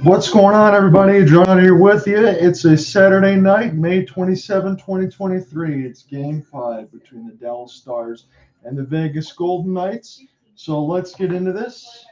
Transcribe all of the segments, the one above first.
What's going on, everybody? John here with you. It's a Saturday night, May 27, 2023. It's Game 5 between the Dallas Stars and the Vegas Golden Knights. So let's get into this.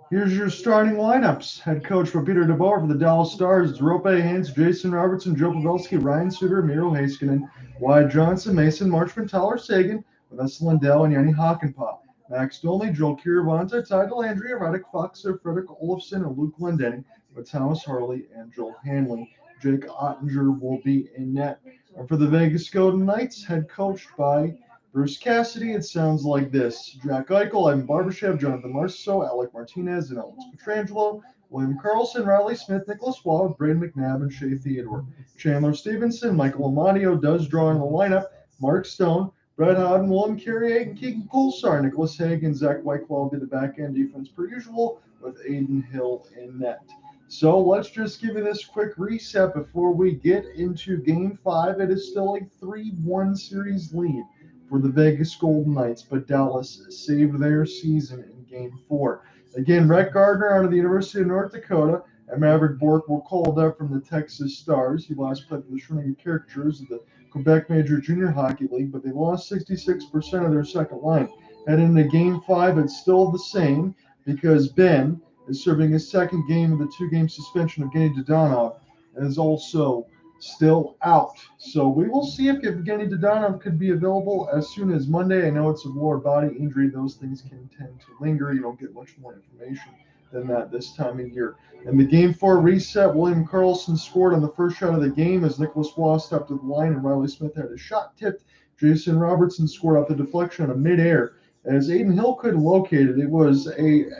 Here's your starting lineups. Head coach for Peter DeBoer for the Dallas Stars. It's Roope Hintz, Jason Robertson, Joe Pavelski, Ryan Suter, Miro Heiskanen, Wyatt Johnson, Mason Marchessault, Tyler Seguin, Vanessa Lindell, and Yanni Hakanpää. Max Domi, Joel Kira, Untitled Andrea, Redick Foxer, Frederick Olofsson, and Luke Glendening, with Thomas Harley and Joel Hanley. Jake Oettinger will be in net. And for the Vegas Golden Knights, head coached by Bruce Cassidy, it sounds like this. Jack Eichel, Ivan Barbashev, Jonathan Marchessault, Alec Martinez, and Alex Pietrangelo. William Karlsson, Riley Smith, Nicholas Waugh, Braden McNabb, and Shea Theodore. Chandler Stephenson, Michael Amadio does draw in the lineup. Mark Stone, Brett Howden, Willem Carrier, and Keegan Coulsar, Nicholas Hague, and Zach Whiteclaw will be the back-end defense per usual, with Aiden Hill in net. So let's just give you this quick reset before we get into Game 5. It is still a 3-1 series lead for the Vegas Golden Knights, but Dallas saved their season in Game 4. Again, Rhett Gardner out of the University of North Dakota and Mavrik Bourque were called up from the Texas Stars. He last played for the Shawinigan Cataractes of the Quebec Major Junior Hockey League, but they lost 66% of their second line. Heading into Game 5, it's still the same because Benn is serving his second game of the 2-game suspension of Evgeny Dadonov and is also still out. So we will see if Evgeny Dadonov could be available as soon as Monday. I know it's a lower body injury. Those things can tend to linger. You don't get much more information than that this time of year. In the Game 4 reset, William Karlsson scored on the first shot of the game as Nicholas Waugh stepped to the line and Riley Smith had his shot tipped. Jason Robertson scored off the deflection out of midair. As Aiden Hill couldn't locate it, it was an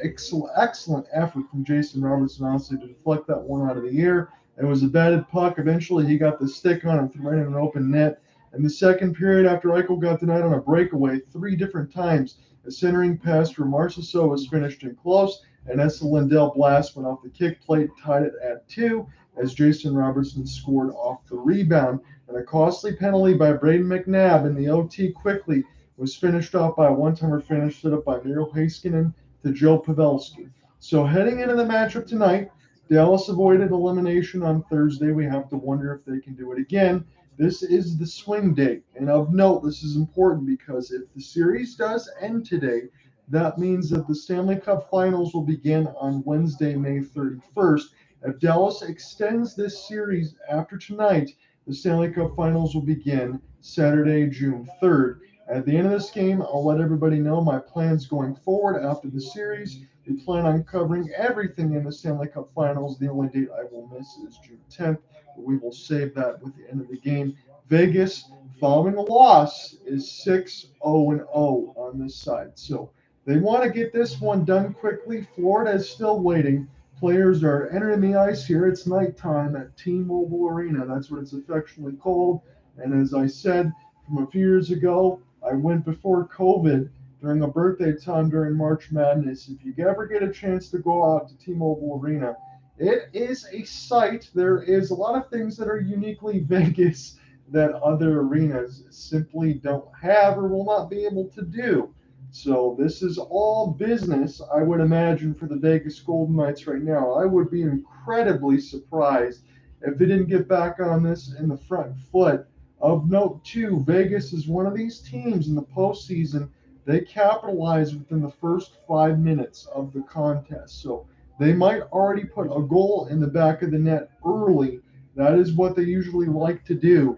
excellent effort from Jason Robertson, honestly, to deflect that one out of the air. It was a batted puck. Eventually, he got the stick on and threw it in an open net. In the second period, after Eichel got denied on a breakaway 3 different times, a centering pass for Marchessault was finished in close, and as the Lindell blast went off the kick plate, tied it at 2, as Jason Robertson scored off the rebound. And a costly penalty by Braden McNabb in the OT quickly was finished off by a one-timer finish set up by Miro Heiskanen to Joe Pavelski. So heading into the matchup tonight, Dallas avoided elimination on Thursday. We have to wonder if they can do it again. This is the swing date. And of note, this is important because if the series does end today, that means that the Stanley Cup Finals will begin on Wednesday, May 31st. If Dallas extends this series after tonight, the Stanley Cup Finals will begin Saturday, June 3rd. At the end of this game, I'll let everybody know my plans going forward after the series. We plan on covering everything in the Stanley Cup Finals. The only date I will miss is June 10th. But we will save that with the end of the game. Vegas, following a loss, is 6-0-0 on this side. So they want to get this one done quickly. Florida is still waiting. Players are entering the ice here. It's nighttime at T-Mobile Arena. That's what it's affectionately called. And as I said from a few years ago, I went before COVID during a birthday time during March Madness. If you ever get a chance to go out to T-Mobile Arena, it is a sight. There is a lot of things that are uniquely Vegas that other arenas simply don't have or will not be able to do. So this is all business, I would imagine, for the Vegas Golden Knights right now. I would be incredibly surprised if they didn't get back on this in the front foot. Of note, too, Vegas is one of these teams in the postseason. They capitalize within the first 5 minutes of the contest. So they might already put a goal in the back of the net early. That is what they usually like to do.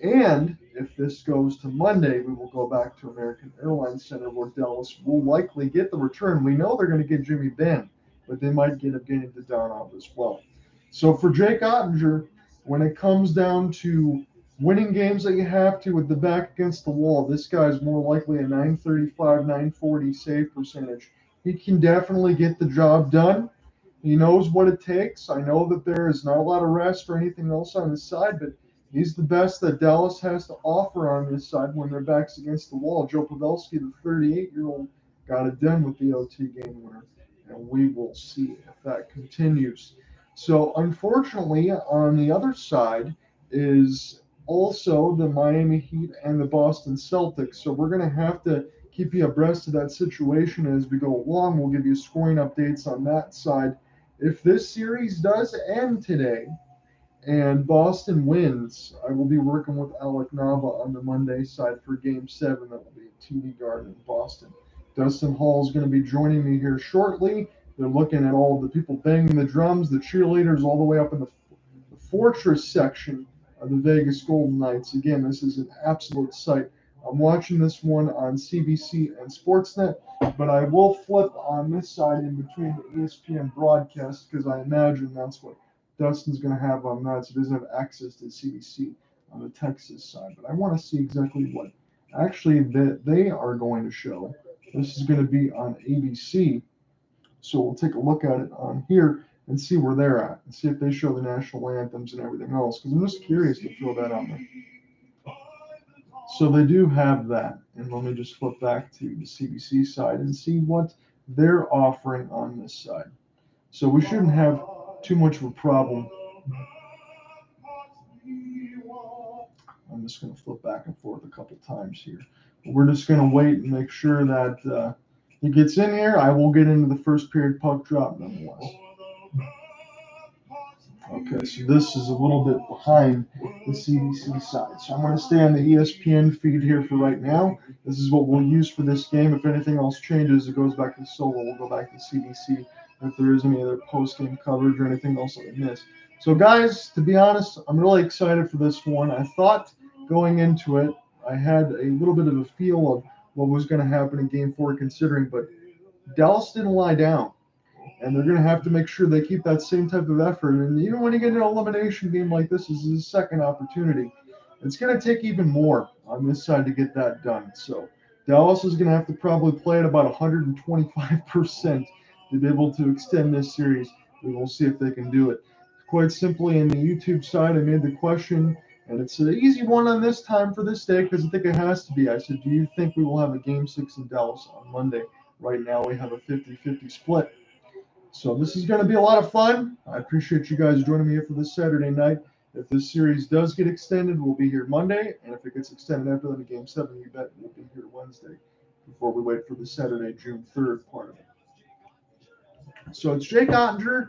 And if this goes to Monday, we will go back to American Airlines Center where Dallas will likely get the return. We know they're going to get Jimmy Benn, but they might get Evgeny Dadonov as well. So for Jake Oettinger, when it comes down to winning games that you have to with the back against the wall, this guy's more likely a 935, 940 save percentage. He can definitely get the job done. He knows what it takes. I know that there is not a lot of rest or anything else on his side, but he's the best that Dallas has to offer on this side when their back's against the wall. Joe Pavelski, the 38-year-old, got it done with the OT game winner, and we will see if that continues. So unfortunately, on the other side is also the Miami Heat and the Boston Celtics. So we're going to have to keep you abreast of that situation as we go along. We'll give you scoring updates on that side. If this series does end today and Boston wins, I will be working with Alec Nava on the Monday side for Game 7. That will be at TD Garden in Boston. Dustin Hall is going to be joining me here shortly. They're looking at all the people banging the drums, the cheerleaders, all the way up in the Fortress section of the Vegas Golden Knights. Again, this is an absolute sight. I'm watching this one on CBC and Sportsnet, but I will flip on this side in between the ESPN broadcast because I imagine that's what Dustin's going to have on that, so he doesn't have access to CBC on the Texas side. But I want to see exactly what actually they are going to show. This is going to be on ABC, so we'll take a look at it on here and see where they're at and see if they show the national anthems and everything else, because I'm just curious to throw that on there. So they do have that. And let me just flip back to the CBC side and see what they're offering on this side. So we shouldn't have too much of a problem. I'm just going to flip back and forth a couple times here. But we're just going to wait and make sure that he gets in here. I will get into the first period puck drop nonetheless. Okay, so this is a little bit behind the CBC side. So I'm going to stay on the ESPN feed here for right now. This is what we'll use for this game. If anything else changes, it goes back to solo. We'll go back to CBC if there is any other post-game coverage or anything else I miss. So, guys, to be honest, I'm really excited for this one. I thought going into it, I had a little bit of a feel of what was going to happen in Game 4 considering, but Dallas didn't lie down. And they're going to have to make sure they keep that same type of effort. And even when you get an elimination game like this, this is a second opportunity. It's going to take even more on this side to get that done. So Dallas is going to have to probably play at about 125% to be able to extend this series. We will see if they can do it. Quite simply, in the YouTube side, I made the question, and it's an easy one on this time for this day because I think it has to be. I said, do you think we will have a Game 6 in Dallas on Monday? Right now, we have a 50-50 split. So this is going to be a lot of fun. I appreciate you guys joining me here for this Saturday night. If this series does get extended, we'll be here Monday. And if it gets extended after the Game 7, you bet we'll be here Wednesday before we wait for the Saturday, June 3rd part of it. So it's Jake Oettinger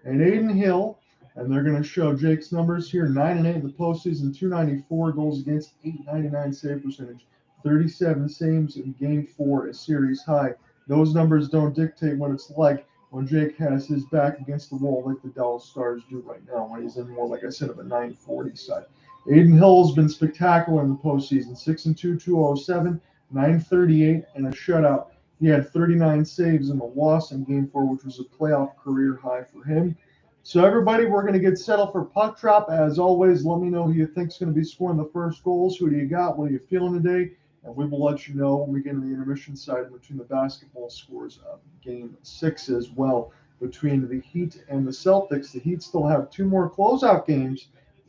and Aiden Hill. And they're going to show Jake's numbers here. 9-8 in the postseason, 294 goals against, 899 save percentage, 37 saves in Game 4, a series high. Those numbers don't dictate what it's like when Jake has his back against the wall like the Dallas Stars do right now, when he's in more, like I said, of a 940 side. Aiden Hill has been spectacular in the postseason, 6-2, 207, 938, and a shutout. He had 39 saves in the loss in Game 4, which was a playoff career high for him. So everybody, we're going to get settled for puck drop. As always, let me know who you think is going to be scoring the first goals. Who do you got? What are you feeling today? And we will let you know when we get into the intermission side between the basketball scores of Game 6 as well between the Heat and the Celtics. The Heat still have 2 more closeout games,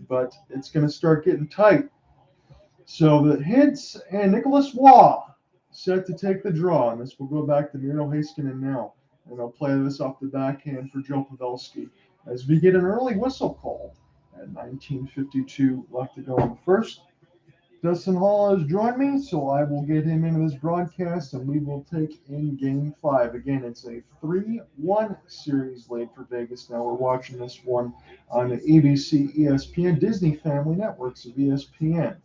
but it's going to start getting tight. So the Hintz and Nicholas Waugh set to take the draw. And this will go back to Miro Heiskanen now. And I'll play this off the backhand for Joe Pavelski as we get an early whistle call at 19:52 left to go in the first. Dustin Hall has joined me, so I will get him into this broadcast, and we will take in Game 5. Again, it's a 3-1 series lead for Vegas. Now we're watching this one on the ABC, ESPN, Disney Family Networks of ESPN.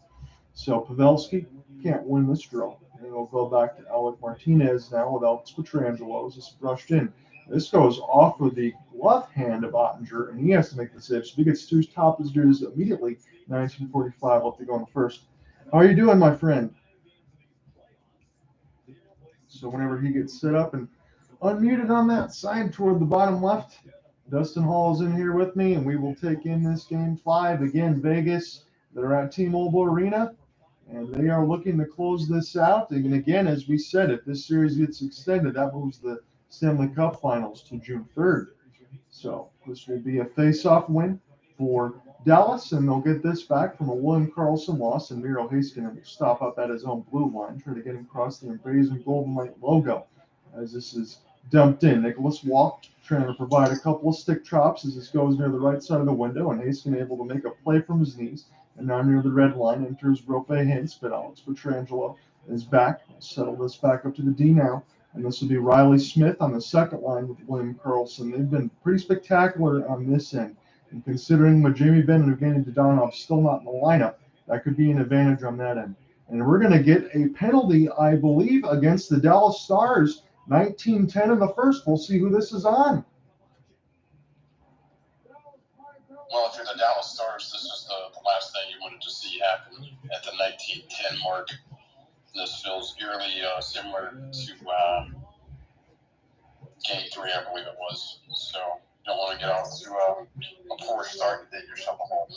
So Pavelski can't win this draw. And it'll go back to Alec Martinez now with Alex Pietrangelo as this brushed in. This goes off of the glove hand of Oettinger, and he has to make the save. So he gets 2 top as dues immediately. 19:45 left to go in the first. How are you doing, my friend? So whenever he gets set up and unmuted on that side toward the bottom left, Dustin Hall is in here with me, and we will take in this Game 5. Again, Vegas, they're at T-Mobile Arena, and they are looking to close this out. And again, as we said, if this series gets extended, that moves the Stanley Cup Finals to June 3rd. So this will be a face-off win for Dallas, and they'll get this back from a William Karlsson loss, and Miro Heiskanen will stop up at his own blue line, trying to get him across the emblazoned Golden Light logo as this is dumped in. Nicholas Waugh trying to provide a couple of stick chops as this goes near the right side of the window, and Heiskanen able to make a play from his knees, and now near the red line enters Roope Hintz, but Alex Pietrangelo is back. Settle this back up to the D now. And this will be Riley Smith on the second line with William Karlsson. They've been pretty spectacular on this end. And considering with Jamie Benn and Evgeny Dodonov still not in the lineup, that could be an advantage on that end. And we're going to get a penalty, I believe, against the Dallas Stars. 19-10 in the first. We'll see who this is on. Well, if you're the Dallas Stars, this is the last thing you wanted to see happen at the 19-10 mark. This feels eerily similar to Game 3, I believe it was. So you don't want to get off to a poor start and dig yourself a hole.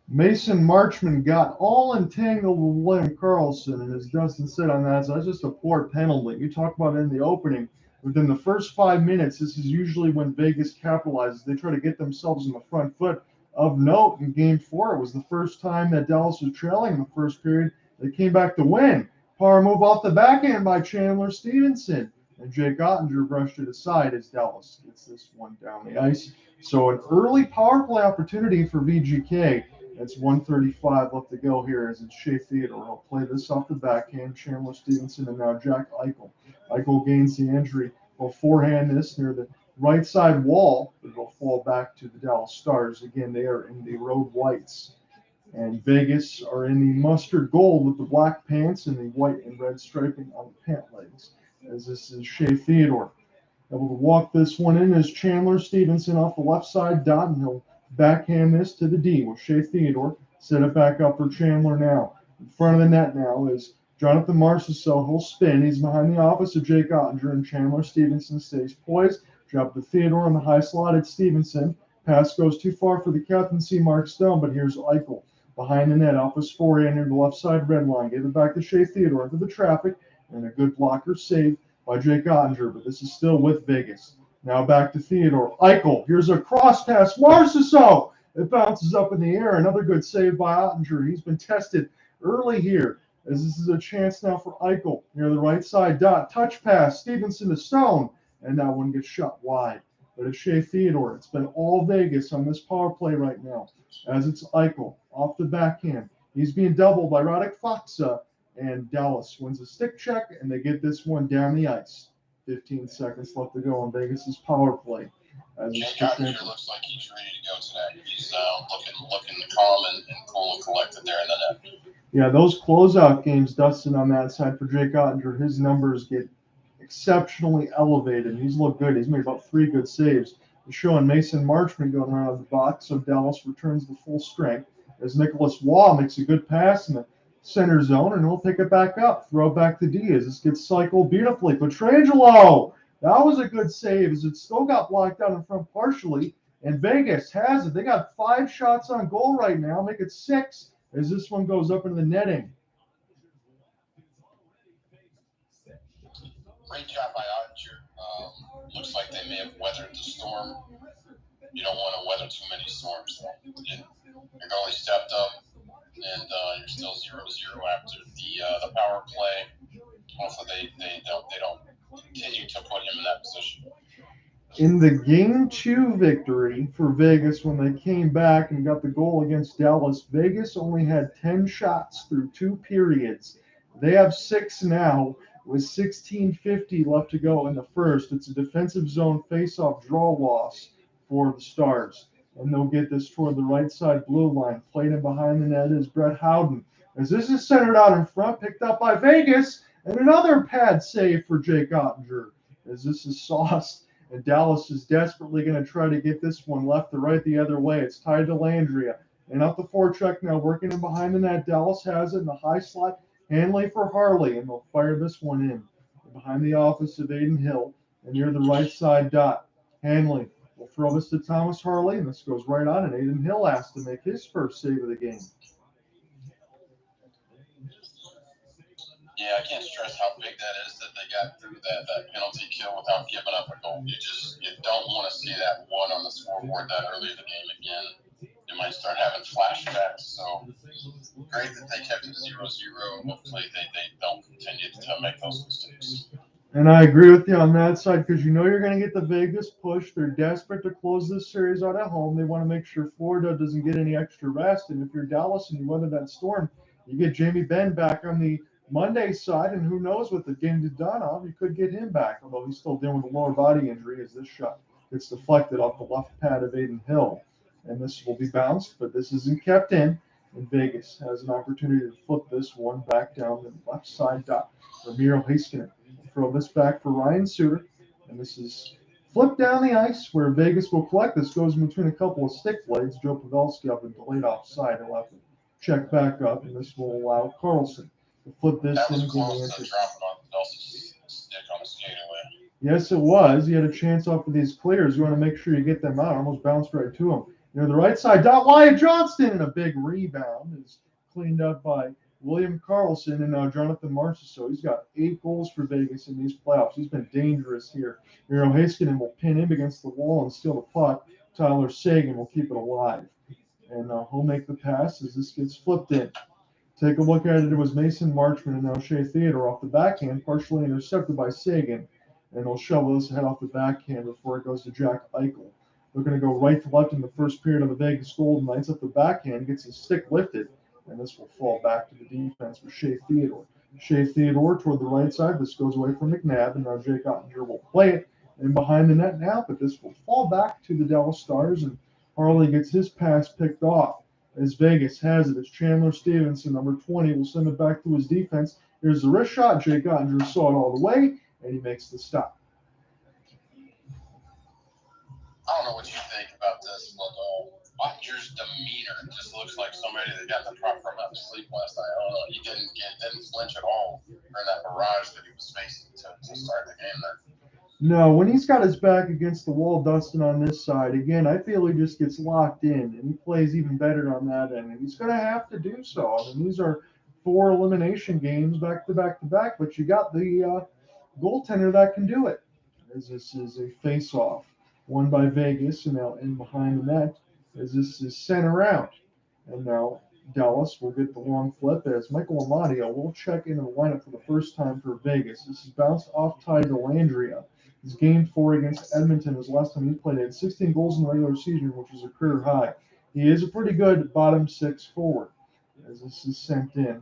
Mason Marchman got all entangled with William Karlsson, and as Dustin said on that, so that's just a poor penalty. You talked about it in the opening. Within the first 5 minutes, this is usually when Vegas capitalizes. They try to get themselves in the front foot. Of note, in Game 4, it was the first time that Dallas was trailing in the first period. They came back to win. Power move off the backhand by Chandler Stephenson. And Jake Oettinger brushed it aside as Dallas gets this one down the ice. So an early power play opportunity for VGK. It's 1:35 left to go here as it's Shea Theodore. He'll play this off the backhand. Chandler Stephenson and now Jack Eichel. Eichel gains the injury. He'll forehand this near the right side wall. It will fall back to the Dallas Stars. Again, they are in the road whites. And Vegas are in the mustard gold with the black pants and the white and red striping on the pant legs. As this is Shea Theodore. Able to walk this one in as Chandler Stephenson off the left side dot, and he'll backhand this to the D with Shea Theodore. Set it back up for Chandler now. In front of the net now is Jonathan Marchessault. He'll spin. He's behind the office of Jake Oettinger, and Chandler Stephenson stays poised. Drop to Theodore on the high slot at Stephenson. Pass goes too far for the captaincy, Mark Stone, but here's Eichel. Behind the net, off his forehand near the left side red line. Gave it back to Shea Theodore into the traffic, and a good blocker save by Jake Oettinger, but this is still with Vegas. Now back to Theodore. Eichel, here's a cross pass. Marchessault! It bounces up in the air. Another good save by Oettinger. He's been tested early here, as this is a chance now for Eichel near the right side dot. Touch pass, Stephenson to Stone, and that one gets shot wide. But it's Shea Theodore. It's been all Vegas on this power play right now, as it's Eichel off the backhand. He's being doubled by Radek Faksa, and Dallas wins a stick check, and they get this one down the ice. 15 seconds left to go on Vegas's power play. Jake Oettinger looks like he's ready to go today. He's looking calm and cool and collected there in the net. Yeah, those closeout games, Dustin, on that side for Jake Oettinger, his numbers get exceptionally elevated. He's looked good. He's made about 3 good saves. They're showing Mason Marchman going around the box, so Dallas returns to full strength as Nicholas Waugh makes a good pass in the center zone, and he'll pick it back up. Throw it back to D as this gets cycled beautifully. Pietrangelo! That was a good save as it still got blocked out in front partially, and Vegas has it. They got 5 shots on goal right now, make it 6 as this one goes up into the netting. Great job by Oettinger. Looks like they may have weathered the storm. You don't want to weather too many storms, though. Your goalie stepped up, and you're still 0-0 after the power play. Hopefully they don't continue to put him in that position. In the Game 2 victory for Vegas, when they came back and got the goal against Dallas, Vegas only had 10 shots through 2 periods. They have 6 now with 16:50 left to go in the first. It's a defensive zone face-off draw loss for the Stars. And they'll get this toward the right side blue line. Played in behind the net is Brett Howden. As this is centered out in front, picked up by Vegas, and another pad save for Jake Oettinger. As this is sauced, and Dallas is desperately going to try to get this one left to right the other way. It's tied to Landria. And up the forecheck now, working in behind the net. Dallas has it in the high slot. Hanley for Harley, and they'll fire this one in. Behind the office of Aiden Hill, and near the right side dot. Hanley will throw this to Thomas Harley, and this goes right on, and Aiden Hill asked to make his first save of the game. Yeah, I can't stress how big that is that they got through that penalty kill without giving up a goal. You don't want to see that one on the scoreboard that early in the game again. You might start having flashbacks. So great that they kept it 0-0. Hopefully they don't continue to make those mistakes. And I agree with you on that side because you know you're going to get the Vegas push. They're desperate to close this series out at home. They want to make sure Florida doesn't get any extra rest. And if you're Dallas and you weather that storm, you get Jamie Benn back on the Monday's side, and who knows what the game did done on. You could get him back, although he's still dealing with a lower body injury as this shot gets deflected off the left pad of Aiden Hill. And this will be bounced, but this isn't kept in. And Vegas has an opportunity to flip this one back down the left side dot. Ramiro Heiskanen will throw this back for Ryan Suter. And this is flipped down the ice where Vegas will collect. This goes in between a couple of stick blades. Joe Pavelski up and delayed offside. He'll have to check back up, and this will allow Karlsson to flip this That was in. close to dropping on Pavelski's stick on the skateaway. Yes, it was. He had a chance off of these clears. You want to make sure you get them out. Almost bounced right to him. Near the right side, dot Wyatt Johnston, and a big rebound is cleaned up by William Karlsson and now Jonathan Marchessault. He's got 8 goals for Vegas in these playoffs. He's been dangerous here. Miro Heiskanen will pin him against the wall and steal the puck. Tyler Seguin will keep it alive. And he'll make the pass as this gets flipped in. Take a look at it. It was Mason Marchman and now Shea Theodore off the backhand, partially intercepted by Seguin. And he'll shovel this ahead off the backhand before it goes to Jack Eichel. They're going to go right to left in the first period of the Vegas Golden Knights. Up the backhand, gets his stick lifted, and this will fall back to the defense with Shea Theodore. Shea Theodore toward the right side. This goes away from McNabb, and now Jake Oettinger will play it and behind the net now, but this will fall back to the Dallas Stars, and Harley gets his pass picked off as Vegas has it. As Chandler Stephenson, number 20, will send it back to his defense. Here's the wrist shot. Jake Oettinger saw it all the way, and he makes the stop. I don't know what you think about this, but Oettinger's demeanor just looks like somebody that got the proper amount of sleep last night. I don't know. He didn't flinch at all during that barrage that he was facing to start the game there. No, when he's got his back against the wall, Dustin, on this side, again, I feel he just gets locked in, and he plays even better on that end. And he's going to have to do so. I mean, these are 4 elimination games back to back to back, but you got the goaltender that can do it. As this is a face-off. Won by Vegas, and now in behind the net as this is sent around. And now Dallas will get the long flip as Michael Amadio will check into the lineup for the first time for Vegas. This is bounced off Ty Dellandrea. His game 4 against Edmonton was the last time he played. He had 16 goals in the regular season, which is a career high. He is a pretty good bottom 6 forward as this is sent in.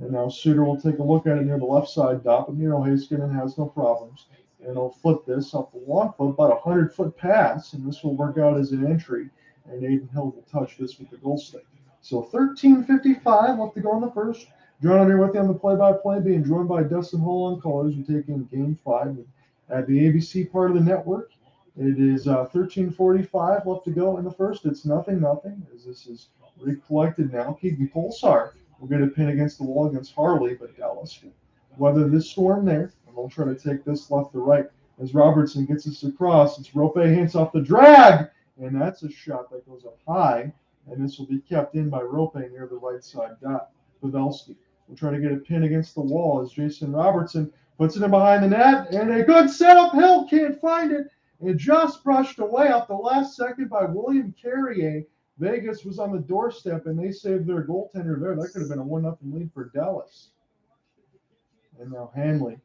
And now Suter will take a look at it near the left side dot, but Miro Heiskanen has no problems. And he'll flip this off the long flip, about a 100-foot pass, and this will work out as an entry. And Aiden Hill will touch this with the goal stick. So 13:55 left to go in the first. John here with you on the play-by-play, being joined by Dustin Hull on colors. We're taking Game 5 at the ABC part of the network. It is 13:45 left to go in the first. It's 0-0 as this is recollected now. Keegan Kolsar will get a pin against the wall against Harley, but Dallas will weather this storm there. And we'll try to take this left to right as Robertson gets us across. It's Rope Hintz off the drag, and that's a shot that goes up high, and this will be kept in by Rope near the right side dot. Pavelski will try to get a pin against the wall as Jason Robertson puts it in behind the net, and a good setup. Hill can't find it. It just brushed away up the last second by William Carrier. Vegas was on the doorstep, and they saved their goaltender there. That could have been a 1-0 lead for Dallas. And now Hanley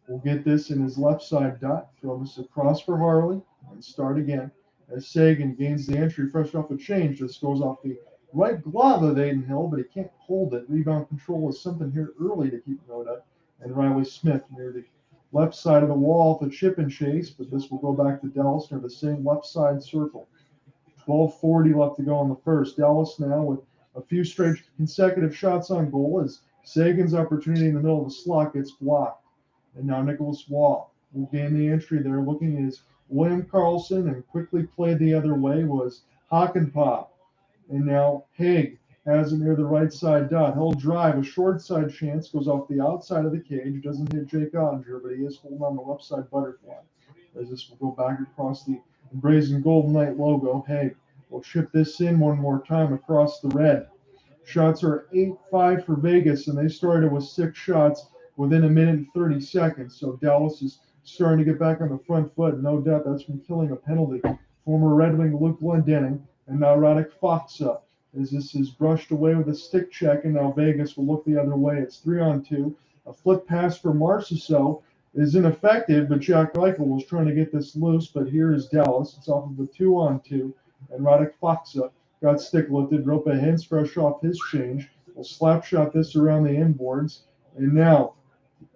will get this in his left side dot, throw this across for Harley, and start again. As Seguin gains the entry fresh off a change, this goes off the right glove of Aiden Hill, but he can't hold it. Rebound control is something here early to keep note of. And Riley Smith near the left side of the wall for chip and chase, but this will go back to Dallas near the same left side circle. 12:40 left to go in the first. Dallas now with a few straight consecutive shots on goal as Sagan's opportunity in the middle of the slot gets blocked. And now Nicholas Wall will gain the entry there. Looking at his William Karlsson and quickly played the other way was Hakanpää. And now Haig has it near the right side dot. He'll drive. A short side chance goes off the outside of the cage. Doesn't hit Jake Oettinger, but he is holding on the left side butterfly. As this will go back across the brazen Golden Knight logo. Haig will chip this in one more time across the red. Shots are 8-5 for Vegas, and they started with 6 shots within a minute and 30 seconds. So Dallas is starting to get back on the front foot. No doubt that's from killing a penalty. Former Red Wing Luke Glendening and now Radek Faksa as this is brushed away with a stick check, and now Vegas will look the other way. It's 3-on-2. A flip pass for Marchessault is ineffective, but Jack Eichel was trying to get this loose, but here is Dallas. It's off of a 2-on-2, and Radek Faksa got stick lifted. Rope Hintz fresh off his change. Will slap shot this around the inboards. And now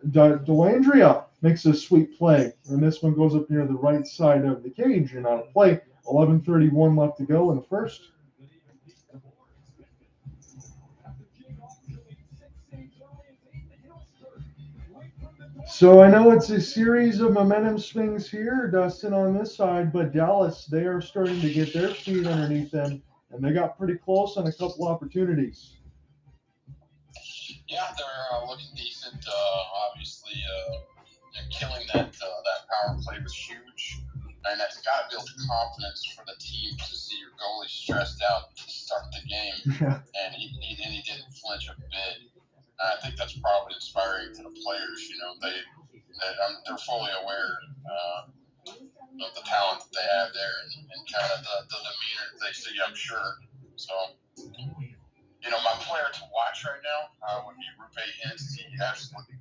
Delandria makes a sweet play, and this one goes up near the right side of the cage and on a play. 11:31 left to go in the first. So I know it's a series of momentum swings here, Dustin, on this side, but Dallas, they are starting to get their feet underneath them, and they got pretty close on a couple opportunities. Yeah, they're looking decent. Obviously, killing that power play was huge, and that's got to build confidence for the team to see your goalie stressed out to start the game, Yeah. and he didn't flinch a bit. I think that's probably inspiring to the players. You know, they're fully aware of the talent that they have there and kind of the demeanor that they see, I'm sure. So, you know, my player to watch right now would be Roope Hintz. He absolutely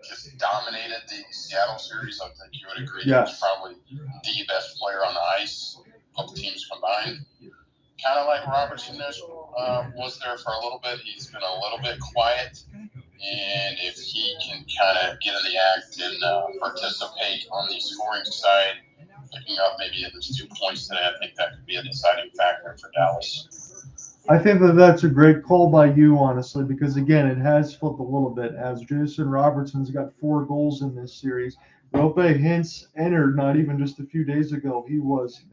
just dominated the Seattle series. I think you would agree. Yes. He's probably the best player on the ice, both teams combined. Kind of like Robertson was there for a little bit. He's been a little bit quiet. And if he can kind of get in the act and participate on the scoring side, picking up maybe at least 2 points today, I think that could be a deciding factor for Dallas. I think that that's a great call by you, honestly, because, again, it has flipped a little bit as Jason Robertson's got 4 goals in this series. Roope Hintz entered not even just a few days ago.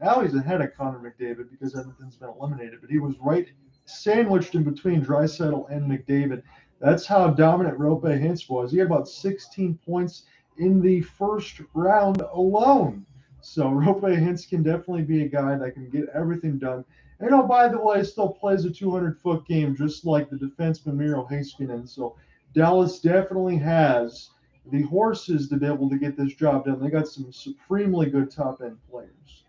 Now he's ahead of Connor McDavid because Edmonton's been eliminated, but he was right sandwiched in between Draisaitl and McDavid. That's how dominant Roope Hintz was. He had about 16 points in the first round alone. So Roope Hintz can definitely be a guy that can get everything done. And, oh, by the way, still plays a 200-foot game, just like the defenseman Miro Heiskanen. So Dallas definitely has the horses to be able to get this job done. They got some supremely good top-end players.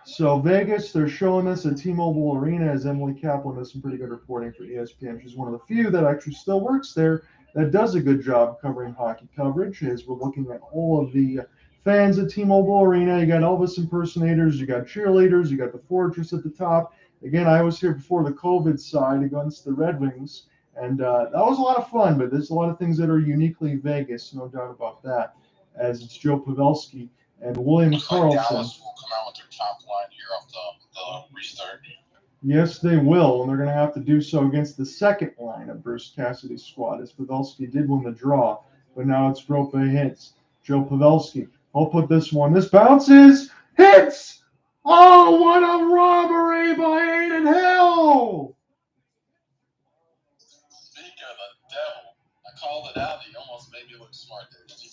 So Vegas, they're showing us at T-Mobile Arena, as Emily Kaplan does some pretty good reporting for ESPN. She's one of the few that actually still works there that does a good job covering hockey coverage. As we're looking at all of the fans at T-Mobile Arena, you got Elvis impersonators, you got cheerleaders, you got the Fortress at the top. Again, I was here before the COVID side against the Red Wings, and that was a lot of fun, but there's a lot of things that are uniquely Vegas, no doubt about that, as it's Joe Pavelski and William Karlsson. Dallas will come out with their top line here off the restart. Yes, they will, and they're going to have to do so against the second line of Bruce Cassidy's squad, as Pavelski did win the draw, but now it's Roope Hintz. Joe Pavelski. I'll put this one. This bounces. Hits! Oh, what a robbery by Aiden Hill! Speak of the devil. I called it out. He almost made me look smart there, didn't he?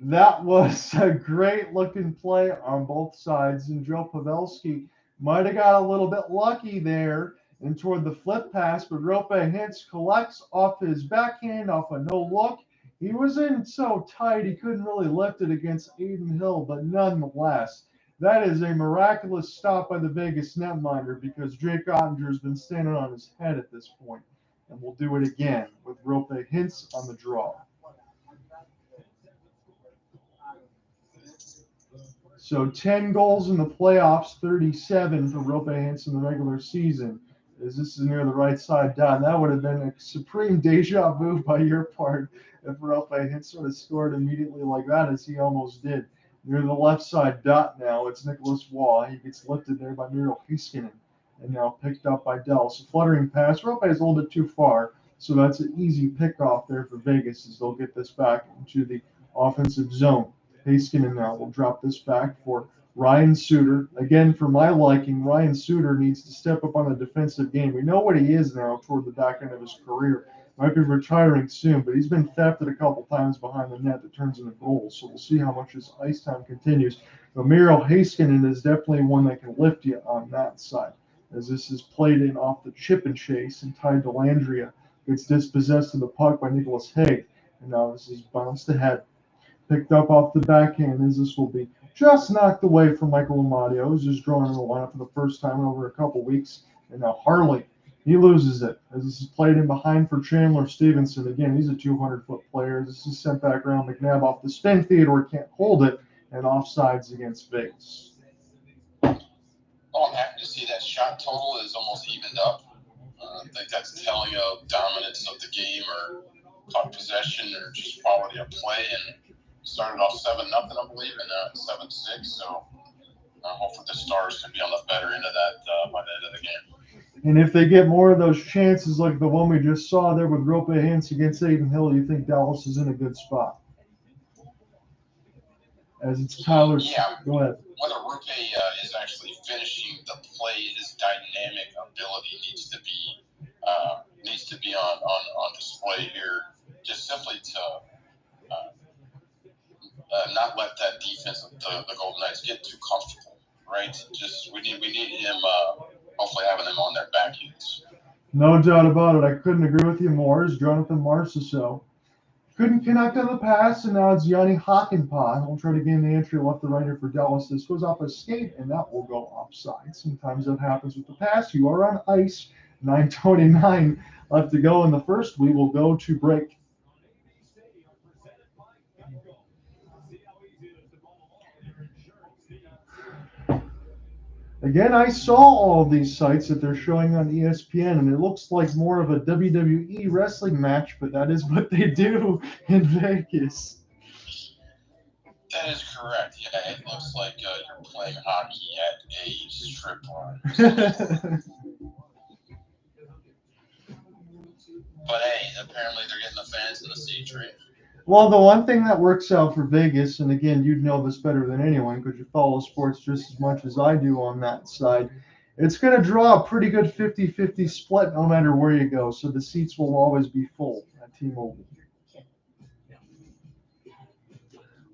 That was a great-looking play on both sides, and Joe Pavelski might have got a little bit lucky there and toward the flip pass, but Roope Hintz collects off his backhand, off a no-look. He was in so tight he couldn't really lift it against Aiden Hill, but nonetheless, that is a miraculous stop by the Vegas netminder because Jake Oettinger's been standing on his head at this point. And we'll do it again with Roope Hintz on the draw. So 10 goals in the playoffs, 37 for Roope Hintz in the regular season. As this is near the right side dot, that would have been a supreme deja vu by your part if Roope Hintz sort of scored immediately like that, as he almost did. Near the left side dot now, it's Nicholas Waugh. He gets lifted there by Miro Heiskanen and now picked up by Dell. So fluttering pass. Roope is a little bit too far, so that's an easy pickoff there for Vegas as they'll get this back into the offensive zone. Heiskanen now will drop this back for Ryan Suter. Again, for my liking, Ryan Suter needs to step up on the defensive game. We know what he is now toward the back end of his career. Might be retiring soon, but he's been thefted a couple times behind the net that turns into goals. So we'll see how much his ice time continues. But Miro Heiskanen is definitely one that can lift you on that side. As this is played in off the chip and chase and tied to Landria. Gets dispossessed of the puck by Nicholas Hague. And now this is bounced ahead. Picked up off the backhand as this will be just knocked away from Michael Amadio, who's just drawn in the lineup for the first time in over a couple weeks. And now Harley, he loses it as this is played in behind for Chandler Stephenson. Again, he's a 200-foot player. This is sent back around McNabb off the spin. Theodore can't hold it, and offsides against Vegas. Oh, I'm happy to see that shot. shot total is almost evened up. I think that's telling of dominance of the game or puck possession or just quality of play. And started off 7-0, I believe, and now it's 7-6. So hopefully the Stars can be on the better end of that by the end of the game. And if they get more of those chances like the one we just saw there with Roope Hintz against Adin Hill, you think Dallas is in a good spot? As it's Tyler. Yeah. Go ahead. Whether Roope is actually finishing the play, his dynamic ability needs to be on display here, just simply to not let that defense of the Golden Knights get too comfortable, right? Just we need him hopefully having them on their back heels. No doubt about it. I couldn't agree with you more. As Jonathan Marchessault couldn't connect on the pass, and now it's Yanni Hakanpää. He'll try to gain the entry left to right here for Dallas. This goes off a skate, and that will go offside. Sometimes that happens with the pass. You are on ice. 9:29 left to go in the first. We will go to break. Again, I saw all of these sites that they're showing on ESPN, and it looks like more of a WWE wrestling match, but that is what they do in Vegas. That is correct. Yeah, it looks like you're playing hockey at a strip bar. But hey, apparently they're getting the fans in the seats, right? Well, the one thing that works out for Vegas, and again, you'd know this better than anyone because you follow sports just as much as I do on that side, it's going to draw a pretty good 50-50 split no matter where you go. So the seats will always be full at T-Mobile.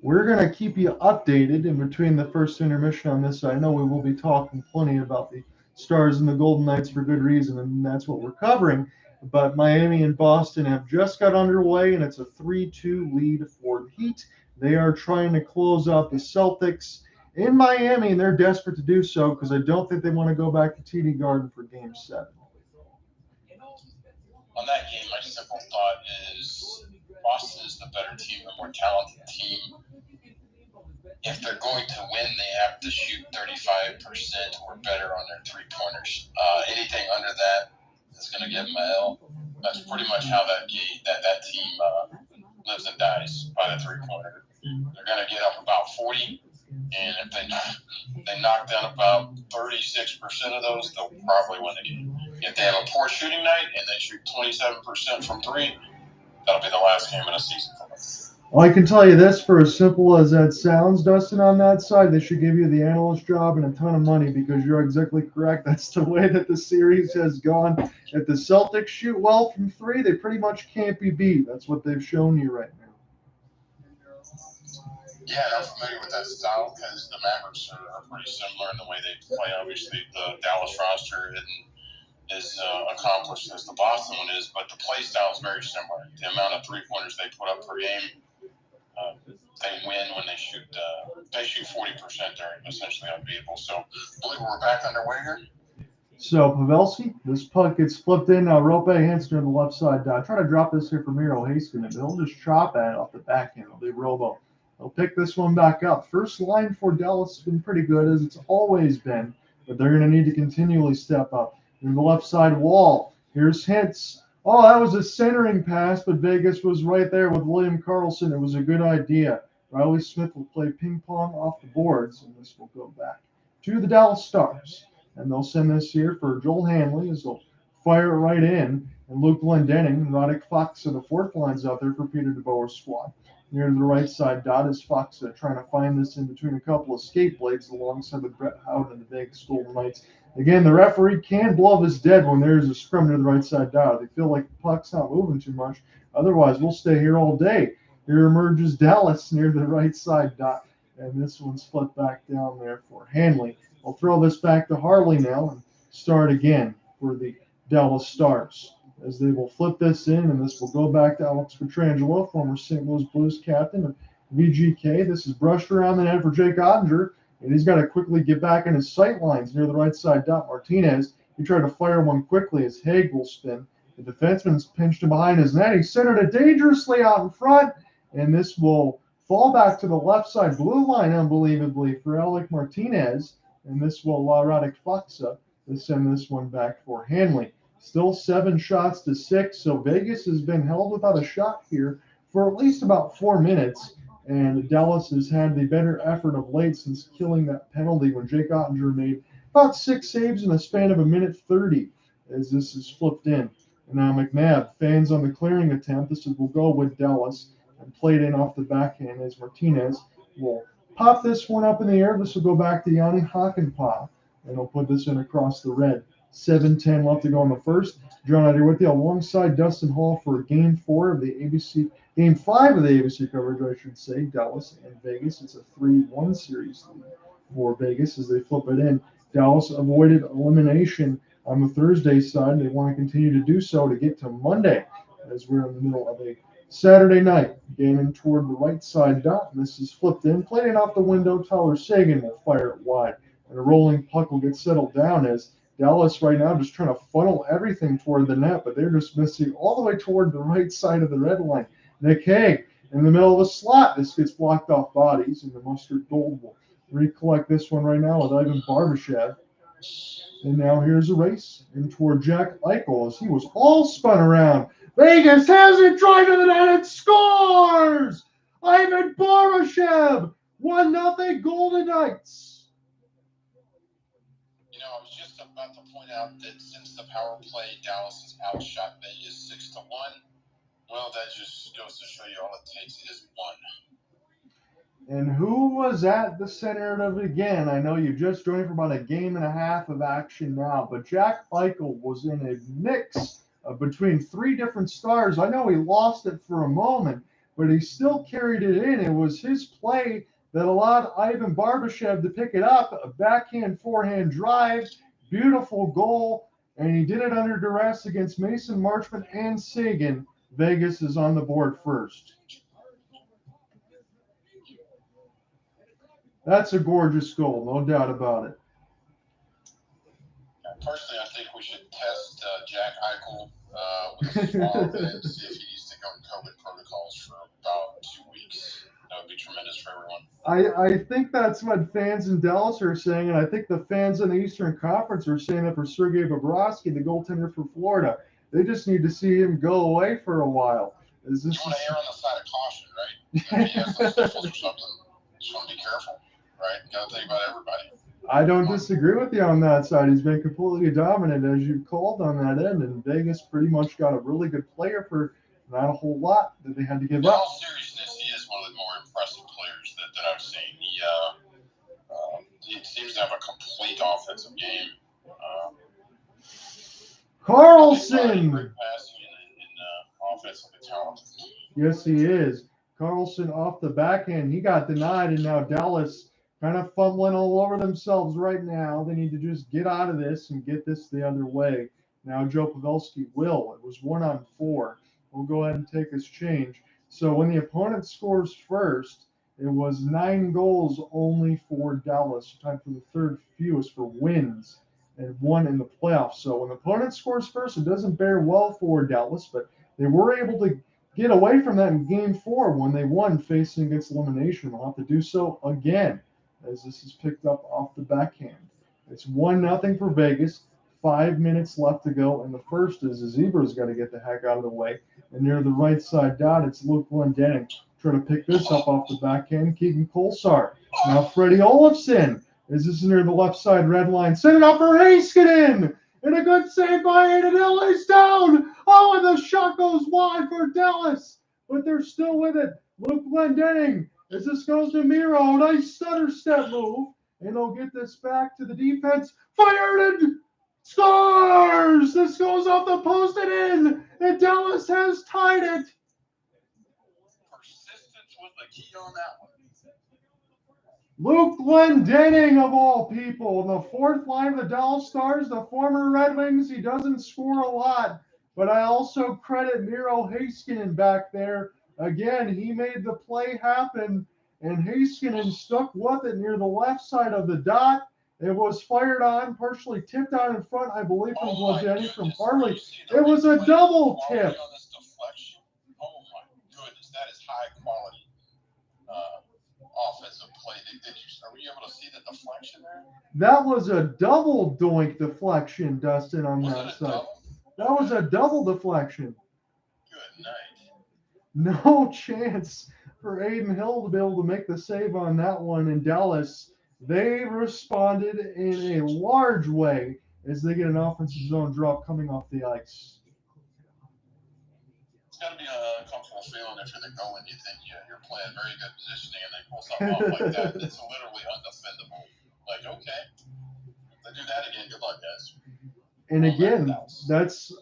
We're going to keep you updated in between the first intermission on this. I know we will be talking plenty about the Stars and the Golden Knights for good reason, and that's what we're covering. But Miami and Boston have just got underway, and it's a 3-2 lead for the Heat. They are trying to close out the Celtics in Miami, and they're desperate to do so because I don't think they want to go back to TD Garden for Game 7. On that game, my simple thought is Boston is the better team, the more talented team. If they're going to win, they have to shoot 35% or better on their three-pointers. Anything under that is going to give them a L. That's pretty much how that team lives and dies, by the three-pointer. They're going to get up about 40, and if they knock down about 36% of those, they'll probably win the game. If they have a poor shooting night and they shoot 27% from three, that'll be the last game of the season for them. Well, I can tell you this, for as simple as that sounds, Dustin, on that side, they should give you the analyst job and a ton of money because you're exactly correct. That's the way that the series has gone. If the Celtics shoot well from three, they pretty much can't be beat. That's what they've shown you right now. Yeah, and I'm familiar with that style because the Mavericks are pretty similar in the way they play. Obviously, the Dallas roster isn't as accomplished as the Boston one is, but the play style is very similar. The amount of three-pointers they put up per game, they win when they shoot 40%. They're essentially unbeatable. So I believe we're back underway here. So Pavelski, this puck gets flipped in. Now Roope Hintz on the left side. Try to drop this here for Miro Heiskanen. They'll just chop at it off the backhand. They'll be Robo. They'll pick this one back up. First line for Dallas has been pretty good, as it's always been, but they're going to need to continually step up. In the left side wall, here's Hintz. Oh, that was a centering pass, but Vegas was right there with William Karlsson. It was a good idea. Riley Smith will play ping pong off the boards, and this will go back to the Dallas Stars. And they'll send this here for Joel Hanley, as they'll fire it right in. And Luke Glendening and Roddick Fox are the fourth lines out there for Peter DeBoer's squad. Near to the right side dot is Fox trying to find this in between a couple of skate blades alongside with Brett Howden and the Vegas Golden Knights. Again, the referee can blow this dead when there's a scrum near the right side dot. They feel like the puck's not moving too much. Otherwise, we'll stay here all day. Here emerges Dallas near the right side dot. And this one's flipped back down there for Hanley. We'll throw this back to Harley now and start again for the Dallas Stars, as they will flip this in, and this will go back to Alex Pietrangelo, former St. Louis Blues captain of VGK. This is brushed around the net for Jake Oettinger, and he's got to quickly get back in his sight lines near the right side dot. Martinez, he tried to fire one quickly as Haig will spin. The defenseman's pinched him behind his net. He centered it dangerously out in front, and this will fall back to the left side blue line, unbelievably, for Alec Martinez, and this will allow Roddick Fox to send this one back for Hanley. Still 7 shots to 6, so Vegas has been held without a shot here for at least about 4 minutes, and Dallas has had the better effort of late since killing that penalty when Jake Oettinger made about 6 saves in a span of 1:30 as this is flipped in. And now McNabb, fans on the clearing attempt. This will go with Dallas and played in off the backhand as Martinez will pop this one up in the air. This will go back to Yanni Hakanpää, and he'll put this in across the red. 7:10 left to go in the first. John out here with you alongside Dustin Hall for Game 5 of the ABC coverage, I should say. Dallas and Vegas. It's a 3-1 series lead for Vegas as they flip it in. Dallas avoided elimination on the Thursday side. They want to continue to do so to get to Monday as we're in the middle of a Saturday night. Gaining toward the right side dot, and this is flipped in. Played it off the window. Tyler Seguin will fire it wide. And a rolling puck will get settled down as Dallas right now just trying to funnel everything toward the net, but they're just missing all the way toward the right side of the red line. Nick Hague in the middle of the slot. This gets blocked off bodies, and the Mustard Gold will recollect this one right now with Ivan Barbashev. And now here's a race in toward Jack Eichel as he was all spun around. Vegas has it, drive to the net, and scores! Ivan Barbashev, 1-0 Golden Knights. You know, I was just about to point out that since the power play, Dallas has outshot Vegas 6-1. Well, that just goes to show you all it takes is 1. And who was at the center of it again? I know you just joined for about a game and a half of action now, but Jack Eichel was in a mix between 3 different stars. I know he lost it for a moment, but he still carried it in. It was his play that allowed Ivan Barbashev to pick it up, a backhand forehand drive, beautiful goal, and he did it under duress against Mason Marchment and Seguin. Vegas is on the board first. That's a gorgeous goal, no doubt about it. Personally, I think we should test Jack Eichel with his swab and see if he needs to go in COVID protocols for about 2 weeks. That would be tremendous for everyone. I think that's what fans in Dallas are saying, and I think the fans in the Eastern Conference are saying that for Sergei Bobrovsky, the goaltender for Florida. They just need to see him go away for a while. You want to err on the side of caution, right? If he has some sniffles or something, just want to be careful, right? You got to think about everybody. I don't disagree with you on that side. He's been completely dominant, as you called on that end, and Vegas pretty much got a really good player for not a whole lot that they had to give up. In all seriousness, he is one of the more impressive players that I've seen. He seems to have a complete offensive game. Karlsson! Great passing and offensively talented. Yes, he is. Karlsson off the backhand. He got denied, and now Dallas kind of fumbling all over themselves right now. They need to just get out of this and get this the other way. Now Joe Pavelski will. It was 1-on-4. We'll go ahead and take his change. So when the opponent scores first, it was 9 goals only for Dallas. Time for the third fewest for wins and 1 in the playoffs. So when the opponent scores first, it doesn't bear well for Dallas, but they were able to get away from that in Game 4 when they won facing against elimination. They'll have to do so again as this is picked up off the backhand. It's 1-0 for Vegas. 5 minutes left to go in the first as the Zebras got to get the heck out of the way. And near the right side dot, it's Luke Glendening trying to pick this up off the backhand. Keegan Kolsar. Now Freddie Olofsson. Is this near the left side red line? Send it up for Heiskanen. And a good save by Aiden Hill. He's down. Oh, and the shot goes wide for Dallas. But they're still with it. Luke Glendening. As this goes to Miro. Nice stutter step move. And they'll get this back to the defense. Fired and scores! This goes off the post and in. And Dallas has tied it. Persistence was the key on that one. Luke Glendening, of all people, in the fourth line of the Dallas Stars, the former Red Wings. He doesn't score a lot, but I also credit Miro Heiskanen back there. Again, he made the play happen, and Heiskanen stuck with it near the left side of the dot. It was fired on, partially tipped out in front, I believe, from Glendening from Harley. It was a double tip. On this deflection. Oh, my goodness. That is high quality offensive play. Were you able to see the deflection there? That was a double doink deflection, Dustin, on that side. Double? That was a double deflection. Good night. No chance for Adin Hill to be able to make the save on that one. In Dallas, they responded in a large way as they get an offensive zone drop coming off the ice. It's got to be a comfortable feeling if you're the goalie and you think you're playing very good positioning and they pull something off like that. It's literally undefendable. Like, okay, if they do that again, good luck, guys. And again,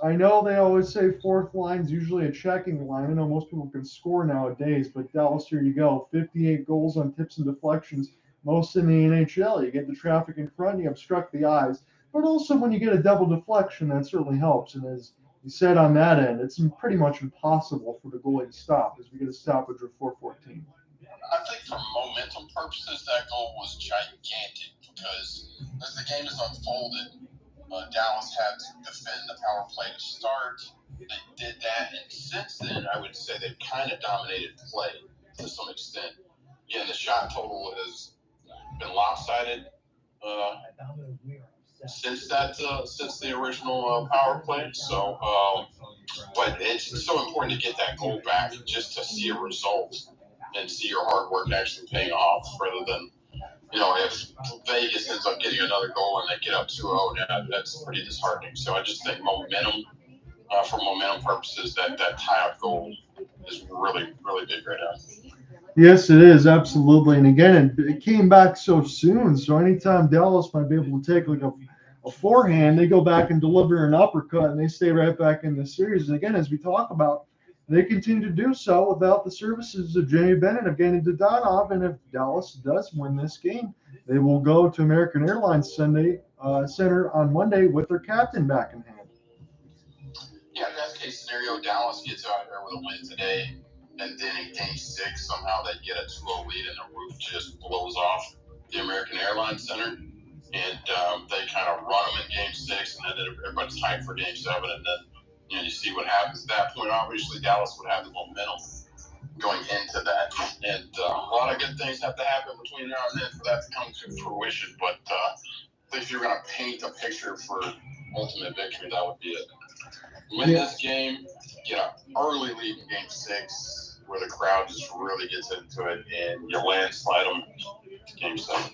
I know they always say fourth line's usually a checking line. I know most people can score nowadays, but Dallas, here you go. 58 goals on tips and deflections, most in the NHL. You get the traffic in front, you obstruct the eyes. But also when you get a double deflection, that certainly helps. And as you said on that end, it's pretty much impossible for the goalie to stop as we get a stoppage of 4:14. I think for momentum purposes, that goal was gigantic because as the game is unfolded, Dallas had to defend the power play to start. They did that, and since then, I would say they've kind of dominated play to some extent. Again, the shot total has been lopsided since the original power play. So, but it's so important to get that goal back just to see a result and see your hard work actually paying off, rather than, if Vegas ends up getting another goal and they get up 2-0, that's pretty disheartening. So I just think momentum, for momentum purposes, that tie-up goal is really, really big right now. Yes, it is, absolutely. And again, it came back so soon. So anytime Dallas might be able to take like a forehand, they go back and deliver an uppercut, and they stay right back in the series. And again, as we talk about, they continue to do so without the services of Jamie Benn and Evgeny Dodonov. And if Dallas does win this game, they will go to American Airlines Center on Monday with their captain back in hand. Yeah, best case scenario, Dallas gets out here with a win today, and then in Game 6, somehow they get a 2-0 lead and the roof just blows off the American Airlines Center. And they kind of run them in Game 6, and then everybody's hyped for Game 7, and then you see what happens at that point. Obviously, Dallas would have the momentum going into that. And a lot of good things have to happen between now and then for that to come to fruition. But if you're going to paint a picture for ultimate victory, that would be it. Win this game, get an early lead in Game 6 where the crowd just really gets into it, and you landslide them to Game 7.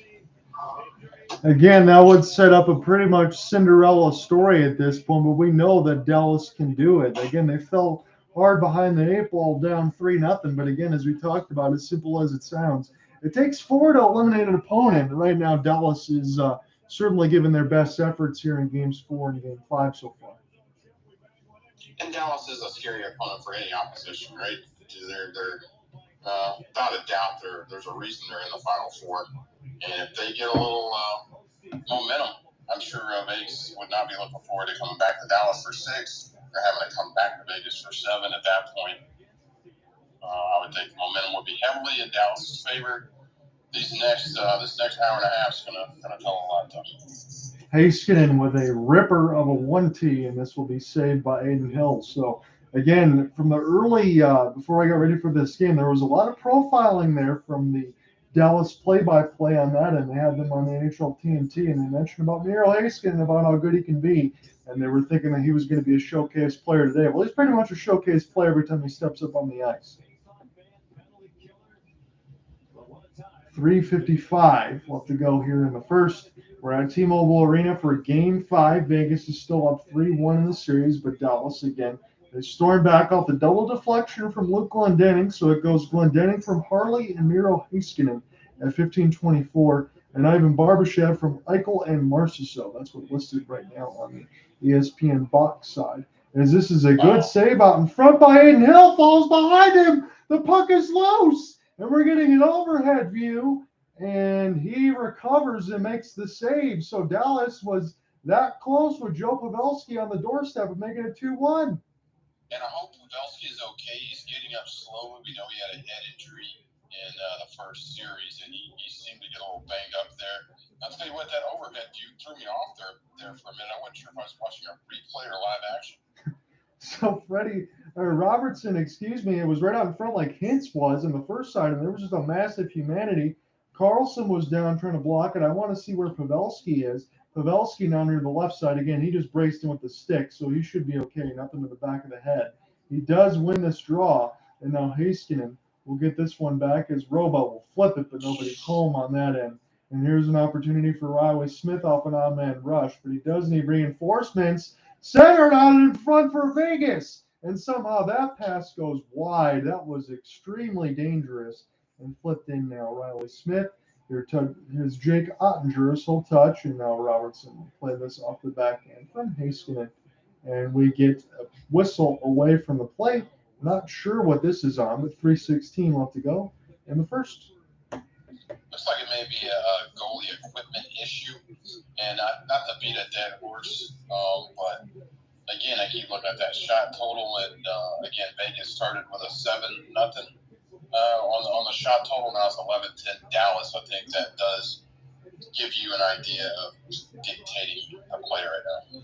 Again, that would set up a pretty much Cinderella story at this point, but we know that Dallas can do it. Again, they fell hard behind the 8 ball, down 3-0. But again, as we talked about, as simple as it sounds, it takes 4 to eliminate an opponent. Right now, Dallas is certainly giving their best efforts here in Games 4 and Game 5 so far. And Dallas is a scary opponent for any opposition, right? They're without a doubt, there's a reason they're in the Final Four. And if they get a little momentum, I'm sure Vegas would not be looking forward to coming back to Dallas for 6 or having to come back to Vegas for 7 at that point. I would think momentum would be heavily in Dallas's favor. This next hour and a half is gonna tell a lot, though. Heiskanen with a ripper of a 1T, and this will be saved by Adin Hill. So again, from the early, before I got ready for this game, there was a lot of profiling there from the Dallas play-by-play on that, and they had them on the NHL TNT, and they mentioned about Miro Heiskanen, about how good he can be, and they were thinking that he was going to be a showcase player today. Well, he's pretty much a showcase player every time he steps up on the ice. 3:55 left to go here in the first. We're at T-Mobile Arena for Game 5. Vegas is still up 3-1 in the series, but Dallas again. They storm back off the double deflection from Luke Glendening, so it goes Glendening from Harley and Miro Heiskanen at 15:24, and Ivan Barbashev from Eichel and Marchessault. That's what's listed right now on the ESPN box side. As this is a good save out in front by Adin Hill, falls behind him. The puck is loose, and we're getting an overhead view, and he recovers and makes the save. So Dallas was that close with Joe Pavelski on the doorstep of making it 2-1. And I hope Pavelski is okay. He's getting up slowly. We know he had a head injury in the first series, and he seemed to get a little banged up there. I'll tell you what, that overhead view threw me off there for a minute. I wasn't sure if I was watching a replay or live action. So Freddie, Robertson, excuse me, it was right out in front like Hintz was in the first side, and there was just a massive humanity. Karlsson was down trying to block it. I want to see where Pavelski is. Pavelski now near the left side. Again, he just braced him with the stick, so he should be okay. Nothing to the back of the head. He does win this draw, and now Heiskanen will get this one back as Robo will flip it, but nobody's home on that end. And here's an opportunity for Riley Smith off an odd man rush, but he does need reinforcements. Centered out in front for Vegas. And somehow that pass goes wide. That was extremely dangerous and flipped in now. Riley Smith. Here's Jake Oettinger. He'll touch. And now Robertson will play this off the backhand from Heiskanen. And we get a whistle away from the play. Not sure what this is on, but 3:16 left to go in the first. Looks like it may be a goalie equipment issue. And not to beat a dead horse, but again, I keep looking at that shot total, and again, Vegas started with a 7-0 on the shot total. Now it's 11-10 Dallas. I think that does give you an idea of dictating a play right now.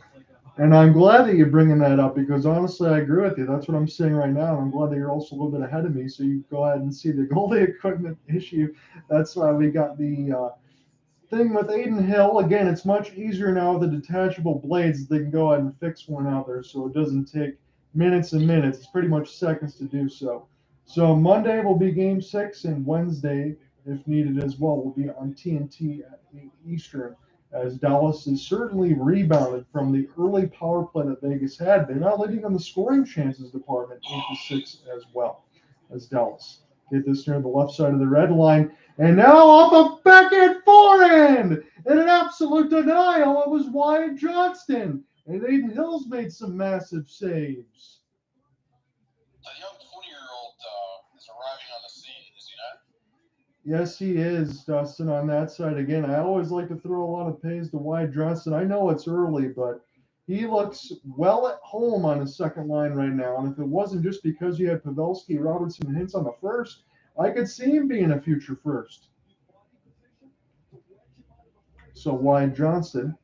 And I'm glad that you're bringing that up because honestly, I agree with you. That's what I'm saying right now. And I'm glad that you're also a little bit ahead of me, so you go ahead and see the goalie equipment issue. That's why we got the thing with Aiden Hill. Again, it's much easier now with the detachable blades. They can go ahead and fix one out there, so it doesn't take minutes and minutes. It's pretty much seconds to do so. So Monday will be Game 6, and Wednesday, if needed as well, will be on TNT at 8 Eastern, as Dallas is certainly rebounded from the early power play that Vegas had. They're now leading on the scoring chances department, 8-6 as well, as Dallas get this near the left side of the red line. And now off the backhand forehand! In an absolute denial, it was Wyatt Johnston. And Aiden Hill's made some massive saves. The young 20-year-old is arriving on the scene, is he not? Yes, he is, Dustin, on that side. Again, I always like to throw a lot of praise to Wyatt Johnston. I know it's early, but he looks well at home on his second line right now. And if it wasn't just because you had Pavelski, Robertson, and Hintz on the first, I could see him being a future first. So Wyatt Johnston,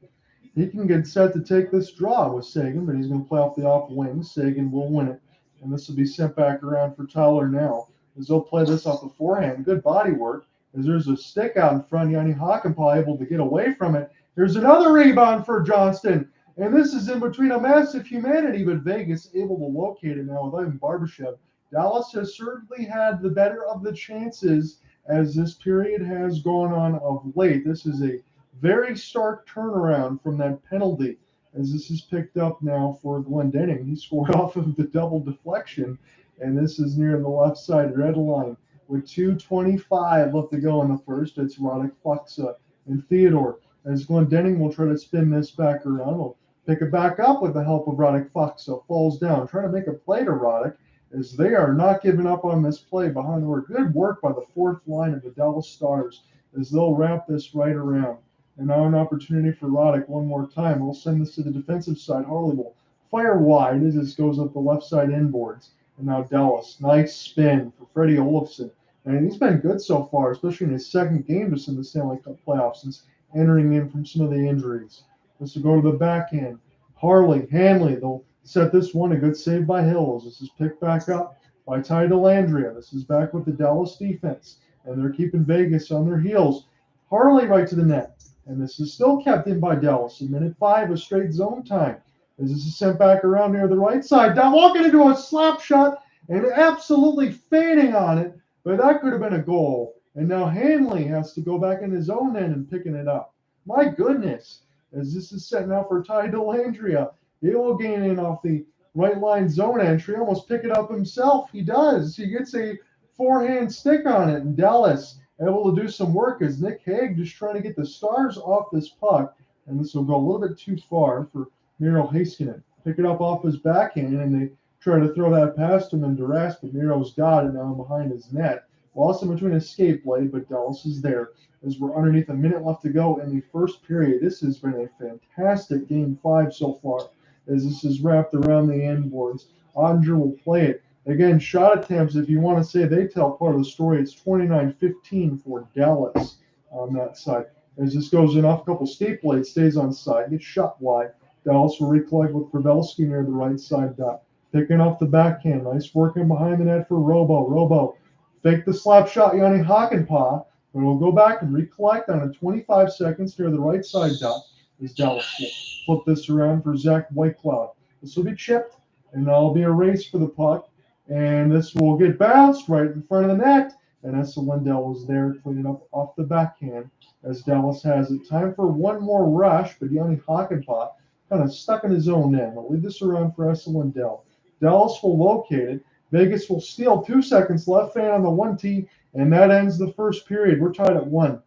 he can get set to take this draw with Seguin, but he's going to play off the off wing. Seguin will win it. And this will be sent back around for Tyler now, as they'll play this off the forehand. Good body work, as there's a stick out in front. Yanni Hakanpää able to get away from it. Here's another rebound for Johnston. And this is in between a massive humanity, but Vegas able to locate it now with Ivan Barbashev. Dallas has certainly had the better of the chances as this period has gone on of late. This is a very stark turnaround from that penalty, as this is picked up now for Glendening. He scored off of the double deflection, and this is near the left side red line. With 2:25 left to go in the first, it's Rhett Gardner and Theodore. As Glendening will try to spin this back around, will pick it back up with the help of Rhett Gardner. Falls down, trying to make a play to Rhett, as they are not giving up on this play behind the work. Good work by the fourth line of the Dallas Stars, as they'll wrap this right around. And now an opportunity for Roddick one more time. We'll send this to the defensive side. Harley will fire wide as this goes up the left side inboards. And now Dallas. Nice spin for Freddie Olofsson. And he's been good so far, especially in his second game just in the Stanley Cup playoffs since entering in from some of the injuries. This will go to the backhand. Harley, Hanley, they'll set this one. A good save by Hills. This is picked back up by Ty Dellandrea. This is back with the Dallas defense. And they're keeping Vegas on their heels. Harley right to the net. And this is still kept in by Dallas. In minute 5 of straight zone time. As this is sent back around near the right side. Down walking into a slap shot and absolutely fading on it. But that could have been a goal. And now Hanley has to go back in his own end and picking it up. My goodness. As this is set now for Ty Dellandrea. He will gain in off the right line zone entry. Almost pick it up himself. He does. He gets a forehand stick on it. And Dallas able to do some work as Nick Hague just trying to get the Stars off this puck. And this will go a little bit too far for Miro Heiskanen. Pick it up off his backhand, and they try to throw that past him in duress, but Miro's got it now behind his net. Lost in between a skate blade, but Dallas is there as we're underneath a minute left to go in the first period. This has been a fantastic Game 5 so far, as this is wrapped around the end boards. Oettinger will play it. Again, shot attempts, if you want to say they tell part of the story, it's 29-15 for Dallas on that side. As this goes in off a couple skate blades, stays on side, gets shot wide. Dallas will recollect with Pavelski near the right side dot. picking off the backhand. Nice working behind the net for Robo. Robo fake the slap shot, Yanni Hakanpää, but will go back and recollect on a 25 seconds near the right side dot as Dallas will flip this around for Zach Whitecloud. This will be chipped, and that'll be a race for the puck, and this will get bounced right in front of the net, and Lindell was there cleaning up off the backhand as Dallas has it. Time for one more rush, but Yanni Hakanpää kind of stuck in his own end. I'll leave this around for Lindell. Dallas will locate it. Vegas will steal. 2 seconds left, fan on the 1T, and that ends the first period. We're tied at 1.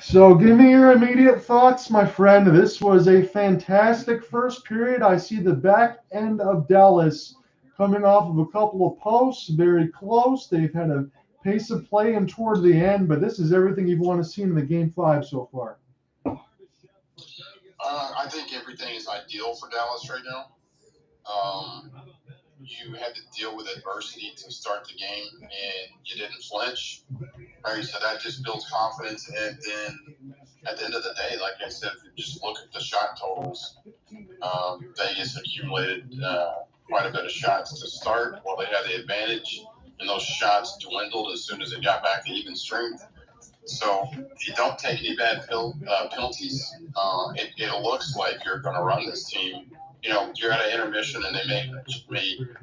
So give me your immediate thoughts, my friend. This was a fantastic first period. I see the back end of Dallas coming off of a couple of posts, very close. They've had a pace of play and toward the end, but this is everything you've want to see in the Game 5 so far. I think everything is ideal for Dallas right now. You had to deal with adversity to start the game, and you didn't flinch. Right, so that just builds confidence. And then at the end of the day, like I said, if you just look at the shot totals, Vegas accumulated quite a bit of shots to start. Well, they had the advantage, and those shots dwindled as soon as it got back to even strength. So if you don't take any bad penalties, it looks like you're going to run this team. You know, you're at an intermission and they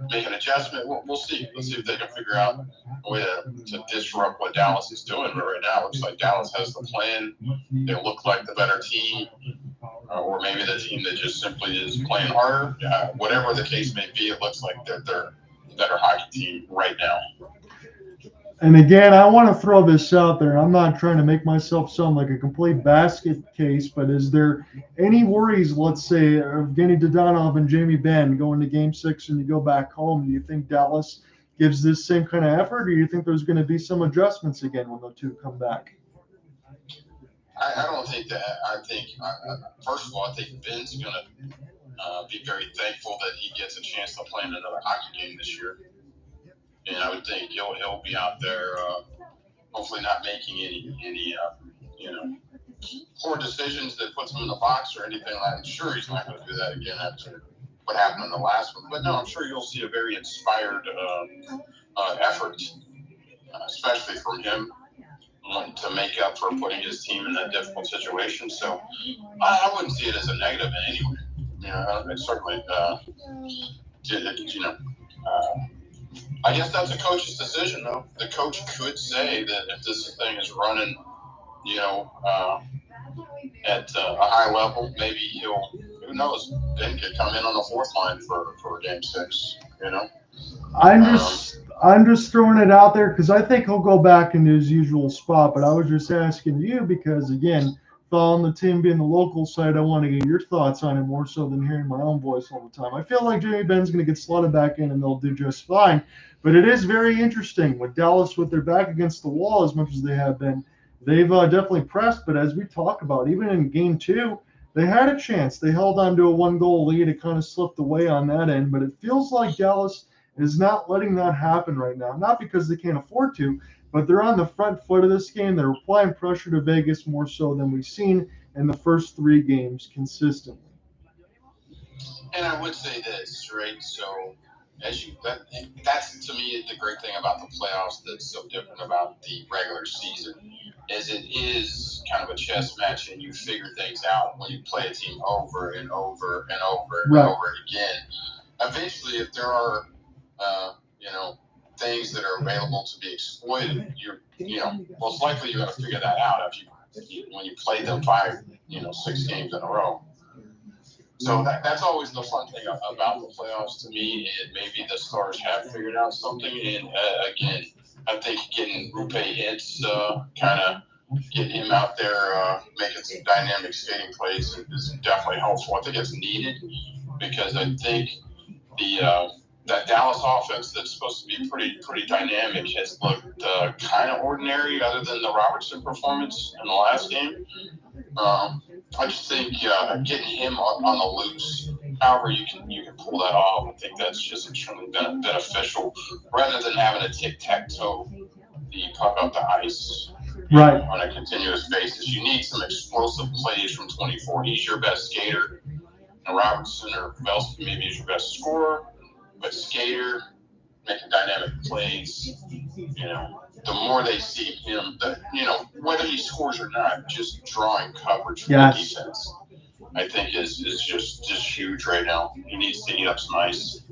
make an adjustment. We'll see. Let's see if they can figure out a way to disrupt what Dallas is doing. But right now, it looks like Dallas has the plan. They look like the better team, or maybe the team that just simply is playing harder. Whatever the case may be, it looks like they're the better hockey team right now. And again, I want to throw this out there. I'm not trying to make myself sound like a complete basket case, but is there any worries, let's say, of Evgeny Dodonov and Jamie Benn going to Game 6 and you go back home? Do you think Dallas gives this same kind of effort, or do you think there's going to be some adjustments again when the two come back? I don't think that. I think, first of all, I think Benn's going to be very thankful that he gets a chance to play in another hockey game this year. And I would think he'll be out there, hopefully not making any poor decisions that puts him in the box or anything like that. I'm sure he's not going to do that again after what happened in the last one. But no, I'm sure you'll see a very inspired effort, especially from him, to make up for putting his team in that difficult situation. So I wouldn't see it as a negative in any way. You know, it's certainly, I guess that's a coach's decision, though. The coach could say that if this thing is running, at a high level, maybe who knows, Ben could come in on the fourth line for Game 6, I'm just throwing it out there because I think he'll go back into his usual spot, but I was just asking you because, again, following the team being the local side, I want to get your thoughts on it more so than hearing my own voice all the time. I feel like Jamie Benn's going to get slotted back in and they'll do just fine, but it is very interesting with Dallas with their back against the wall as much as they have been. They've definitely pressed, but as we talk about, even in Game 2, they had a chance. They held on to a one-goal lead. It kind of slipped away on that end, but it feels like Dallas is not letting that happen right now. Not because they can't afford to, but they're on the front foot of this game. They're applying pressure to Vegas more so than we've seen in the first 3 games consistently. And I would say this, right? So that's to me the great thing about the playoffs that's so different about the regular season is it is kind of a chess match and you figure things out when you play a team over and over and over and over again. Eventually, if there are things that are available to be exploited, most likely you're going to figure that out when you play them 6 games in a row. So that's always the fun thing about the playoffs to me. And maybe the Stars have figured out something. And again, I think getting Hintz kind of get him out there making some dynamic skating plays is definitely helpful. I think it's needed because I think that Dallas offense that's supposed to be pretty dynamic has looked kind of ordinary other than the Robertson performance in the last game. I just think getting him on the loose, however you can pull that off, I think that's just extremely beneficial rather than having a tic-tac-toe the puck up the ice. right on a continuous basis. You need some explosive plays from 24. He's your best skater. And Robertson or Pavelski maybe is your best scorer, but skater, making dynamic plays. The more they see him, whether he scores or not, just drawing coverage from the defense, I think is just huge right now. He needs to eat up some ice.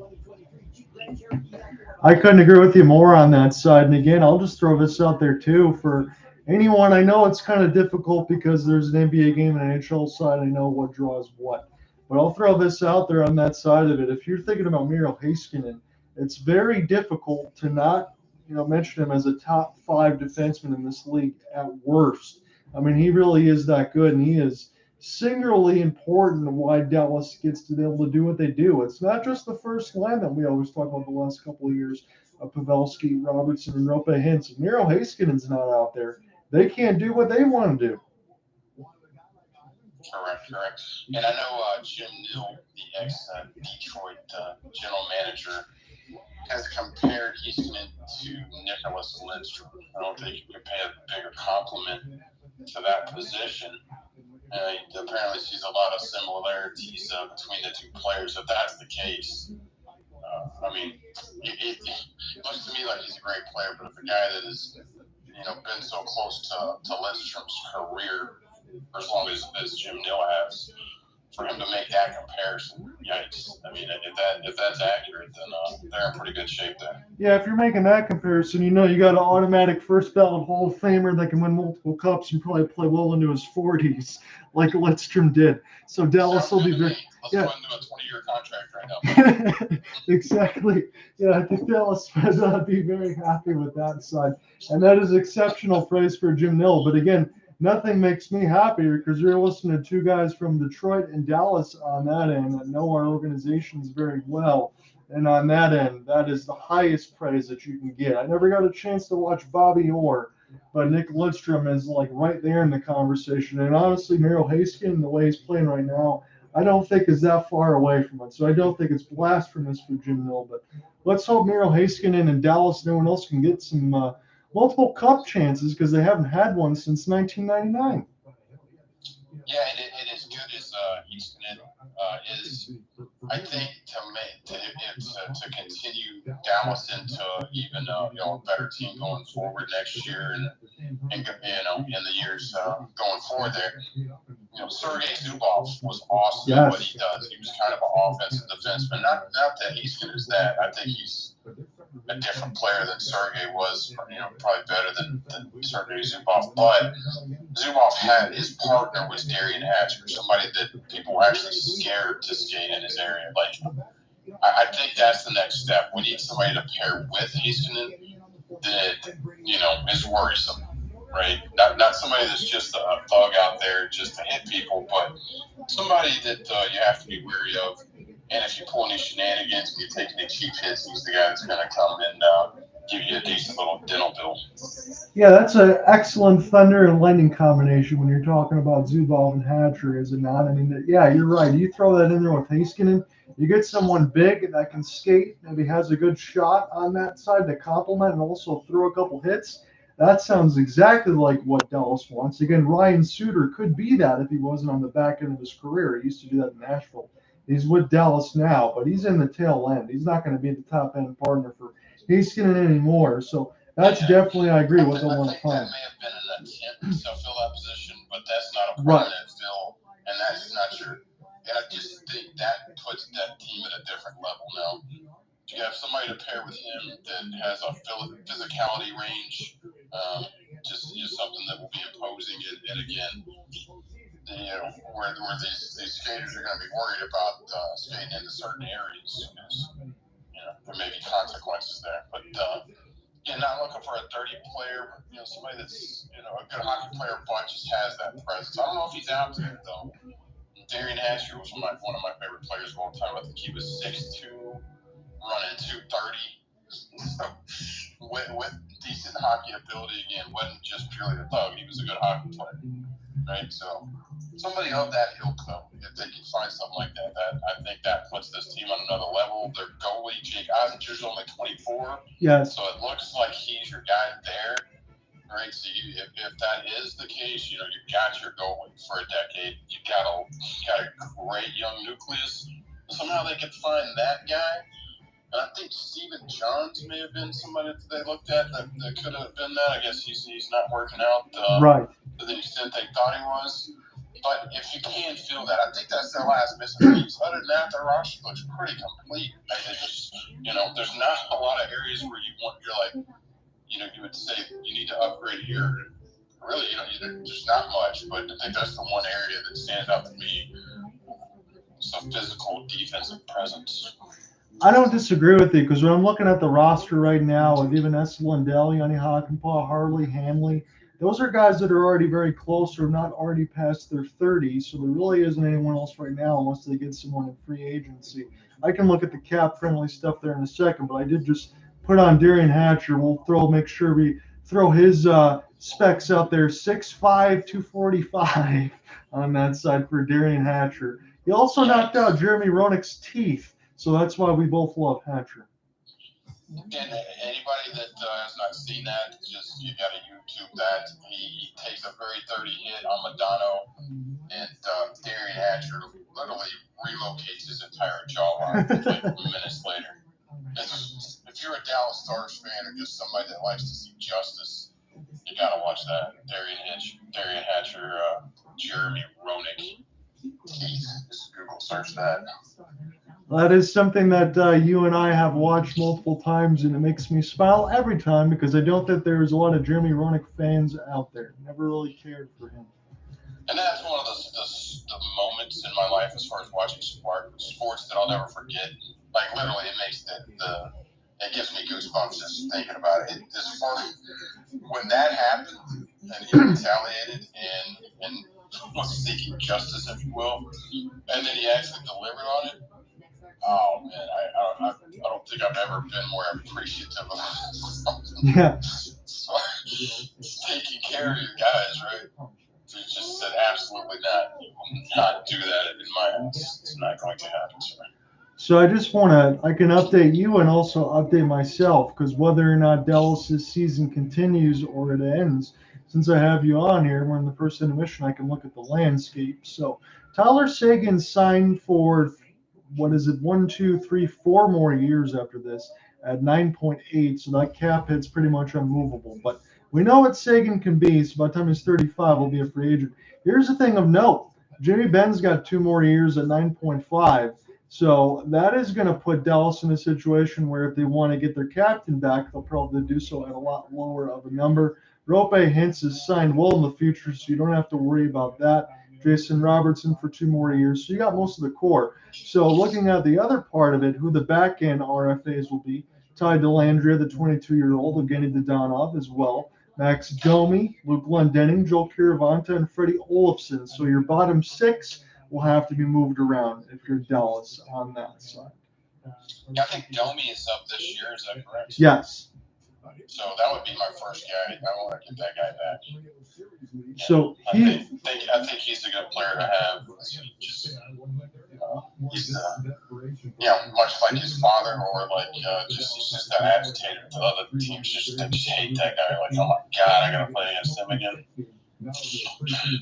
I couldn't agree with you more on that side. And again, I'll just throw this out there too for anyone. I know it's kind of difficult because there's an NBA game and an NHL side. I know what draws what. But I'll throw this out there on that side of it. If you're thinking about Miro Heiskanen, it's very difficult to not mention him as a top 5 defenseman in this league at worst. I mean, he really is that good, and he is singularly important why Dallas gets to be able to do what they do. It's not just the first line that we always talk about the last couple of years of Pavelski, Robertson, and Hintz. If Miro Heiskanen's not out there, they can't do what they want to do. Correct. And I know Jim Nill, the ex-Detroit general manager, has compared Heiskanen to Nicholas Lindstrom. I don't think you can pay a bigger compliment to that position. He apparently sees a lot of similarities between the two players. If that's the case, it looks to me like he's a great player. But if a guy that has, been so close to Lindstrom's career for as long as Jim Nill has, for him to make that comparison, yikes! I mean, if that's accurate, then they're in pretty good shape there. Yeah, if you're making that comparison, you got an automatic first ballot Hall of Famer that can win multiple cups and probably play well into his 40s, like Lidstrom did. So Dallas will be very. Let's go into a 20-year contract right now. Exactly. Yeah, I think Dallas would be very happy with that side, and that is exceptional praise for Jim Nill. But again, nothing makes me happier because you're listening to 2 guys from Detroit and Dallas on that end that know our organizations very well. And on that end, that is the highest praise that you can get. I never got a chance to watch Bobby Orr, but Nick Lidstrom is like right there in the conversation. And honestly, Miro Heiskanen, the way he's playing right now, I don't think is that far away from it. So I don't think it's blasphemous for Jim Nill. But let's hope Miro Heiskanen and Dallas, no one else can get some multiple cup chances because they haven't had one since 1999. Yeah, and as good as Heiskanen is, I think to continue Dallas into even a better team going forward next year and in the years going forward there. Sergei Zubov was awesome at what he does. He was kind of an offensive defenseman. Not that Heiskanen is that. I think he's a different player than Sergei was. Probably better than Sergei Zubov. But Zubov had his partner was Darian Hatcher, somebody that people were actually scared to skate in his area. Like, I think that's the next step. We need somebody to pair with Heiskanen that is worrisome, right? Not somebody that's just a thug out there just to hit people, but somebody that you have to be wary of. And if you pull any shenanigans and you take any cheap hits, he's the guy that's going to come and give you a decent little dental bill. Yeah, that's an excellent thunder and lightning combination when you're talking about Zubov and Hatcher, is it not? I mean, yeah, you're right. You throw that in there with Heiskanen, you get someone big that can skate, maybe has a good shot on that side to complement and also throw a couple hits. That sounds exactly like what Dallas wants. Again, Ryan Suter could be that if he wasn't on the back end of his career. He used to do that in Nashville. He's with Dallas now, but he's in the tail end. He's not going to be the top end partner for Heiskanen anymore. So that's definitely, I agree with the one to find. That may have been an attempt to fill that position, but that's not a permanent fill, and that's not your. And I just think that puts that team at a different level now. You have somebody to pair with him that has a physicality range, just something that will be imposing. And again, where these skaters are going to be worried about skating into certain areas because there may be consequences there. But not looking for a dirty player, but somebody that's a good hockey player, but just has that presence. I don't know if he's out there though. Darian Hatcher was one of my favorite players of all time. I think he was 6'2", running 230. So with decent hockey ability, again, wasn't just purely a thug. He was a good hockey player, right? So somebody of that ilk, though, if they can find something like that, I think that puts this team on another level. Their goalie, Jake Eisenger's only 24. Yes. So it looks like he's your guy there, right? So if that is the case, you got your goalie for a decade. You got a great young nucleus. Somehow they could find that guy. And I think Stephen Johns may have been somebody that they looked at that could have been that. I guess he's not working out right to the extent they thought he was. But if you can feel that, I think that's their last missing piece. Other than that, their roster looks pretty complete. Just, there's not a lot of areas where you're like, you would say you need to upgrade here. Really, there's not much, but I think that's the one area that stands out to me. It's a physical defensive presence. I don't disagree with you, because when I'm looking at the roster right now of even Lindell, Yanni Hakanpää, Harley, Hanley, those are guys that are already very close or not already past their 30s, so there really isn't anyone else right now unless they get someone in free agency. I can look at the cap-friendly stuff there in a second, but I did just put on Derian Hatcher. Make sure we throw his specs out there, 6'5", 245 on that side for Derian Hatcher. He also knocked out Jeremy Roenick's teeth, so that's why we both love Hatcher. And anybody that has not seen that, you got to YouTube that. He takes a very dirty hit on Madonna, and Derian Hatcher literally relocates his entire jawline like minutes later. If you're a Dallas Stars fan or just somebody that likes to see justice, you got to watch that. Derian Hatcher, Jeremy Roenick. Just Google search that. That is something that you and I have watched multiple times, and it makes me smile every time because I don't think there's a lot of Jeremy Roenick fans out there. Never really cared for him. And that's one of the moments in my life as far as watching sports that I'll never forget. Like literally, it makes it gives me goosebumps just thinking about it. As far as when that happened, and he retaliated and was seeking justice, if you will, and then he actually delivered on it. Oh man, I don't think I've ever been more appreciative of something. Yeah. So, taking care of your guys, right? You just said absolutely not do that in my house. It's not going to happen, sir. So I just I can update you and also update myself, because whether or not Dallas's season continues or it ends, since I have you on here, we're in the first intermission, I can look at the landscape. So Tyler Seguin signed for, 1, 2, 3, 4 more years after this at 9.8, so that cap hit's pretty much unmovable. But we know what Seguin can be, so by the time he's 35, he'll be a free agent. Here's the thing of note. Jimmy Benn's got 2 more years at 9.5, so that is going to put Dallas in a situation where if they want to get their captain back, they'll probably do so at a lot lower of a number. Roope Hintz is signed well in the future, so you don't have to worry about that. Jason Robertson for 2 more years, so you got most of the core. So looking at the other part of it, who the back-end RFAs will be, Ty Dellandrea, the 22-year-old, Evgeny Dodonov as well, Max Domi, Luke Glendening, Joel Kiravanta, and Freddie Olofsson. So your bottom 6 will have to be moved around if you're Dallas on that side. I think Domi is up this year, is that correct? Yes. So that would be my first guy. I want to get that guy back. So I think he's a good player to have. He's much like his father, or like he's just that agitated. The other teams just hate that guy. Like, oh my God, I gotta play against him again. That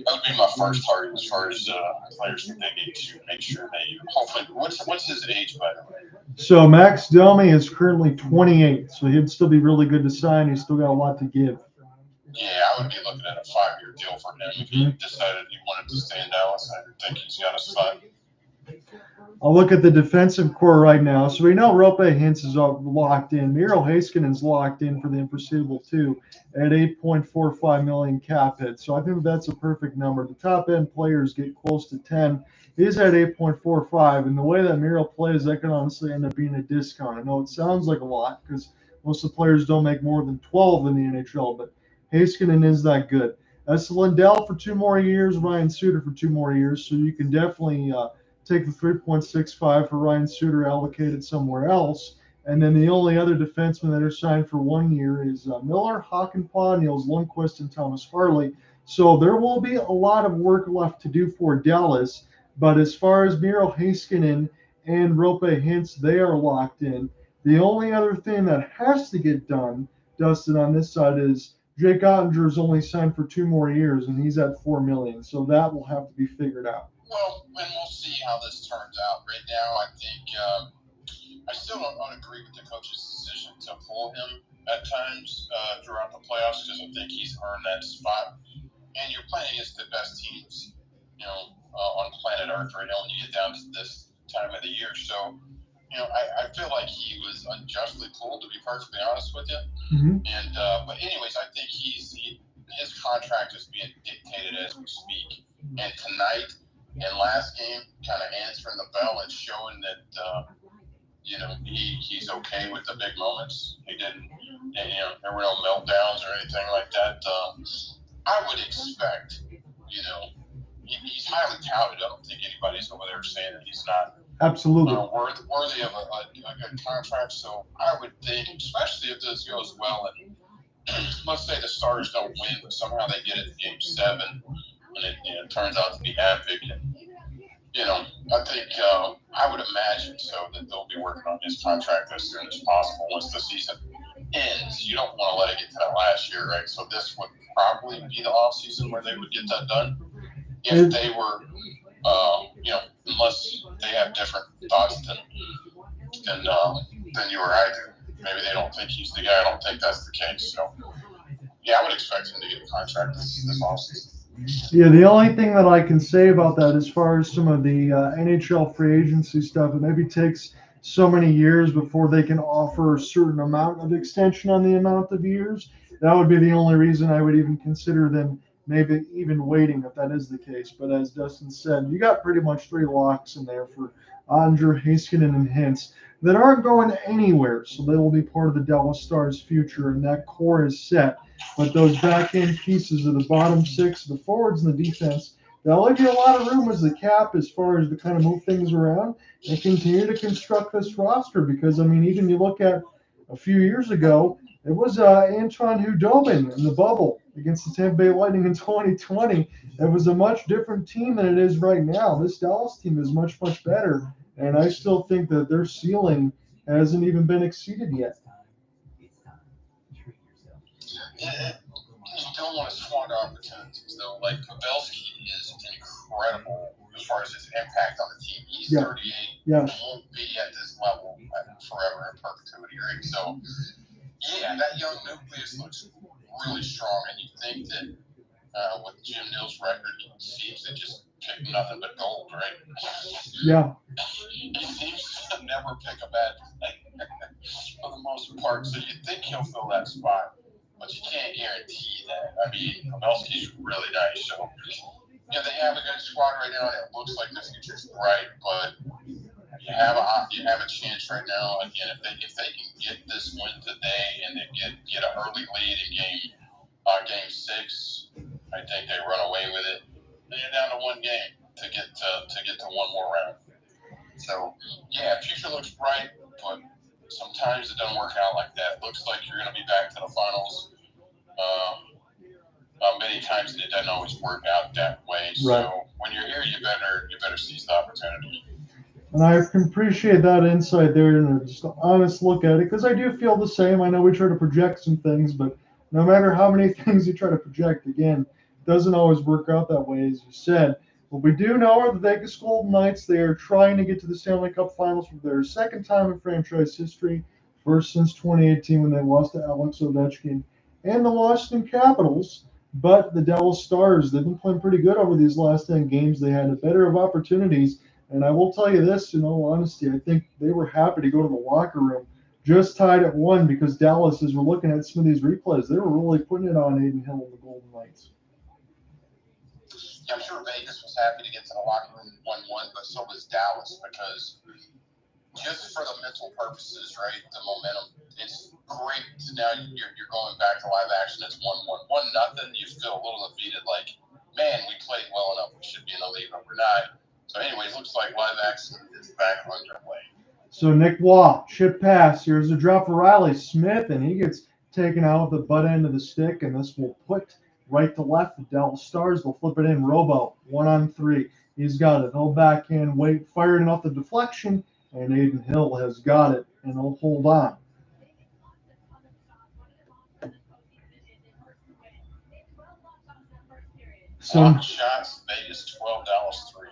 would be my first target as far as players that they need to make sure they hopefully. What's his age, by the way? So Max Domi is currently 28, so he'd still be really good to sign. He's still got a lot to give. Yeah, I would be looking at a 5-year deal for him if he decided he wanted to stay in Dallas. I think he's got a spot. I'll look at the defensive core right now. So we know Roope Hintz is locked in. Miro Heiskanen's locked in for the foreseeable too at $8.45 million cap hit. So I think that's a perfect number. The top end players get close to 10. He's at 8.45, and the way that Miro plays, that can honestly end up being a discount. I know it sounds like a lot because most of the players don't make more than 12 in the NHL, but Heiskanen is that good. That's Lindell for 2 more years, Ryan Suter for 2 more years, so you can definitely take the 3.65 for Ryan Suter allocated somewhere else. And then the only other defensemen that are signed for 1 year is Miller, Hakanpää, Niels Lundqvist, and Thomas Harley. So there will be a lot of work left to do for Dallas. But as far as Miro Heiskanen and Roope Hintz, they are locked in. The only other thing that has to get done, Dustin, on this side is Jake Ottinger is only signed for 2 more years, and he's at $4 million. So that will have to be figured out. Well, and we'll see how this turns out. Right now, I think I still don't agree with the coach's decision to pull him at times throughout the playoffs because I think he's earned that spot. And you're playing against the best teams, on planet Earth right now when you get down to this time of the year. So, I feel like he was unjustly pulled, to be perfectly honest with you. Mm-hmm. And but anyways, I think his contract is being dictated as we speak. And tonight and last game, kind of answering the bell and showing that he's okay with the big moments. He didn't, there were no meltdowns or anything like that. I would expect, he's highly touted. I don't think anybody's over there saying that he's not absolutely worthy of a good contract. So I would think, especially if this goes well, and let's say the Stars don't win, but somehow they get it in Game 7, and it turns out to be epic. And, I think I would imagine so that they'll be working on his contract as soon as possible once the season ends. You don't want to let it get to that last year, right? So this would probably be the off season where they would get that done. If they were, unless they have different thoughts than you or I do. Maybe they don't think he's the guy. I don't think that's the case. So, yeah, I would expect him to get a contract this offseason. Yeah, the only thing that I can say about that, as far as some of the NHL free agency stuff, it maybe takes so many years before they can offer a certain amount of extension on the amount of years. That would be the only reason I would even consider them maybe even waiting if that is the case. But as Dustin said, you got pretty much 3 locks in there for Oettinger, Heiskanen, and Hintz that aren't going anywhere. So they will be part of the Dallas Stars' future, and that core is set. But those back-end pieces of the bottom 6, the forwards and the defense, they'll give you a lot of room as the cap as far as to kind of move things around and continue to construct this roster. Because, even you look at a few years ago, it was Antoine Hudobin in the bubble against the Tampa Bay Lightning in 2020. It was a much different team than it is right now. This Dallas team is much, much better. And I still think that their ceiling hasn't even been exceeded yet. You don't want to squander opportunities, though. Like, Pavelski is incredible as far as his impact on the team. He's 38. Yeah. Won't be at this level forever in perpetuity, right? So, yeah, that young nucleus looks really strong. And you think that with Jim Nill's record, he seems to just pick nothing but gold, right? Yeah. He seems to never pick a bad thing for the most part. So you think he'll fill that spot, but you can't guarantee that. Pavelski's really nice. So, they have a good squad right now, and it looks like the future's bright. But you have a chance right now. Again, if they can get this win today and then get an early lead in game 6, I think they run away with it. They're down to 1 game to get to one more round. So, yeah, future looks bright, but sometimes it doesn't work out like that. Looks like you're going to be back to the finals many times, and it doesn't always work out that way. Right. So when you're here, you better seize the opportunity. And I can appreciate that insight there and just an honest look at it, because I do feel the same. I know we try to project some things, but no matter how many things you try to project, again, it doesn't always work out that way, as you said. What we do know are the Vegas Golden Knights. They are trying to get to the Stanley Cup Finals for their 2nd time in franchise history, first since 2018 when they lost to Alex Ovechkin and the Washington Capitals. But the Dallas Stars, they've been playing pretty good over these last 10 games. They had a better of opportunities. And I will tell you this, in all honesty, I think they were happy to go to the locker room just tied at 1 because Dallas, as we're looking at some of these replays, they were really putting it on Adin Hill and the Golden Knights. Yeah, I'm sure Vegas was happy to get to the locker room 1-1, but so was Dallas because just for the mental purposes, right, the momentum, it's great. Now you're going back to live action. It's 1-1. 1-0. You feel a little defeated, like, man, we played well enough. We should be in the lead, but we're not. So anyways, looks like live action is back underway. So Nick Waugh, chip pass. Here's a drop for Riley Smith, and he gets taken out with the butt end of the stick, and this will put right to left. The Dallas Stars will flip it in. Robo, 1-on-3. He's got it. He'll backhand wait, firing off the deflection, and Adin Hill has got it, and he'll hold on. Blocked shots, Vegas 12, Dallas 3.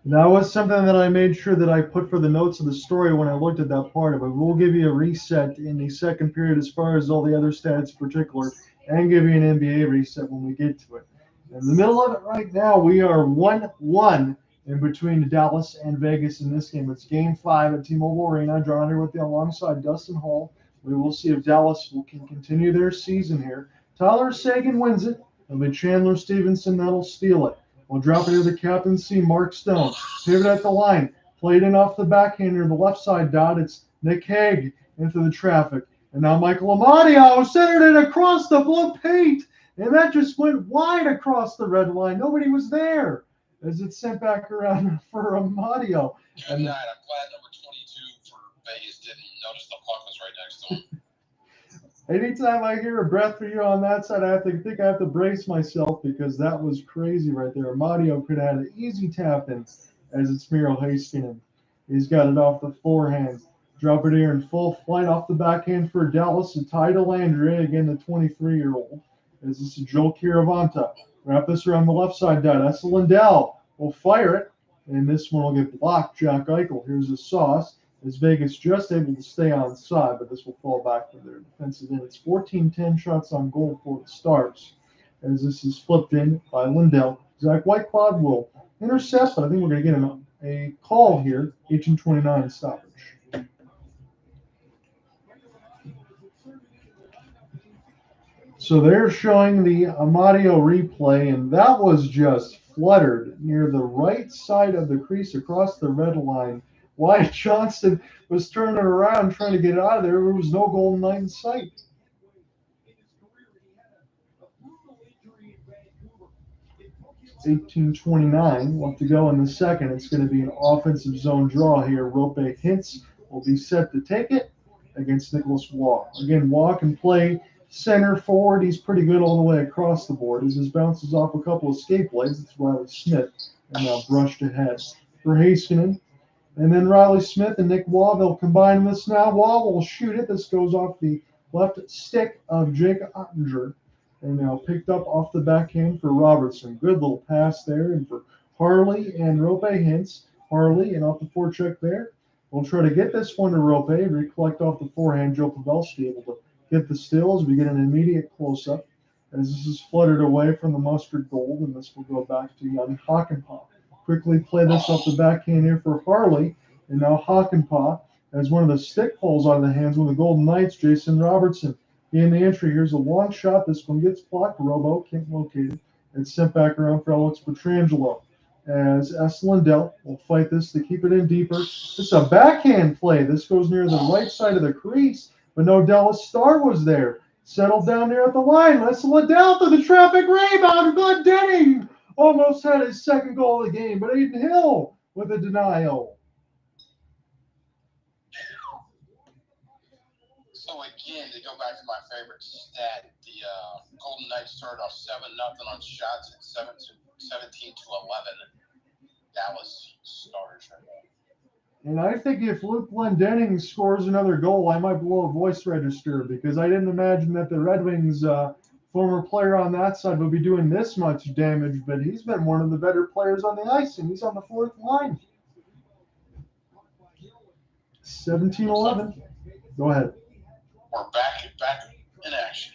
That was something that I made sure that I put for the notes of the story when I looked at that part of it. We'll give you a reset in the second period as far as all the other stats in particular, and give you an NBA reset when we get to it. In the middle of it right now, we are 1-1 in between Dallas and Vegas in this game. It's Game 5 at T-Mobile Arena. John here with you alongside Dustin Hall. We will see if Dallas can continue their season here. Tyler Seguin wins it. It'll be Chandler Stephenson that'll steal it. We'll drop it to the captaincy, Mark Stone. Pivot at the line. Played in off the backhand near the left side dot. It's Nick Hague into the traffic. And now Michael Amadio centered it across the blue paint. And that just went wide across the red line. Nobody was there as it's sent back around for Amadio. Good night. I'm glad number 22 for Vegas didn't notice the puck was right next to him. Anytime I hear a breath for you on that side, I think I have to brace myself because that was crazy right there. Amadio could have had an easy tap in as it's Miro Heiskanen. He's got it off the forehand. Drop it here in full flight off the backhand for Dallas. And Ty Dellandre, again, the 23-year-old. As this is Joel Kiravanta. Wrap this around the left side dot. That's Lindell will fire it. And this one will get blocked. Jack Eichel. Here's the sauce. As Vegas just able to stay on side, but this will fall back for their defensive end. It's 14-10 shots on goal for the Stars. As this is flipped in by Lindell. Zach Whitecloud will intercept, but I think we're going to get a call here. 18-29 stoppage. So they're showing the Amadio replay, and that was just fluttered near the right side of the crease across the red line. Wyatt Johnston was turning around trying to get it out of there. There was no Golden Knight in sight. It's 18-29 left to go in the second. It's going to be an offensive zone draw here. Rope Hintz will be set to take it against Nicholas Waugh. Again, Waugh can play center forward. He's pretty good all the way across the board. As his bounces off a couple of skate blades, it's Riley Smith, and now brushed ahead for Heiskanen. And then Riley Smith and Nick Waugh, they'll combine this now. Waugh will shoot it. This goes off the left stick of Jake Oettinger. And now picked up off the backhand for Robertson. Good little pass there. And for Harley and Rope Hintz. Harley and off the forecheck there. We'll try to get this one to Rope. Recollect off the forehand. Joe Pavelski able to get the steal as we get an immediate close-up. As this is fluttered away from the mustard gold. And this will go back to Jan Hakanpää. Quickly play this off the backhand here for Harley. And now Hakanpää has one of the stick pulls out of the hands of the Golden Knights, Jason Robertson. In the entry, here's a long shot. This one gets blocked. Robo can't locate it. It's sent back around for Alex Pietrangelo. As S. Lindell will fight this to keep it in deeper. It's a backhand play. This goes near the right side of the crease, but no Dallas Star was there. Settled down there at the line. Let's Lindell to the traffic rebound. Glendening almost had his second goal of the game, but Aiden Hill with a denial. So again, to go back to my favorite stat, the Golden Knights started off 7-0 on shots and 17-11 Dallas Stars right now. And I think if Luke Glendening scores another goal, I might blow a voice register because I didn't imagine that the Red Wings former player on that side would be doing this much damage, but he's been one of the better players on the ice, and he's on the fourth line. 17-11. Go ahead. We're back in action.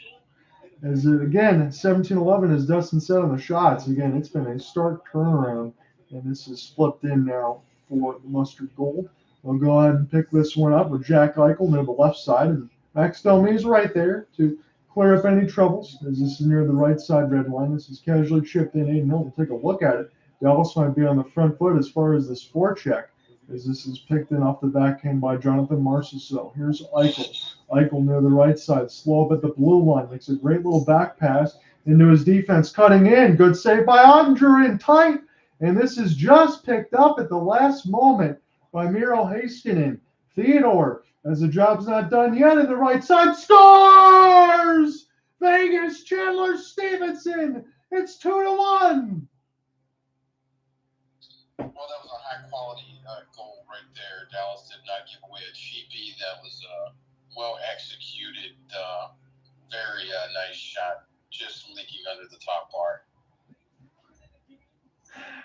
As again, 17-11, as Dustin said on the shots, again, it's been a stark turnaround, and this is flipped in now for the mustard gold. We'll go ahead and pick this one up with Jack Eichel near the left side, and Max Domi is right there to clear up any troubles, as this is near the right side red line. This is casually chipped in. Aiden Hill will take a look at it. Dallas might be on the front foot as far as this forecheck, as this is picked in off the backhand by Jonathan Marchessault. Here's Eichel. Eichel near the right side, slow up at the blue line, makes a great little back pass into his defense, cutting in. Good save by Oettinger in tight, and this is just picked up at the last moment by Miro Heiskanen. Theodore, as the job's not done yet, in the right side, scores! Vegas, Chandler Stephenson. It's 2-1. Well, that was a high-quality goal right there. Dallas did not give away a cheapie. That was well-executed, very nice shot, just leaking under the top bar.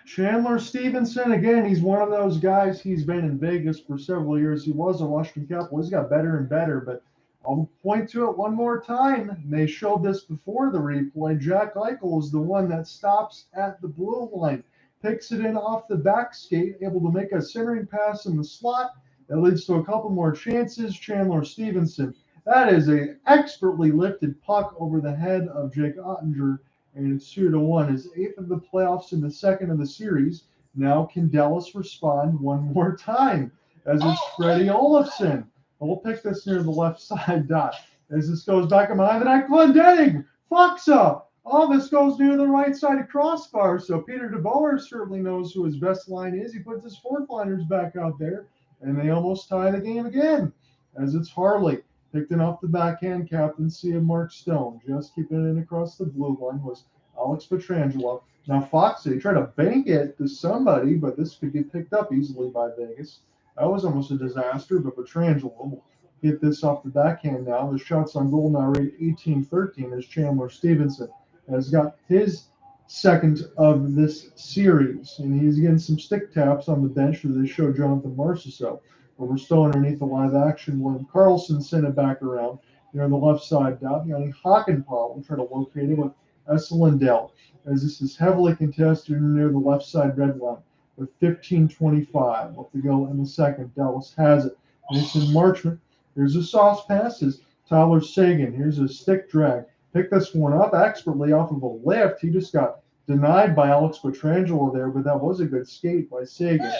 Chandler Stephenson, again, he's one of those guys. He's been in Vegas for several years. He was a Washington Capital. He's got better and better, but I'll point to it one more time. They showed this before the replay. Jack Eichel is the one that stops at the blue line, picks it in off the back skate, able to make a centering pass in the slot. That leads to a couple more chances. Chandler Stephenson. That is a expertly lifted puck over the head of Jake Oettinger, and it's 2-1. His 8th of the playoffs and the 2nd of the series. Now can Dallas respond one more time as it's Freddie Olofsson. We'll pick this near the left side dot as this goes back in behind the net. Glendening, Foxa. All this goes near the right side of crossbar. So Peter DeBoer certainly knows who his best line is. He puts his fourth liners back out there, and they almost tie the game again as it's Harley. Picked it off the backhand captaincy of Mark Stone. Just keeping it in across the blue line was Alex Pietrangelo. Now Foxy tried to bank it to somebody, but this could get picked up easily by Vegas. That was almost a disaster, but Pietrangelo will get this off the backhand now. The shots on goal now rate 18-13 as Chandler Stephenson has got his 2nd of this series. And he's getting some stick taps on the bench as they show Jonathan Marchessault. But we're still underneath the live action when Karlsson sent it back around near the left side dot. Yanni Hakanpää will try to locate it with Lindell as this is heavily contested near the left side red line with 15:25 left to go in the 2nd. Dallas has it. Mason Marchment. Here's a soft pass. Tyler Seguin. Here's a stick drag. Pick this one up expertly off of a lift. He just got denied by Alex Pietrangelo there, but that was a good skate by Seguin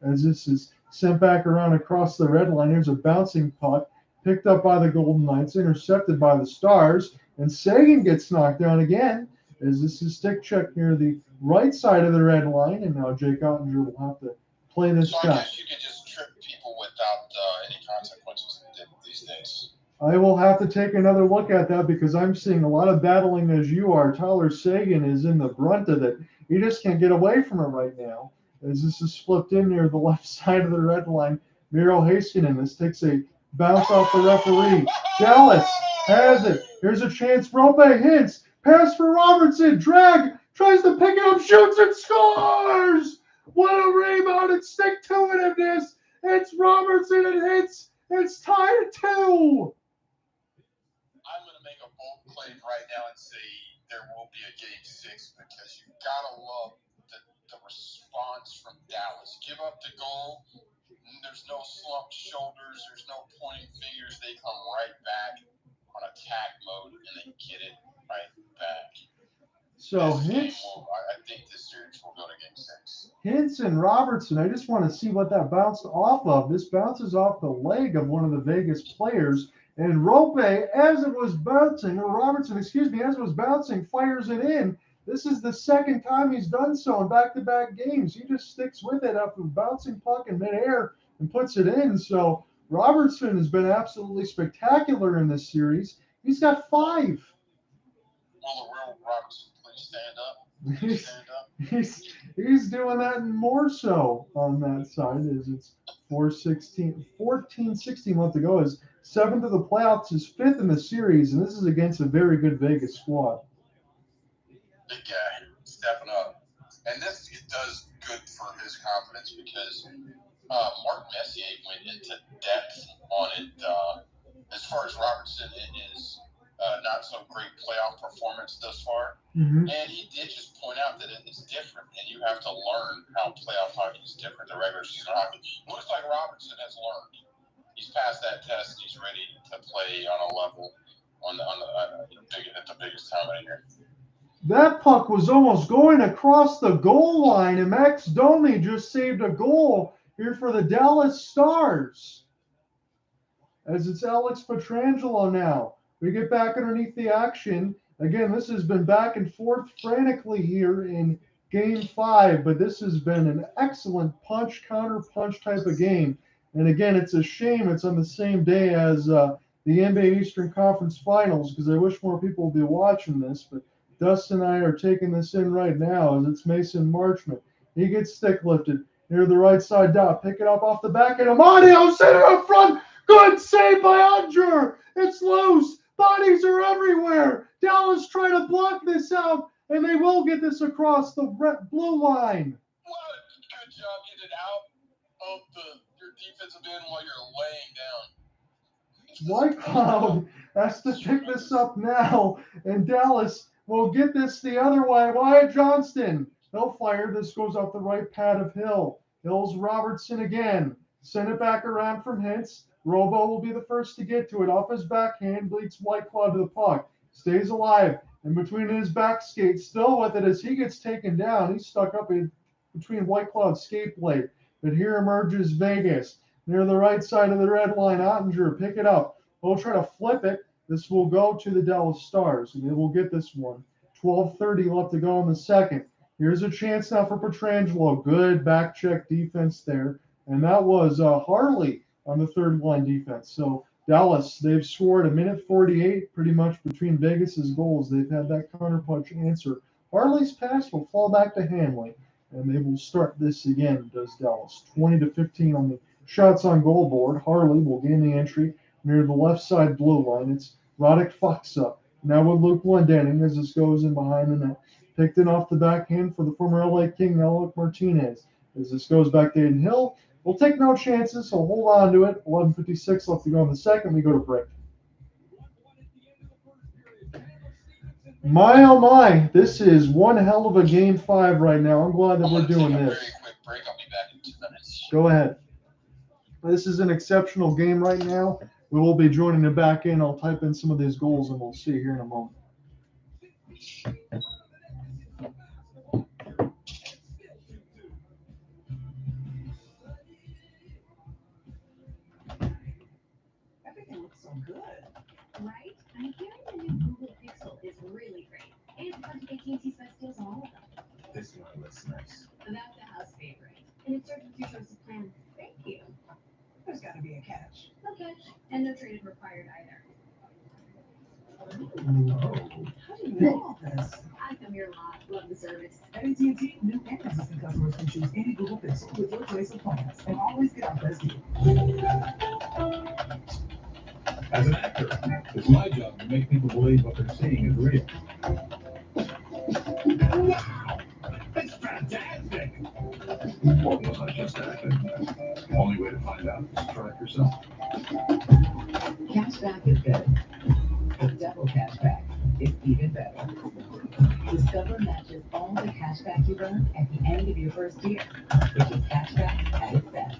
as this is sent back around across the red line. Here's a bouncing puck picked up by the Golden Knights, intercepted by the Stars, and Seguin gets knocked down again as this is stick check near the right side of the red line, and now Jake Oettinger will have to play this shot. I guess you can just trip people without any consequences these days. I will have to take another look at that because I'm seeing a lot of battling as you are. Tyler Seguin is in the brunt of it. He just can't get away from it right now as this is flipped in near the left side of the red line. Miro Heiskanen. This takes a bounce off the referee. Dallas has it. Here's a chance. Rope Hintz. Pass for Robertson. Drag. Tries to pick it up. Shoots and scores. What a rebound and stick-to-itiveness. It's Robertson and Hintz. It's tied at 2. I'm going to make a bold claim right now and say there will be a game 6 because you got to love the response from Dallas. Give up the goal. There's no slumped shoulders. There's no pointing fingers. They come right back on attack mode, and they get it right back. So Hintz, I think this series will go to game 6. Hintz and Robertson, I just want to see what that bounced off of. This bounces off the leg of one of the Vegas players, and Rope, as it was bouncing, or Robertson, excuse me, as it was bouncing, fires it in. This is the 2nd time he's done so in back-to-back games. He just sticks with it after bouncing puck in midair and puts it in. So Robertson has been absolutely spectacular in this series. He's got 5. Will the real Robertson please stand up? Please stand up. He's doing that and more so on that side as it's 14-16 left to go. His 7th of the playoffs, his 5th in the series, and this is against a very good Vegas squad. Big guy stepping up. And this does good for his confidence because Mark Messier went into depth on it. As far as Robertson, it is not so great playoff performance thus far. Mm-hmm. And he did just point out that it's different, and you have to learn how playoff hockey is different than regular season hockey. Looks like Robertson has learned. He's passed that test. He's ready to play on a level at the biggest time right here. That puck was almost going across the goal line, and Max Domi just saved a goal here for the Dallas Stars. As it's Alex Pietrangelo now. We get back underneath the action. Again, this has been back and forth frantically here in Game 5, but this has been an excellent punch, counter-punch type of game. And again, it's a shame it's on the same day as the NBA Eastern Conference Finals because I wish more people would be watching this, but Dustin and I are taking this in right now as it's Mason Marchment. He gets stick lifted near the right side dot. Pick it up off the back end. Amadio center up front. Good save by Oettinger. It's loose. Bodies are everywhere. Dallas trying to block this out, and they will get this across the blue line. job getting it out of your defensive end while you're laying down. White Cloud has to pick this up now, and Dallas will get this the other way. Wyatt Johnston, he'll fire. This goes off the right pad of Hill. Hill's Robertson again. Send it back around from Hintz. Robo will be the first to get to it. Off his backhand, leads White Cloud to the puck. Stays alive. And between his back skates, still with it as he gets taken down. He's stuck up in between White Cloud's skate plate. But here emerges Vegas. Near the right side of the red line, Oettinger, pick it up. He'll try to flip it. This will go to the Dallas Stars, and they will get this one. 12:30 left to go in the second. Here's a chance now for Pietrangelo. Good back check defense there. And that was Harley on the third line defense. So Dallas, they've scored a minute 48 pretty much between Vegas's goals. They've had that counterpunch answer. Harley's pass will fall back to Hanley, and they will start this again, does Dallas. 20-15 on the shots on goal board. Harley will gain the entry near the left side blue line. It's Roddick Fox up. Now with Luke Glendening as this goes in behind the net. Picked it off the backhand for the former LA King, Alec Martinez. As this goes back to Aiden Hill, we'll take no chances, so hold on to it. 11:56 left to go in the second. We go to break. My, oh my, this is one hell of a game 5 right now. I'm glad that we're doing this. Very quick break. I'll be back in 2 minutes. Go ahead. This is an exceptional game right now. We will be joining the back end. I'll type in some of these goals, and we'll see here in a moment. Everything looks so good. Right? I'm hearing the new Google Pixel is really great. And it's got AT&T best deals on all of them. This one looks nice. That's a house favorite. And it's certain with your choice of plan. Thank you. There's got to be a catch. No catch. And no trade required either. How do you know all this? I come here a lot. Love the service. At AT&T, new and existing customers can choose any Google Pixel with your choice of plans and always get our best deal. As an actor, it's my job to make people believe what they're seeing is real. Wow! It's fantastic! Or was I just acting? Only way to find out is to try it yourself. Cashback is good, but double cashback is even better. Discover matches all the cashback you earn at the end of your first year, which is cashback at its best.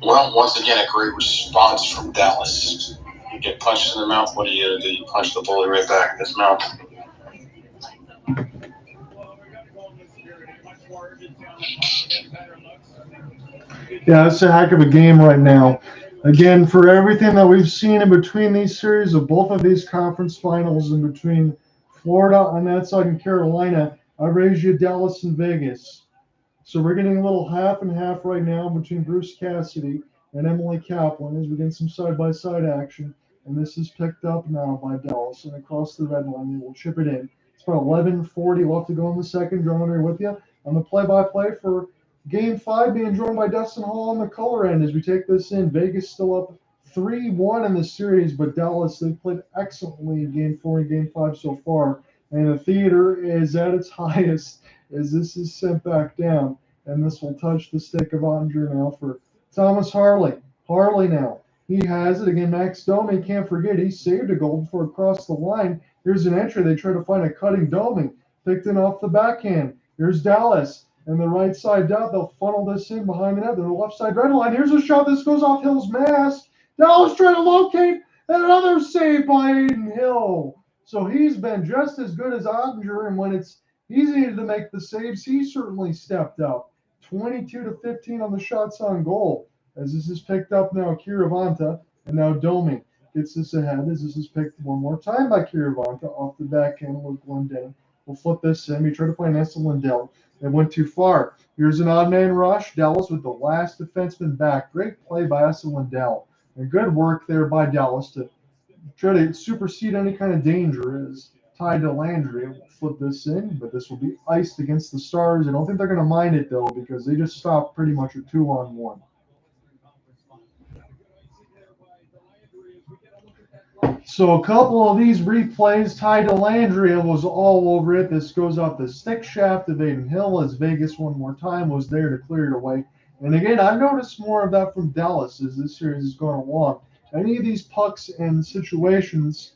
Well, once again, a great response from Dallas. You get punched in the mouth. What do you do? You punch the bully right back in his mouth. Yeah, it's a heck of a game right now. Again, for everything that we've seen in between these series of both of these conference finals, in between Florida on that side and Carolina, I raised you Dallas and Vegas. So we're getting a little half and half right now between Bruce Cassidy and Emily Kaplan as we get some side-by-side action. And this is picked up now by Dallas. And across the red line, they will chip it in. It's about 11:40 left to go in the second. John here with you on the play-by-play for Game 5, being joined by Dustin Hall on the color end as we take this in. Vegas still up 3-1 in the series, but Dallas, they've played excellently in Game 4 and Game 5 so far. And the theater is at its highest as this is sent back down. And this will touch the stick of Oettinger now for Thomas Harley. Harley now. He has it again. Max Domi, can't forget, he saved a goal before it crossed the line. Here's an entry. They try to find a cutting Domi. Picked it off the backhand. Here's Dallas. And the right side down. They'll funnel this in behind the net. The left side red line. Here's a shot. This goes off Hill's mask. Dallas trying to locate. And another save by Aiden Hill. So he's been just as good as Oettinger. And when he's needed to make the saves, he certainly stepped up. 22-15 on the shots on goal. As this is picked up now, Kiravanta. And now Domi gets this ahead as this is picked one more time by Kiravanta off the backhand with Lindell. will flip this in. We try to play next to Lindell. It went too far. Here's an odd man rush. Dallas with the last defenseman back. Great play by Lindell. And good work there by Dallas to try to supersede any kind of danger as Ty Dellandrea will flip this in, but this will be iced against the Stars. I don't think they're going to mind it, though, because they just stopped pretty much a 2-on-1. So a couple of these replays, Ty Dellandrea was all over it. This goes off the stick shaft of Aiden Hill as Vegas one more time was there to clear it away. And again, I've noticed more of that from Dallas as this series is going along. Any of these pucks and situations,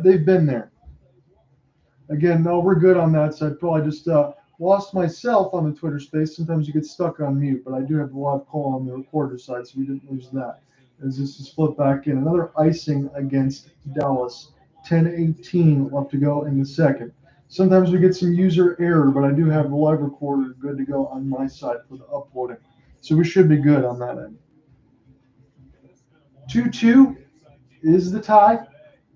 they've been there. Again, no, we're good on that side. Probably just lost myself on the Twitter space. Sometimes you get stuck on mute, but I do have a live call on the recorder side, so we didn't lose that. As this is flipped back in. Another icing against Dallas. 10:18 left to go in the second. Sometimes we get some user error, but I do have the live recorder good to go on my side for the uploading. So we should be good on that end. 2-2 is the tie.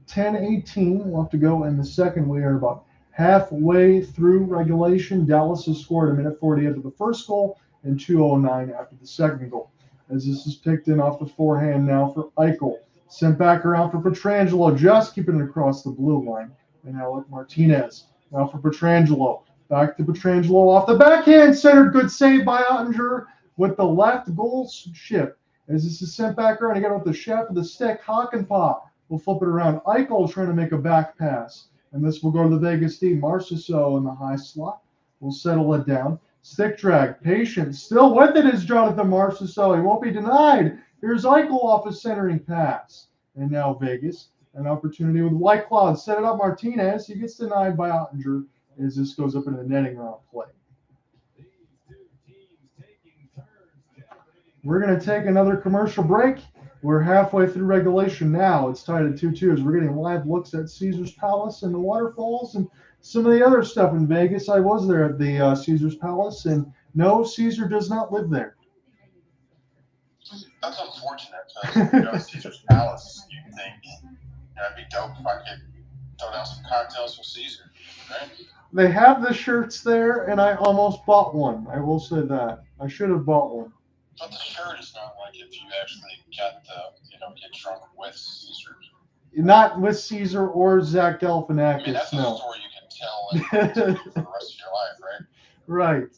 10:18 left to go in the second. We are about halfway through regulation. Dallas has scored a minute 40 after the first goal and 2:09 after the second goal. As this is picked in off the forehand now for Eichel. Sent back around for Pietrangelo, just keeping it across the blue line. And now with Martinez. Now for Pietrangelo. Back to Pietrangelo off the backhand. Centered, good save by Oettinger with the left goal ship. As this is sent back around, again with the shaft of the stick, Hakanpää will flip it around. Eichel trying to make a back pass. And this will go to the Vegas D. Marchessault in the high slot. Will settle it down. Stick drag, patient, still with it is Jonathan Marchessault. He won't be denied. Here's Eichel off a centering pass. And now Vegas, an opportunity with White Cloud. Set it up Martinez. He gets denied by Oettinger as this goes up into the netting round play. We're going to take another commercial break. We're halfway through regulation now. It's tied at 2-2 as we're getting live looks at Caesars Palace and the Waterfalls and some of the other stuff in Vegas. I was there at the Caesars Palace, and no, Caesar does not live there. That's unfortunate because you know, Caesar's Palace, you think, it'd be dope if I could throw down some cocktails from Caesar, right? They have the shirts there, and I almost bought one. I will say that. I should have bought one. But the shirt is not like if you actually get get drunk with Caesar. Not with Caesar or Zach Galifianakis, I mean, that's a no. story you can tell and for the rest of your life, right? Right.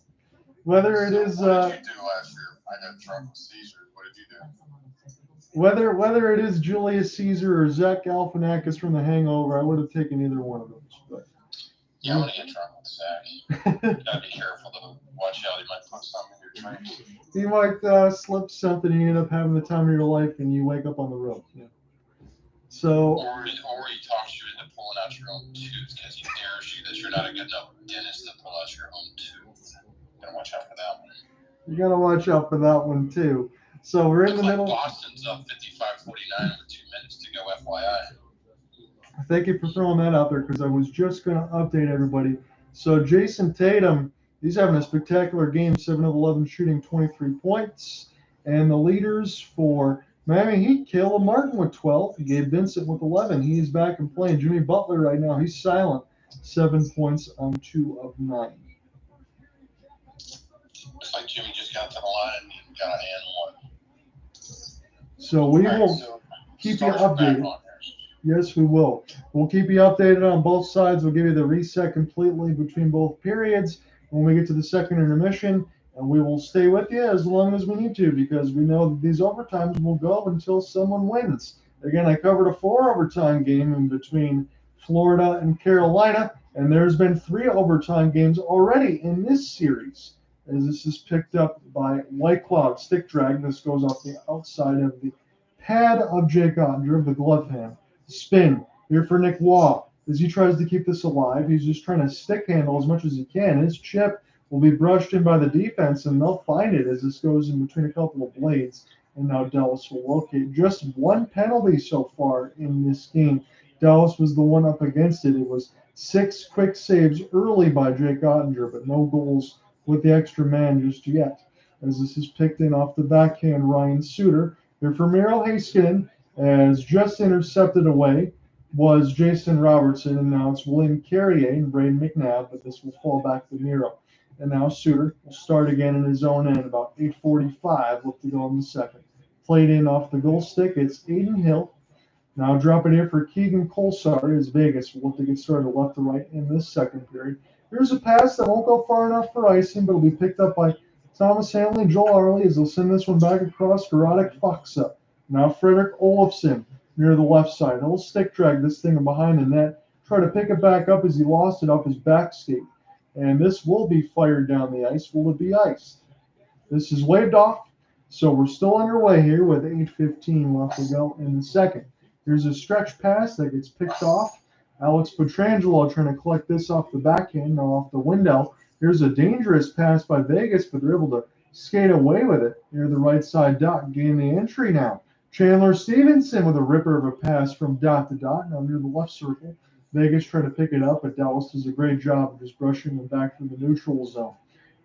Whether it is what did you do last year? I got drunk with Caesar. What did you do? whether it is Julius Caesar or Zach Galifianakis from The Hangover, I would have taken either one of those. But yeah, I'm gonna get drunk with Zach. You gotta be careful to watch out. He might put something in your drink. You might slip something and you end up having the time of your life and you wake up on the road. Yeah. So, or he talks you into pulling out your own tooth because he dares you that you're not a good enough dentist to pull out your own tooth. You gotta watch out for that one. You gotta watch out for that one too. So we're in the middle. Boston's up 55-49 with 2 minutes to go, FYI. Thank you for throwing that out there because I was just going to update everybody. So Jason Tatum, he's having a spectacular game, 7 of 11 shooting, 23 points. And the leaders for Miami Heat, Caleb Martin with 12, Gabe Vincent with 11. He's back and playing. Jimmy Butler right now, he's silent, 7 points on 2 of 9. Looks like Jimmy just got to the line and got a hand one. So we will keep you updated. Yes, we will. We'll keep you updated on both sides. We'll give you the reset completely between both periods when we get to the second intermission, and we will stay with you as long as we need to because we know that these overtimes will go until someone wins. Again, I covered a 4-overtime game in between Florida and Carolina, and there's been 3 overtime games already in this series. As this is picked up by White Cloud stick drag. This goes off the outside of the pad of Jake Oettinger of the glove hand. Spin here for Nick Waugh as he tries to keep this alive. He's just trying to stick handle as much as he can. His chip will be brushed in by the defense, and they'll find it as this goes in between a couple of blades. And now Dallas will locate just 1 penalty so far in this game. Dallas was the one up against it. It was 6 quick saves early by Jake Oettinger, but no goals with the extra man just yet. As this is picked in off the backhand, Ryan Suter. Here for Miro Heiskanen as just intercepted away was Jason Robertson, and now it's William Carrier and Braden McNabb, but this will fall back to Miro. And now Suter will start again in his own end, about 8:45 left to go in the second. Played in off the goal stick, it's Aiden Hill. Now dropping here for Keegan Kolsar as Vegas will look to get started left to right in this second period. Here's a pass that won't go far enough for icing, but it'll be picked up by Thomas Hanley and Joel Harley as they'll send this one back across Garodic Foxa. Now Frederick Olofsson near the left side. He'll stick drag this thing behind the net, try to pick it back up as he lost it off his back skate. And this will be fired down the ice. Will it be iced? This is waved off, so we're still underway here with 8:15 left to go in the second. Here's a stretch pass that gets picked off. Alex Pietrangelo trying to collect this off the backhand, now off the window. Here's a dangerous pass by Vegas, but they're able to skate away with it near the right side dot, gain the entry now. Chandler Stephenson with a ripper of a pass from dot to dot, now near the left circle. Vegas trying to pick it up, but Dallas does a great job of just brushing them back through the neutral zone.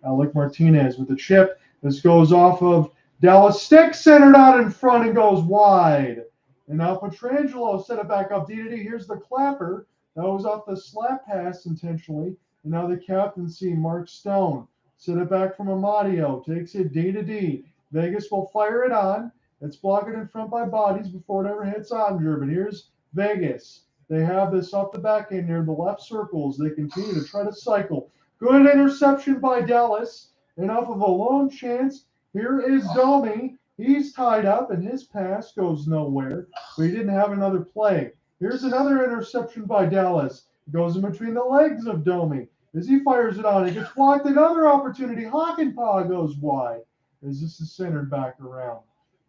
Alec Martinez with a chip. This goes off of Dallas stick, centered out in front and goes wide. And now Pietrangelo set it back up D-to-D. Here's the clapper. That was off the slap pass intentionally. And now the captaincy, Mark Stone. Set it back from Amadio. Takes it D-to-D. Vegas will fire it on. It's blocked in front by bodies before it ever hits Oettinger. But here's Vegas. They have this off the back end near the left circles. They continue to try to cycle. Good interception by Dallas. And off of a lone chance, here is Domi. He's tied up, and his pass goes nowhere. But he didn't have another play. Here's another interception by Dallas. It goes in between the legs of Domi. As he fires it on, it gets blocked. Another opportunity. Hakanpää goes wide as this is centered back around.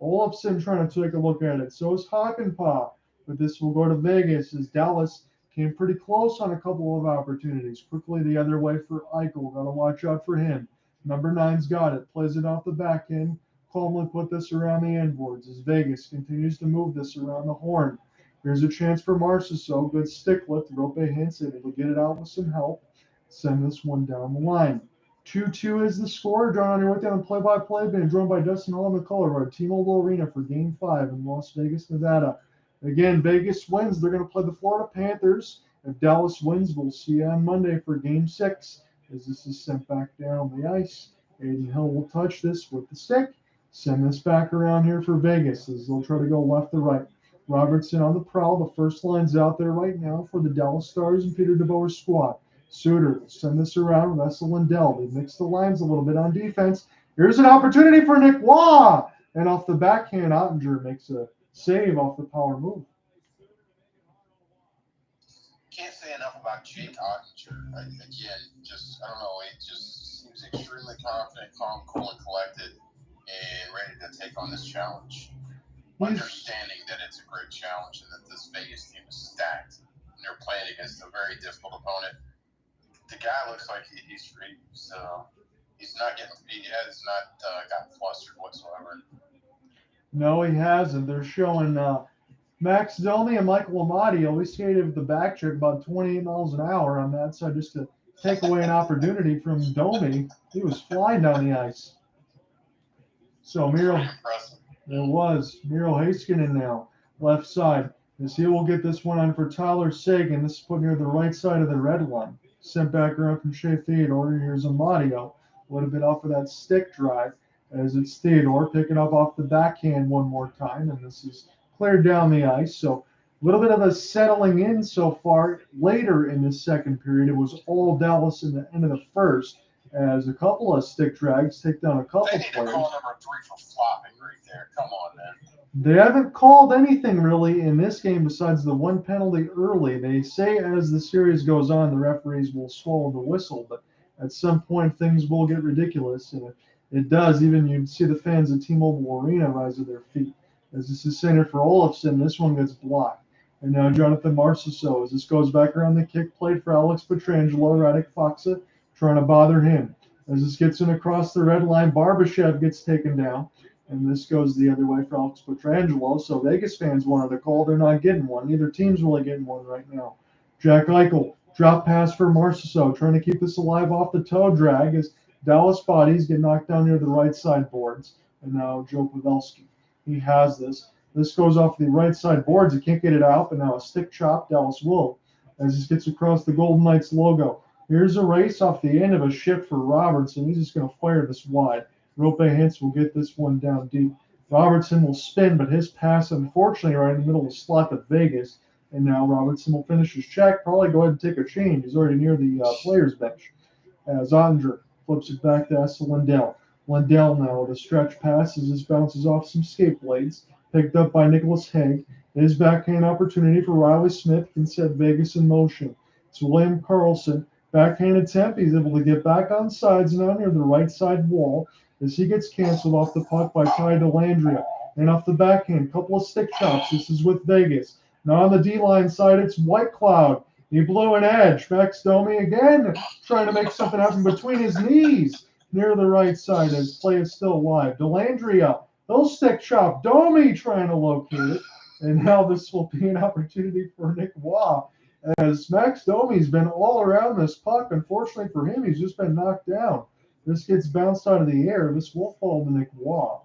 Olofsson trying to take a look at it. So is Hakanpää. But this will go to Vegas as Dallas came pretty close on a couple of opportunities. Quickly the other way for Eichel. Got to watch out for him. Number 9's got it. Plays it off the back end. Calmly put this around the end boards as Vegas continues to move this around the horn. Here's a chance for Marchessault. Good stick lift. Rope Hintz able to get it out with some help. Send this one down the line. 2-2 is the score. Drawn on your way down the play-by-play. Being drawn by Dustin Hall and McCullough at T-Mobile Arena for Game 5 in Las Vegas, Nevada. Again, Vegas wins. They're going to play the Florida Panthers. If Dallas wins, we'll see you on Monday for Game 6 as this is sent back down the ice. Aiden Hill will touch this with the stick. Send this back around here for Vegas as they'll try to go left to right. Robertson on the prowl. The first line's out there right now for the Dallas Stars and Peter DeBoer's squad. Suter will send this around. That's Lindell. They mix the lines a little bit on defense. Here's an opportunity for Nick Waugh. And off the backhand, Oettinger makes a save off the power move. Can't say enough about Jake Oettinger. Again, just, I don't know, he just seems extremely confident, calm, cool, and collected, and ready to take on this challenge. Understanding that it's a great challenge and that this Vegas team is stacked. And they're playing against a very difficult opponent. The guy looks like he's ready. So he has not gotten flustered whatsoever. No, he hasn't. They're showing Max Domi and Michael Amadio. We skated with the back check about 28 miles an hour on that side just to take away an opportunity from Domi. He was flying down the ice. So Miro, there was Miro Heiskanen now, left side. As he will get this one on for Tyler Seguin. This is put near the right side of the red line. Sent back around from Shea Theodore. Here's Amadio. A little bit off of that stick drive as it's Theodore picking up off the backhand one more time. And this is cleared down the ice. So a little bit of a settling in so far. Later in the second period, it was all Dallas in the end of the first as a couple of stick drags take down a couple They need players. to call number 3 for flopping right there. Come on, man. They haven't called anything really in this game besides the one penalty early. They say as the series goes on, the referees will swallow the whistle, but at some point things will get ridiculous, and it does. Even you see the fans at T-Mobile Arena rise to their feet. As this is centered for Olofsson, this one gets blocked. And now Jonathan Marchessault, as this goes back around the kick plate for Alex Pietrangelo, Radek Foxa trying to bother him. As this gets in across the red line, Barbashev gets taken down. And this goes the other way for Alex Pietrangelo. So Vegas fans wanted a call. They're not getting one. Neither team's really getting one right now. Jack Eichel, drop pass for Marchessault, trying to keep this alive off the toe drag as Dallas bodies get knocked down near the right side boards. And now Joe Pavelski. He has this. This goes off the right side boards. He can't get it out, but now a stick chop. Dallas will, as this gets across the Golden Knights logo. Here's a race off the end of a shift for Robertson. He's just going to fire this wide. Roope Hintz will get this one down deep. Robertson will spin, but his pass, unfortunately, right in the middle of the slot to Vegas. And now Robertson will finish his check. Probably go ahead and take a change. He's already near the player's bench. As Oettinger flips it back to Lindell. Lindell now with a stretch pass as this bounces off some skate blades. Picked up by Nicholas Haig. His backhand opportunity for Riley Smith can set Vegas in motion. It's William Karlsson. Backhand attempt. He's able to get back on sides now near the right side wall as he gets canceled off the puck by Ty Dellandrea. And off the backhand, couple of stick chops. This is with Vegas. Now on the D-line side, it's White Cloud. He blew an edge. Max Domi again trying to make something happen between his knees near the right side as play is still alive. Dellandrea, he'll stick chop. Domi trying to locate it. And now this will be an opportunity for Nick Waugh as Max Domi's been all around this puck. Unfortunately for him, he's just been knocked down. This gets bounced out of the air. This will fall to Nick Waugh.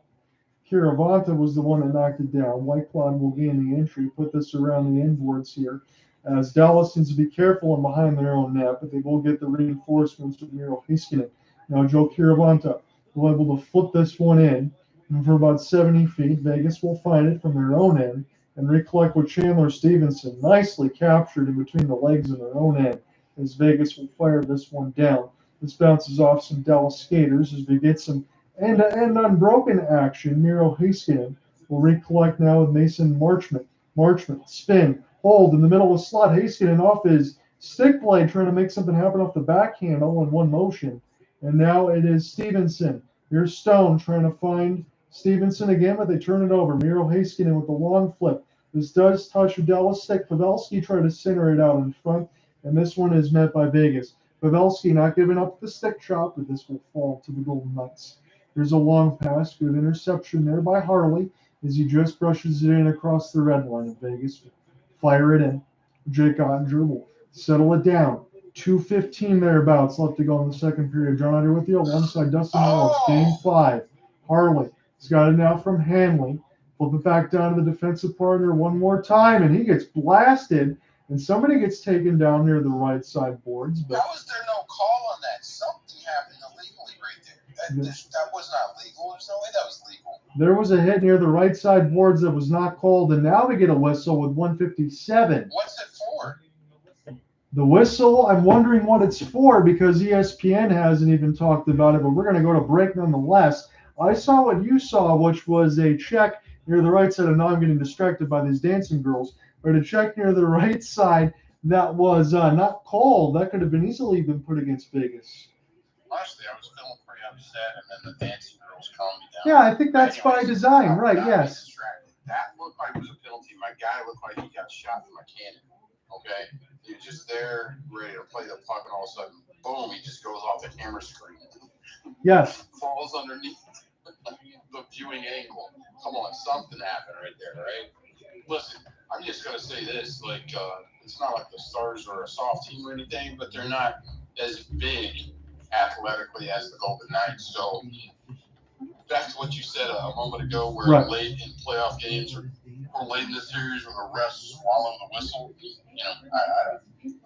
Kiravanta was the one that knocked it down. White Cloud will gain the entry, put this around the inboards here. As Dallas needs to be careful and behind their own net, but they will get the reinforcements with Miro Heiskanen. Now Joe Kiravanta will be able to flip this one in. And for about 70 feet, Vegas will find it from their own end and recollect with Chandler Stephenson. Nicely captured in between the legs of their own end as Vegas will fire this one down. This bounces off some Dallas skaters as we get some end-to-end unbroken action. Miro Heiskanen will recollect now with Mason Marchment. Marchment, spin, hold in the middle of the slot. Heiskanen off his stick blade trying to make something happen off the backhand all in one motion. And now it is Stephenson. Here's Stone trying to find Stephenson again, but they turn it over. Miro Heiskanen with the long flip. This does touch a Dallas stick. Pavelski tried to center it out in front, and this one is met by Vegas. Pavelski not giving up the stick chop, but this will fall to the Golden Knights. There's a long pass. Good interception there by Harley as he just brushes it in across the red line of Vegas. Fire it in. Jake Oettinger will settle it down. 2:15 thereabouts left to go in the second period. John Under with you alongside Dustin Wallace. Game 5. Harley has got it now from Hanley. Flip it back down to the defensive partner one more time, and he gets blasted, and somebody gets taken down near the right side boards. But how is there no call on that? Something happened illegally right there. That was not legal. There's no way that was legal. There was a hit near the right side boards that was not called, and now we get a whistle with 1:57. What's it for? The whistle, I'm wondering what it's for because ESPN hasn't even talked about it, but we're going to go to break nonetheless. I saw what you saw, which was a check near the right side, and now I'm getting distracted by these dancing girls, but a check near the right side that was not called. That could have been easily been put against Vegas. Honestly, I was feeling pretty upset, and then the dancing girls calmed me down. Yeah, I think that's by design, right, yes. That looked like it was a penalty. My guy looked like he got shot from a cannon, okay? He was just there, ready to play the puck, and all of a sudden, boom, he just goes off the camera screen. Yes. Falls underneath the viewing angle. Come on, something happened right there, right? Listen, I'm just going to say this, like, it's not like the Stars are a soft team or anything, but they're not as big athletically as the Golden Knights. So back to what you said a moment ago, where right. Late in playoff games or late in the series where the refs swallow the whistle, you know,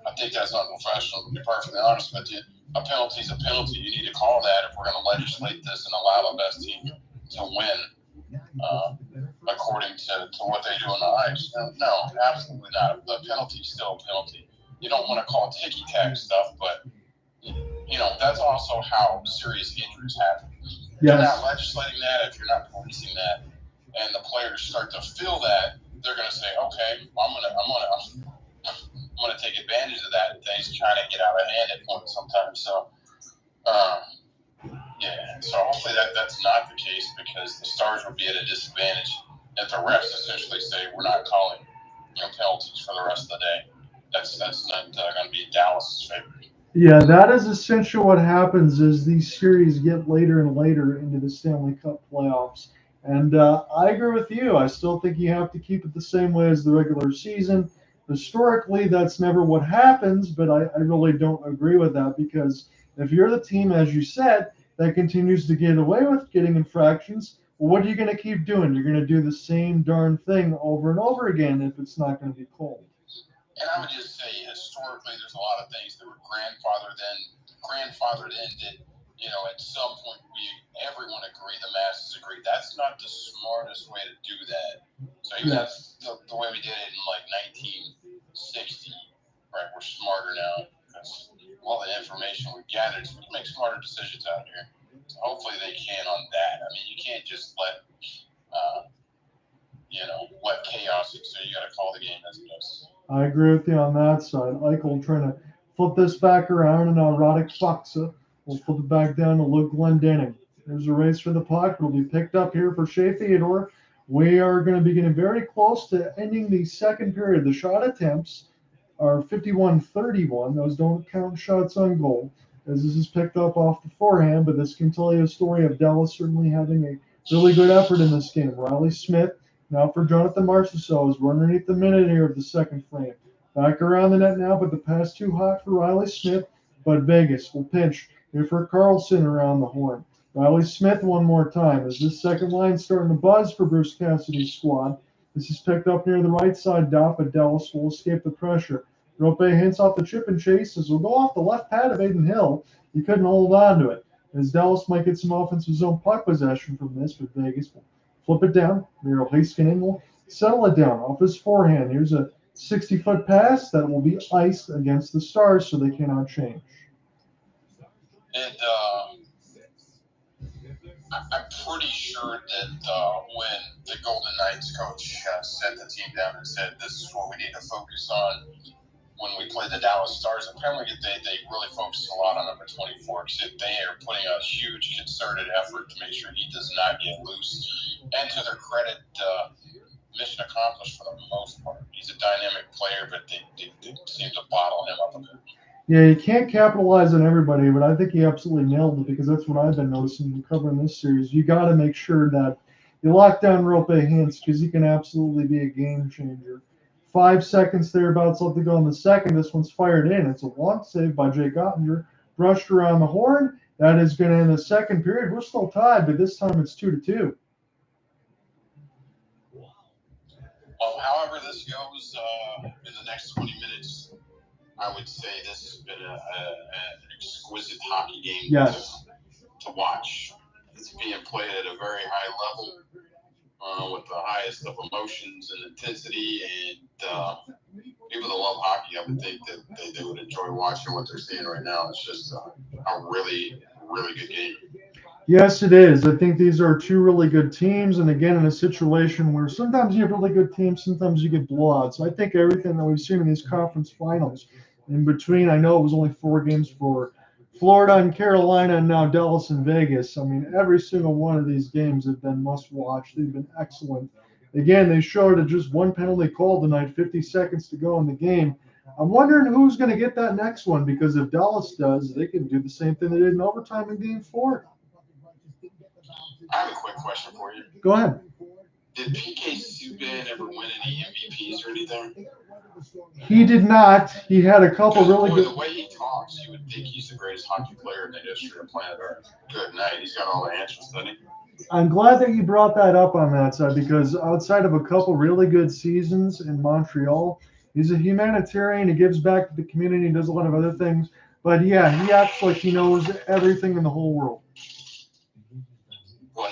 I think that's unprofessional, to be perfectly honest with you. A penalty is a penalty. You need to call that if we're going to legislate this and allow the best team to win according to what they do on the ice. No, absolutely not. A penalty is still a penalty. You don't want to call ticky-tack stuff, but, you know, that's also how serious injuries happen. Yes. You're not legislating that if you're not policing that, and the players start to feel that, they're going to say, okay, I'm gonna take advantage of that, and things trying to get out of hand at points sometimes. So, yeah. So hopefully that's not the case, because the Stars would be at a disadvantage if the refs essentially say we're not calling, you know, penalties for the rest of the day. That's not going to be Dallas' favorite. Yeah, that is essentially what happens as these series get later and later into the Stanley Cup playoffs. And I agree with you. I still think you have to keep it the same way as the regular season. Historically, that's never what happens, but I really don't agree with that, because if you're the team, as you said, that continues to get away with getting infractions, Well, what are you going to keep doing? You're going to do the same darn thing over and over again if it's not going to be cold. And I would just say, historically, there's a lot of things that were grandfathered in that, you know, at some point everyone agreed, the masses agreed. That's not the smartest way to do that. So even that's the way we did it in like 1960, right? We're smarter now because all the information we gathered, so we can make smarter decisions out here. So hopefully they can on that. I mean, you can't just let chaos ensue. You got to call the game as it is. I agree with you on that side. Eichel trying to flip this back around, and Roddick Foxa will flip it back down to Luke Glendening. There's a race for the puck. It'll be picked up here for Shea Theodore. We are going to be getting very close to ending the second period. The shot attempts are 51-31. Those don't count shots on goal, as this is picked up off the forehand, but this can tell you a story of Dallas certainly having a really good effort in this game. Riley Smith, now for Jonathan Marchessault, is running underneath the minute here of the second frame. Back around the net now, but the pass too hot for Riley Smith, but Vegas will pinch here for Karlsson around the horn. Riley Smith one more time as this second line starting to buzz for Bruce Cassidy's squad. This is picked up near the right side dot, but Dallas will escape the pressure. Rope hints off the chip and chases will go off the left pad of Aiden Hill. He couldn't hold on to it, as Dallas might get some offensive zone puck possession from this, but Vegas will flip it down. Miro Heiskanen will settle it down off his forehand. Here's a 60-foot pass that will be iced against the Stars, so they cannot change. And I'm pretty sure that when the Golden Knights coach set the team down and said, this is what we need to focus on when we play the Dallas Stars, apparently they really focus a lot on number 24 because they are putting a huge concerted effort to make sure he does not get loose. And to their credit, mission accomplished for the most part. He's a dynamic player, but they seem to bottle him up a bit. Yeah, you can't capitalize on everybody, but I think he absolutely nailed it because that's what I've been noticing covering this series. You got to make sure that you lock down Rope Hintz because he can absolutely be a game changer. 5 seconds thereabouts left to go in the second. This one's fired in. It's a long save by Jake Oettinger. Brushed around the horn. That is going to end the second period. We're still tied, but this time it's 2-2. Well, however this goes in the next 20 minutes, I would say this has been an exquisite hockey game to watch. It's being played at a very high level with the highest of emotions and intensity. And people that love hockey, I would think that they would enjoy watching what they're seeing right now. It's just a really, really good game. Yes, it is. I think these are two really good teams. And again, in a situation where sometimes you have really good teams, sometimes you get blowouts. I think everything that we've seen in these conference finals in between, I know it was only 4 games for Florida and Carolina and now Dallas and Vegas. I mean, every single one of these games have been must-watch. They've been excellent. Again, they showed at just one penalty call tonight, 50 seconds to go in the game. I'm wondering who's going to get that next one because if Dallas does, they can do the same thing they did in overtime in Game 4. I have a quick question for you. Go ahead. Did PK Subban ever win any MVPs or anything? He did not. He had a couple really good. The way he talks, you would think he's the greatest hockey player in the history of planet Earth. Good night. He's got all the answers, doesn't he? I'm glad that you brought that up on that side because outside of a couple really good seasons in Montreal, he's a humanitarian. He gives back to the community. He does a lot of other things. But, yeah, he acts like he knows everything in the whole world. Well,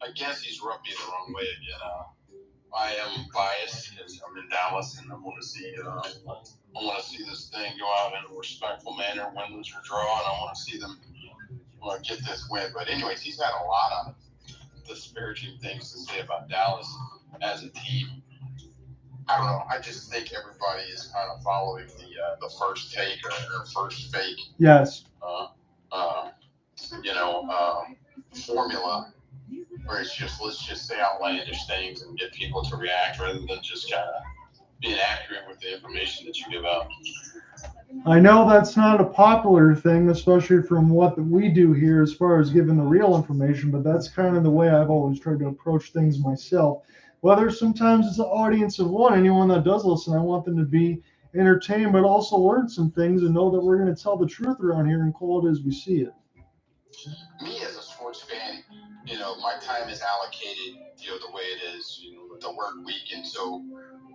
I guess he's rubbed me the wrong way again. I am biased because I'm in Dallas and I want to see this thing go out in a respectful manner, win, lose, or draw, and I want to see them get this win. But anyways, he's had a lot of disparaging things to say about Dallas as a team. I don't know. I just think everybody is kind of following the first take or first fake. Yes. Formula where it's just let's just say outlandish things and get people to react rather than just kind of being accurate with the information that you give out. I know that's not a popular thing, especially from what we do here as far as giving the real information, but that's kind of the way I've always tried to approach things myself. Whether sometimes it's an audience of one, anyone that does listen, I want them to be entertained, but also learn some things and know that we're going to tell the truth around here and call it as we see it. Me as a sports sports fan, you know, my time is allocated, you know, the way it is, you know, the work week. And so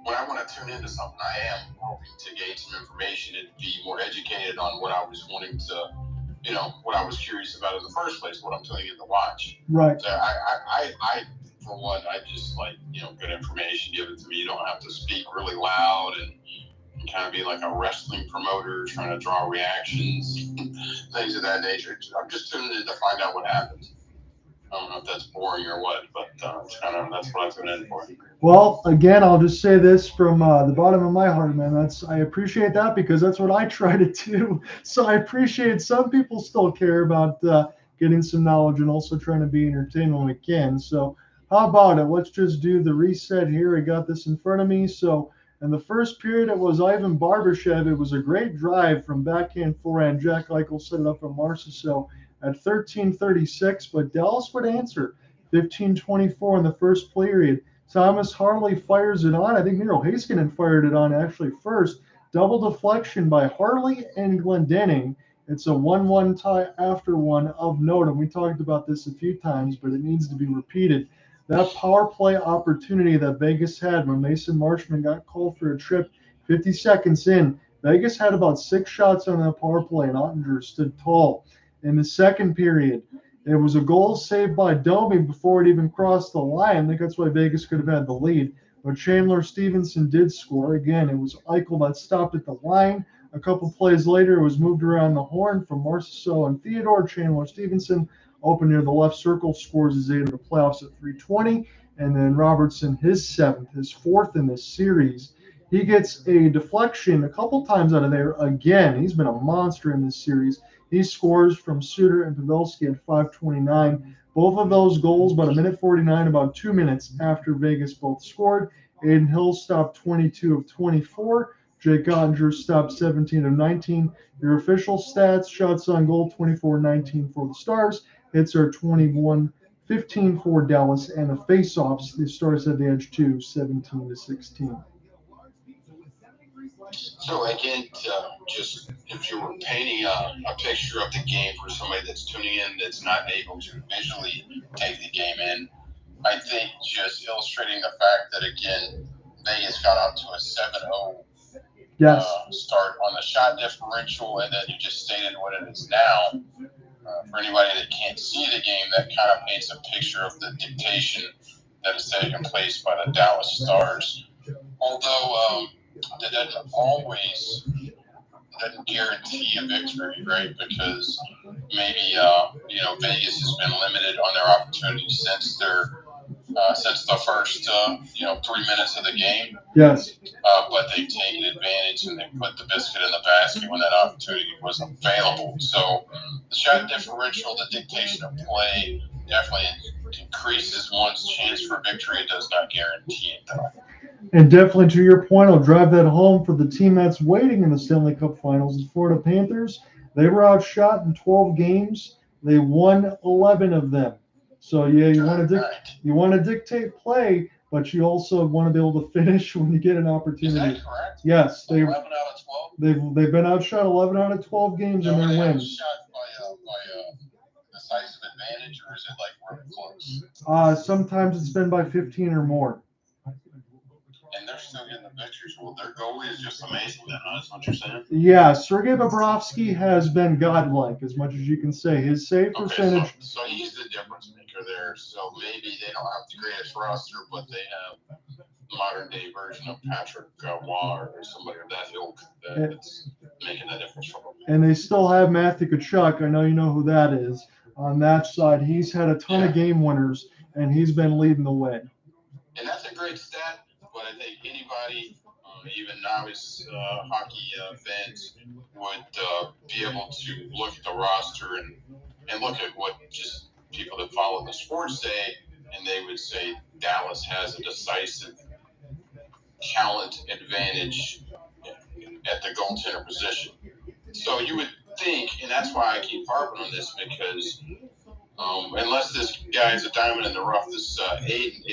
when I want to tune into something, I am hoping to gain some information and be more educated on what I was wanting to, you know, what I was curious about in the first place, what I'm tuning in to watch. Right. So I for one, I just like, you know, good information, give it to me. You don't have to speak really loud and kind of be like a wrestling promoter trying to draw reactions, things of that nature. I'm just tuning in to find out what happens. I don't know if that's boring or what, but it's kind of, that's what I tune in for. Well, again, I'll just say this from the bottom of my heart, man. I appreciate that because that's what I try to do. So I appreciate some people still care about getting some knowledge and also trying to be entertained when we can. So how about it? Let's just do the reset here. I got this in front of me. So in the first period, it was Ivan Barbashev. It was a great drive from backhand forehand. Jack Eichel set it up for Marchessault at 13:36, but Dallas would answer 15:24 in the first period. Thomas Harley fires it on. I think Miro Heiskanen fired it on actually first. Double deflection by Harley and Glendening. It's a 1-1 tie after one of note, and we talked about this a few times, but it needs to be repeated. That power play opportunity that Vegas had when Mason Marchman got called for a trip 50 seconds in, Vegas had about 6 shots on that power play, and Oettinger stood tall. In the second period, there was a goal saved by Domi before it even crossed the line. I think that's why Vegas could have had the lead. But Stephenson did score. Again, it was Eichel that stopped at the line. A couple plays later, it was moved around the horn from Marchessault and Theodore. Stephenson open near the left circle, scores his 8th of the playoffs at 3:20. And then Robertson, his 7th, his 4th in this series. He gets a deflection a couple times out of there. Again, he's been a monster in this series. He scores from Suter and Pavelski at 5:29. Both of those goals about 1:49, about 2 minutes after Vegas both scored. Aiden Hill stopped 22 of 24. Jake Oettinger stopped 17 of 19. Your official stats: shots on goal 24-19 for the Stars. Hits are 21-15 for Dallas, and the face-offs, the Stars had the edge too, 17-16. So again, just if you were painting a picture of the game for somebody that's tuning in that's not able to visually take the game in, I think just illustrating the fact that, again, Vegas got out to a 7-0 start on the shot differential, and then you just stated what it is now. For anybody that can't see the game, that kind of paints a picture of the dictation that is taking place by the Dallas Stars. Although that doesn't guarantee a victory, right? Because maybe Vegas has been limited on their opportunities since the first 3 minutes of the game. Yes. But they've taken advantage and they put the biscuit in the basket when that opportunity was available. So the shot differential, the dictation of play, definitely increases one's chance for victory. It does not guarantee it, though. And definitely to your point, I'll drive that home for the team that's waiting in the Stanley Cup Finals, the Florida Panthers. They were outshot in 12 games. They won 11 of them. So yeah, you want to dictate play, but you also want to be able to finish when you get an opportunity. Is that correct? Yes, 11 out of 12. They've been outshot 11 out of 12 games in their wins. Outshot by decisive advantage, or is it like we're close? Sometimes it's been by 15 or more. And they're still getting the victories. Well, their goalie is just amazing, then, huh? That's what you're saying? Yeah, Sergei Bobrovsky has been godlike, as much as you can say. His save percentage. So he's the difference maker there. So maybe they don't have the greatest roster, but they have modern day version of Patrick Waugh or somebody of that ilk that's making that difference for them. And they still have Matthew Tkachuk. I know you know who that is. On that side, he's had a ton of game winners, and he's been leading the way. And that's a great stat. But I think anybody, even novice hockey fans, would be able to look at the roster and look at what just people that follow the sports say, and they would say Dallas has a decisive talent advantage at the goaltender position. So you would think, and that's why I keep harping on this, because unless this guy is a diamond in the rough, this Aiden,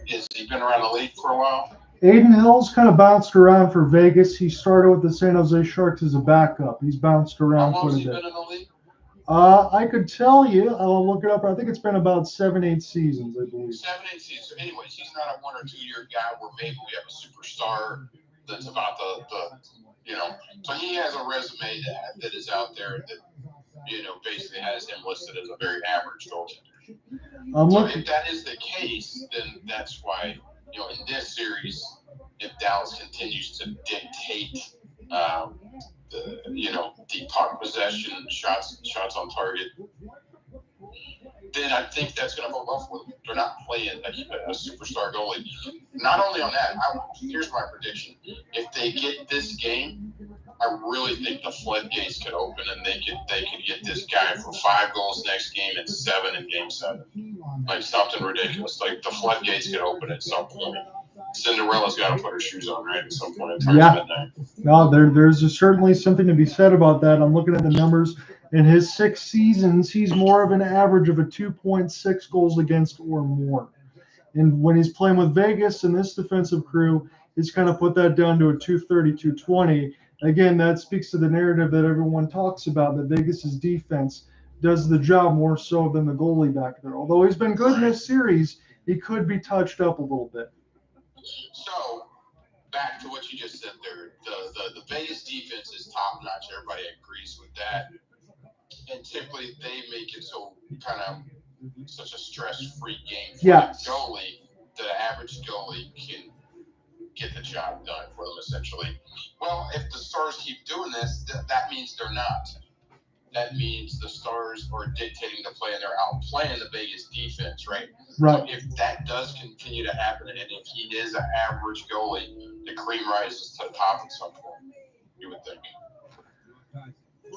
has he been around the league for a while? Aiden Hill's kind of bounced around for Vegas. He started with the San Jose Sharks as a backup. He's bounced around How long quite has a he bit. been in the league? I could tell you. I'll look it up. I think it's been about 7-8 seasons, I believe. 7-8 seasons. So anyways, he's not a 1 or 2 year guy where maybe we have a superstar that's about the So he has a resume that is out there that basically has him listed as a very average goaltender. So if that is the case, then that's why in this series, if Dallas continues to dictate the puck possession, shots on target, then I think that's going to go well for them. They're not playing a superstar goalie. Not only on that, here's my prediction. If they get this game, I really think the floodgates could open and they could get this guy for 5 goals next game and 7 in game 7. Like something ridiculous. Like the floodgates could open at some point. Cinderella's got to put her shoes on, right, at some point in time. Yeah. No, there's certainly something to be said about that. I'm looking at the numbers. In his 6 seasons, he's more of an average of a 2.6 goals against or more. And when he's playing with Vegas and this defensive crew, he's kind of put that down to a 230, 220. Again, that speaks to the narrative that everyone talks about, that Vegas's defense does the job more so than the goalie back there. Although he's been good in this series, he could be touched up a little bit. So, back to what you just said there, the Vegas defense is top notch. Everybody agrees with that. And typically they make it so kind of such a stress-free game for the goalie that an average goalie can get the job done for them, essentially. Well, if the Stars keep doing this, that means they're not. That means the Stars are dictating the play and they're outplaying the Vegas defense, right? Right. So if that does continue to happen, and if he is an average goalie, the cream rises to the top at some point, you would think.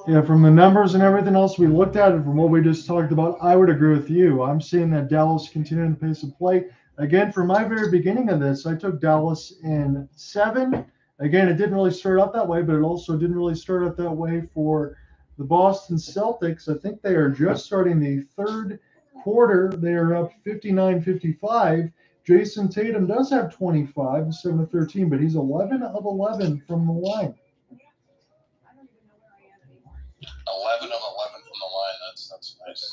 Yeah, from the numbers and everything else we looked at and from what we just talked about, I would agree with you. I'm seeing that Dallas continuing the pace of play. Again, from my very beginning of this, I took Dallas in 7. Again, it didn't really start out that way, but it also didn't really start out that way for the Boston Celtics. I think they are just starting the 3rd quarter. They are up 59-55. Jason Tatum does have 25, 7-13, but he's 11 of 11 from the line. 11 of 11 from the line. That's nice.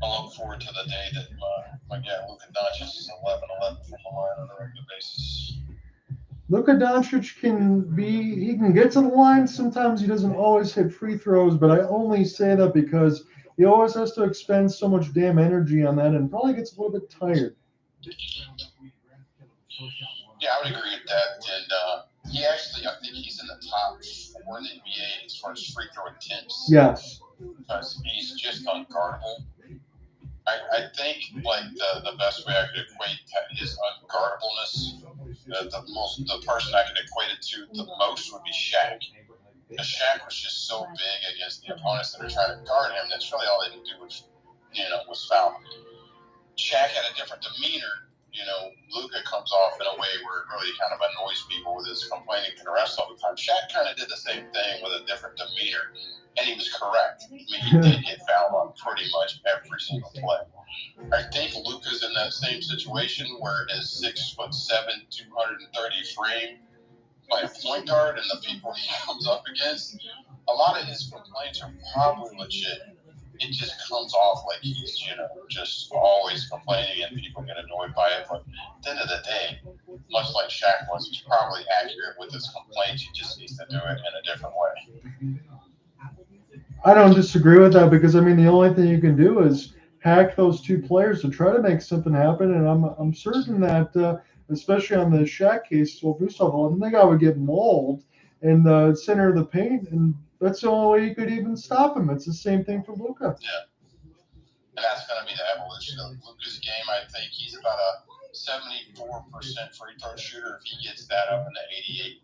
I look forward to the day that my guy Luka Doncic is 11-11 from the line on a regular basis. Luka Doncic he can get to the line. Sometimes he doesn't always hit free throws, but I only say that because he always has to expend so much damn energy on that and probably gets a little bit tired. Yeah, I would agree with that. And he actually, I think he's in the top 4 in the NBA as far as free throw attempts. Yes. Because he's just unguardable. I think like the best way I could equate his unguardableness, the person I could equate it to the most would be Shaq. Because Shaq was just so big against the opponents that are trying to guard him. That's really all they could do was foul him. Shaq had a different demeanor. Luka comes off in a way where it really kind of annoys people with his complaining to the rest all the time. Shaq kind of did the same thing with a different demeanor, and he was correct. I mean, he did get fouled on pretty much every single play. I think Luka's in that same situation where his 6'7", 230 frame, playing point guard, and the people he comes up against, a lot of his complaints are probably legit. It just comes off like he's, just always complaining and people get annoyed by it. But at the end of the day, much like Shaq was, he's probably accurate with his complaints. He just needs to do it in a different way. I don't disagree with that because, I mean, the only thing you can do is hack those 2 players to try to make something happen. And I'm certain that, especially on the Shaq case, well, first of all, I think I would get mauled in the center of the paint, and that's the only way you could even stop him. It's the same thing for Luka. Yeah. And that's going to be the evolution of Luka's game. I think he's about a 74% free throw shooter. If he gets that up in the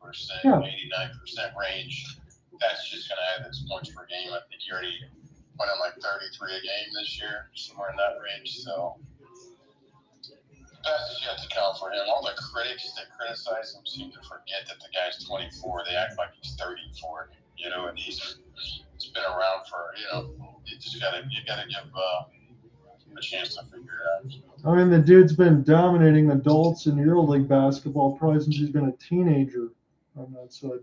88%, 89% range, that's just going to add his points per game. I think he already went in like 33 a game this year, somewhere in that range. So best is yet to come for him. All the critics that criticize him seem to forget that the guy's 24. They act like he's 34. And he's been around for, you gotta give a chance to figure it out. I mean, the dude's been dominating adults in EuroLeague basketball probably since he's been a teenager on that side.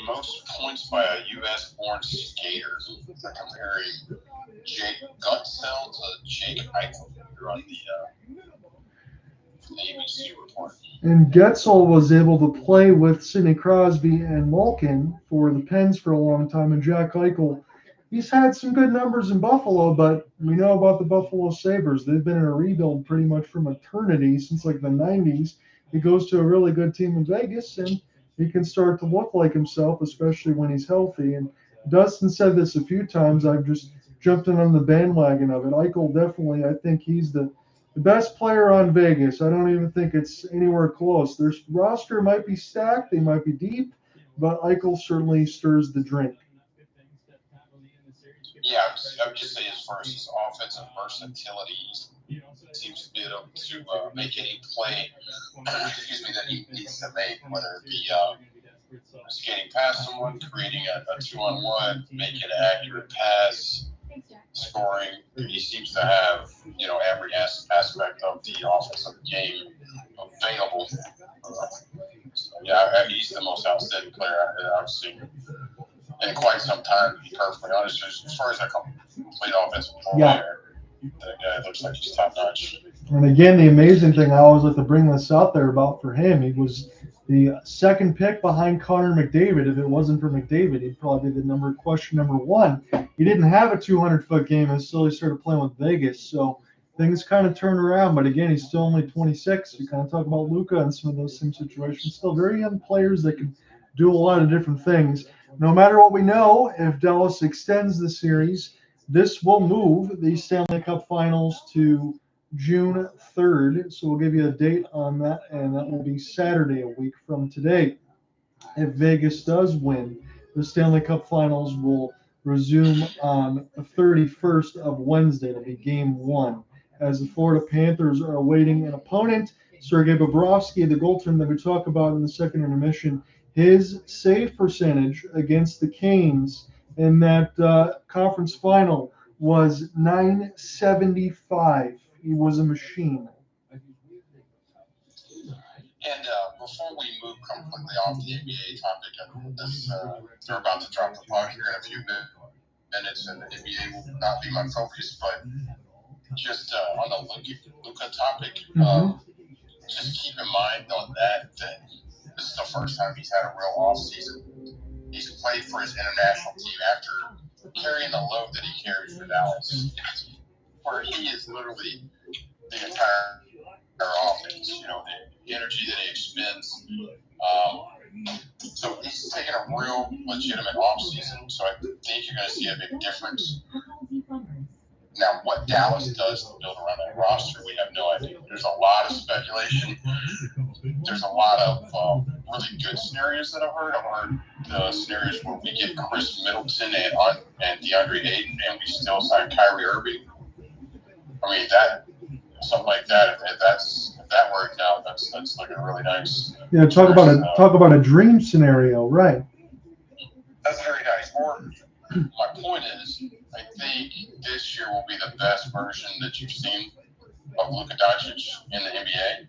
most points by a U.S.-born skater. They're comparing Jake Gutsell to Jake Eichel on the ABC report. And Getzel was able to play with Sidney Crosby and Malkin for the Pens for a long time. And Jack Eichel, he's had some good numbers in Buffalo, but we know about the Buffalo Sabres. They've been in a rebuild pretty much from eternity since like the 90s. He goes to a really good team in Vegas, and he can start to look like himself, especially when he's healthy. And Dustin said this a few times. I've just jumped in on the bandwagon of it. Eichel definitely, I think he's the best player on Vegas. I don't even think it's anywhere close. Their roster might be stacked, they might be deep, but Eichel certainly stirs the drink. Yeah, I would just say as far as his offensive versatility, he seems to be able to make any play that he needs to make, whether it be skating past someone, creating a 2-on-1, making an accurate pass, scoring. He seems to have, every aspect of the offensive game available. He's the most outstanding player I've seen in quite some time, to be perfectly honest. As far as a complete offensive player, that guy looks like he's top notch. And again, the amazing thing I always like to bring this out there about for him, he was the second pick behind Connor McDavid. If it wasn't for McDavid, he'd probably be the question number one. He didn't have a 200-foot game until he started playing with Vegas, so things kind of turned around. But again, he's still only 26. You kind of talk about Luka and some of those same situations. Still very young players that can do a lot of different things. No matter what we know, if Dallas extends the series, this will move the Stanley Cup Finals to June 3rd. So we'll give you a date on that, and that will be Saturday, a week from today. If Vegas does win, the Stanley Cup Finals will resume on the 31st of Wednesday. It'll be Game 1. As the Florida Panthers are awaiting an opponent, Sergei Bobrovsky, the goaltender that we talk about in the second intermission, his save percentage against the Canes in that conference final was .975. He was a machine. And before we move completely off the NBA topic, they're about to drop the puck here in a few minutes, and the NBA will not be my focus, but just on the Luka topic, just keep in mind on that this is the first time he's had a real off season. He's played for his international team after carrying the load that he carries for Dallas, where he is literally the entire offense. The energy that he expends. So he's taking a real legitimate off season. So I think you're going to see a big difference. Now, what Dallas does to build around that roster, we have no idea. There's a lot of speculation. There's a lot of really good scenarios that I've heard. I've heard the scenarios where we get Chris Middleton and DeAndre Ayton, and we still sign Kyrie Irving. I mean, something like that. If that worked out, that's looking really nice. Yeah, talk about a dream scenario, right? That's very nice. Or my point is, I think this year will be the best version that you've seen of Luka Doncic in the NBA,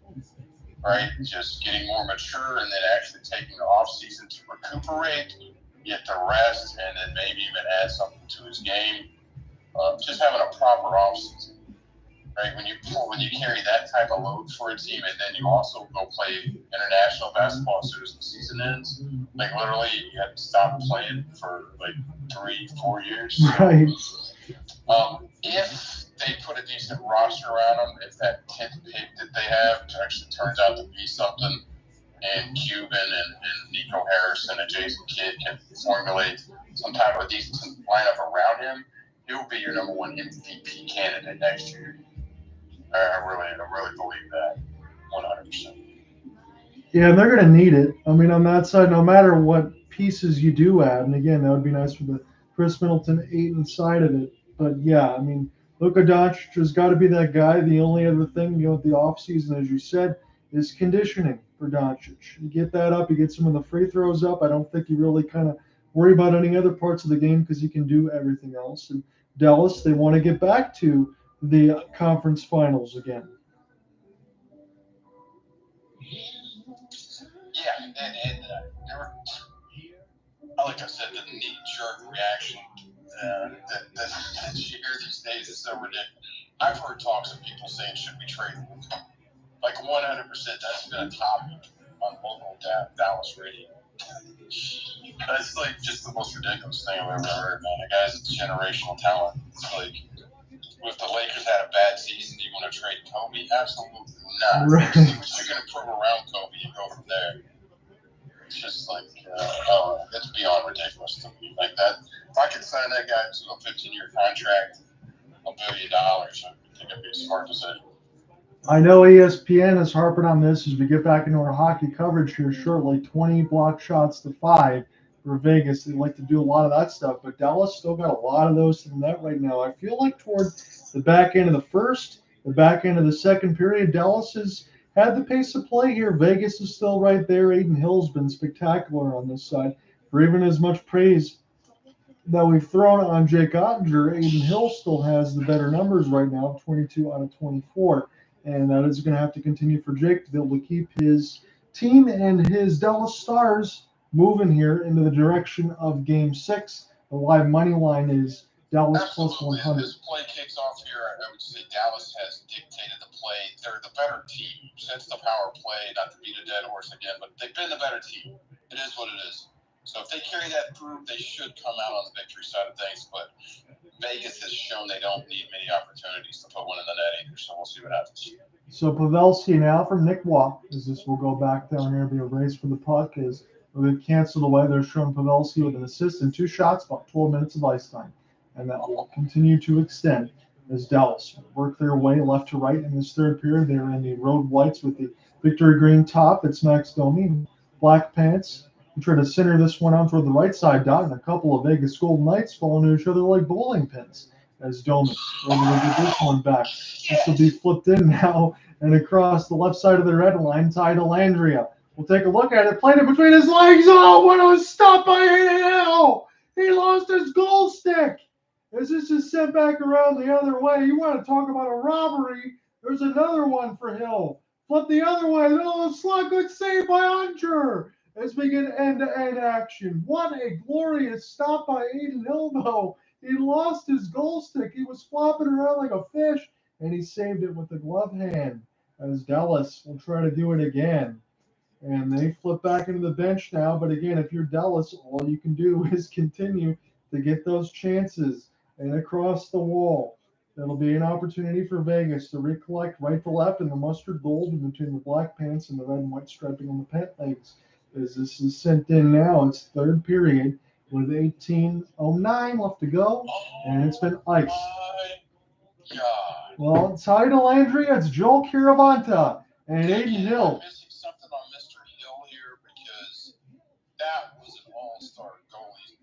right? Just getting more mature and then actually taking the offseason to recuperate, get the rest, and then maybe even add something to his game. Just having a proper offseason, right? When you carry that type of load for a team, and then you also go play international basketball as soon as the season ends, like literally you have to stop playing for like 3-4 years. Right. If they put a decent roster around them, if that 10th pick that they have actually turns out to be something, and Cuban and Nico Harrison and Jason Kidd can formulate some type of decent lineup around him, he'll be your number one MVP candidate next year. I really believe that 100%. Yeah, and they're going to need it. I mean, on that side, no matter what pieces you do add, and again, that would be nice for the Chris Middleton Ayton side of it. But yeah, I mean, Luka Doncic has got to be that guy. The only other thing, with the offseason, as you said, is conditioning for Doncic. You get that up, you get some of the free throws up. I don't think you really kind of worry about any other parts of the game because he can do everything else. And Dallas, they want to get back to the conference finals again. Yeah, and like I said, the knee-jerk reaction that you hear these days is so ridiculous. I've heard talks of people saying, should we trade him? Like 100%, that's been a topic on local Dallas radio. That's like just the most ridiculous thing I've ever heard, man. The guy's a generational talent. It's like, if the Lakers had a bad season, do you want to trade Kobe? Absolutely not. Right. If you can improve around Kobe, you go from there. It's just like, it's beyond ridiculous to me. Like that, if I could sign that guy to a 15-year contract, $1 billion, I think it'd be a smart decision. I know ESPN is harping on this as we get back into our hockey coverage here shortly. 20 block shots to 5 for Vegas. They like to do a lot of that stuff, but Dallas still got a lot of those to the net right now. I feel like toward the back end of the first, the back end of the second period, Dallas has had the pace of play here. Vegas is still right there. Aiden Hill's been spectacular on this side. For even as much praise that we've thrown on Jake Oettinger, Aiden Hill still has the better numbers right now, 22 out of 24. And that is going to have to continue for Jake to be able to keep his team and his Dallas Stars moving here into the direction of Game 6. The live money line is Dallas plus 100. As play kicks off here, I would say Dallas has dictated the play. They're the better team since the power play, not to beat a dead horse again, but they've been the better team. It is what it is. So if they carry that through, they should come out on the victory side of things. But Vegas has shown they don't need many opportunities to put one in the net either. So we'll see what happens. So Pavelski now from Nick Waugh, as this will go back down here, be a race for the puck, is will get canceled away. They're showing Pavelski with an assist and 2 shots, about 12 minutes of ice time. And that will continue to extend as Dallas work their way left to right in this third period. They're in the road whites with the victory green top. It's Max Domi, black pants. We try to center this one out toward the right side dot, and a couple of Vegas Golden Knights fall into each other like bowling pins as Domi able to get this one back. This will be flipped in now and across the left side of the red line, tied to Landria. We'll take a look at it. Played it between his legs. Oh, what a stop by Hill! He lost his goal stick. As this is sent back around the other way. You want to talk about a robbery? There's another one for Hill. Flip the other way. Oh, slot, good save by Untitled. As we get end-to-end action. What a glorious stop by Aiden Hill, though. He lost his goal stick. He was flopping around like a fish, and he saved it with the glove hand. As Dallas will try to do it again. And they flip back into the bench now. But again, if you're Dallas, all you can do is continue to get those chances. And across the wall, that'll be an opportunity for Vegas to recollect right to left in the mustard gold in between the black pants and the red and white striping on the pant legs. As this is sent in now, it's third period with 18:09 left to go, and it's been iced. Well, it's tied to Landry. It's Joel Kiravanta and Aiden Hill. I'm missing something on Mr. Hill here because that was an all-star goalie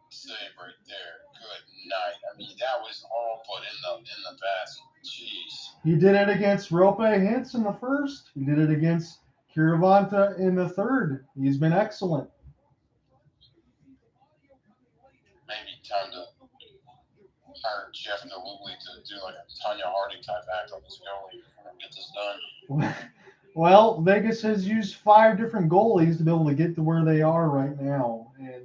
save right there. Good night. I mean, that was all put in the basket. Jeez. He did it against Hintz in the first. He did it against Kiravanta in the third. He's been excellent. Maybe time to hire Jeff Galooly to do like a Tanya Harding type act on this goalie and get this done. Well, Vegas has used 5 different goalies to be able to get to where they are right now. And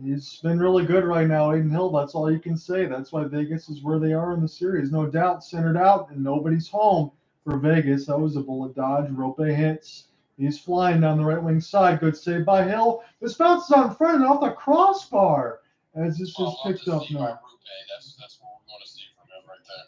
he's been really good right now, Aiden Hill. That's all you can say. That's why Vegas is where they are in the series. No doubt, centered out, and nobody's home for Vegas. That was a bullet dodge. Rope hits. He's flying down the right wing side. Good save by Hill. This bounces on front and off the crossbar as this is picked up now. That's what we want to see from him right there.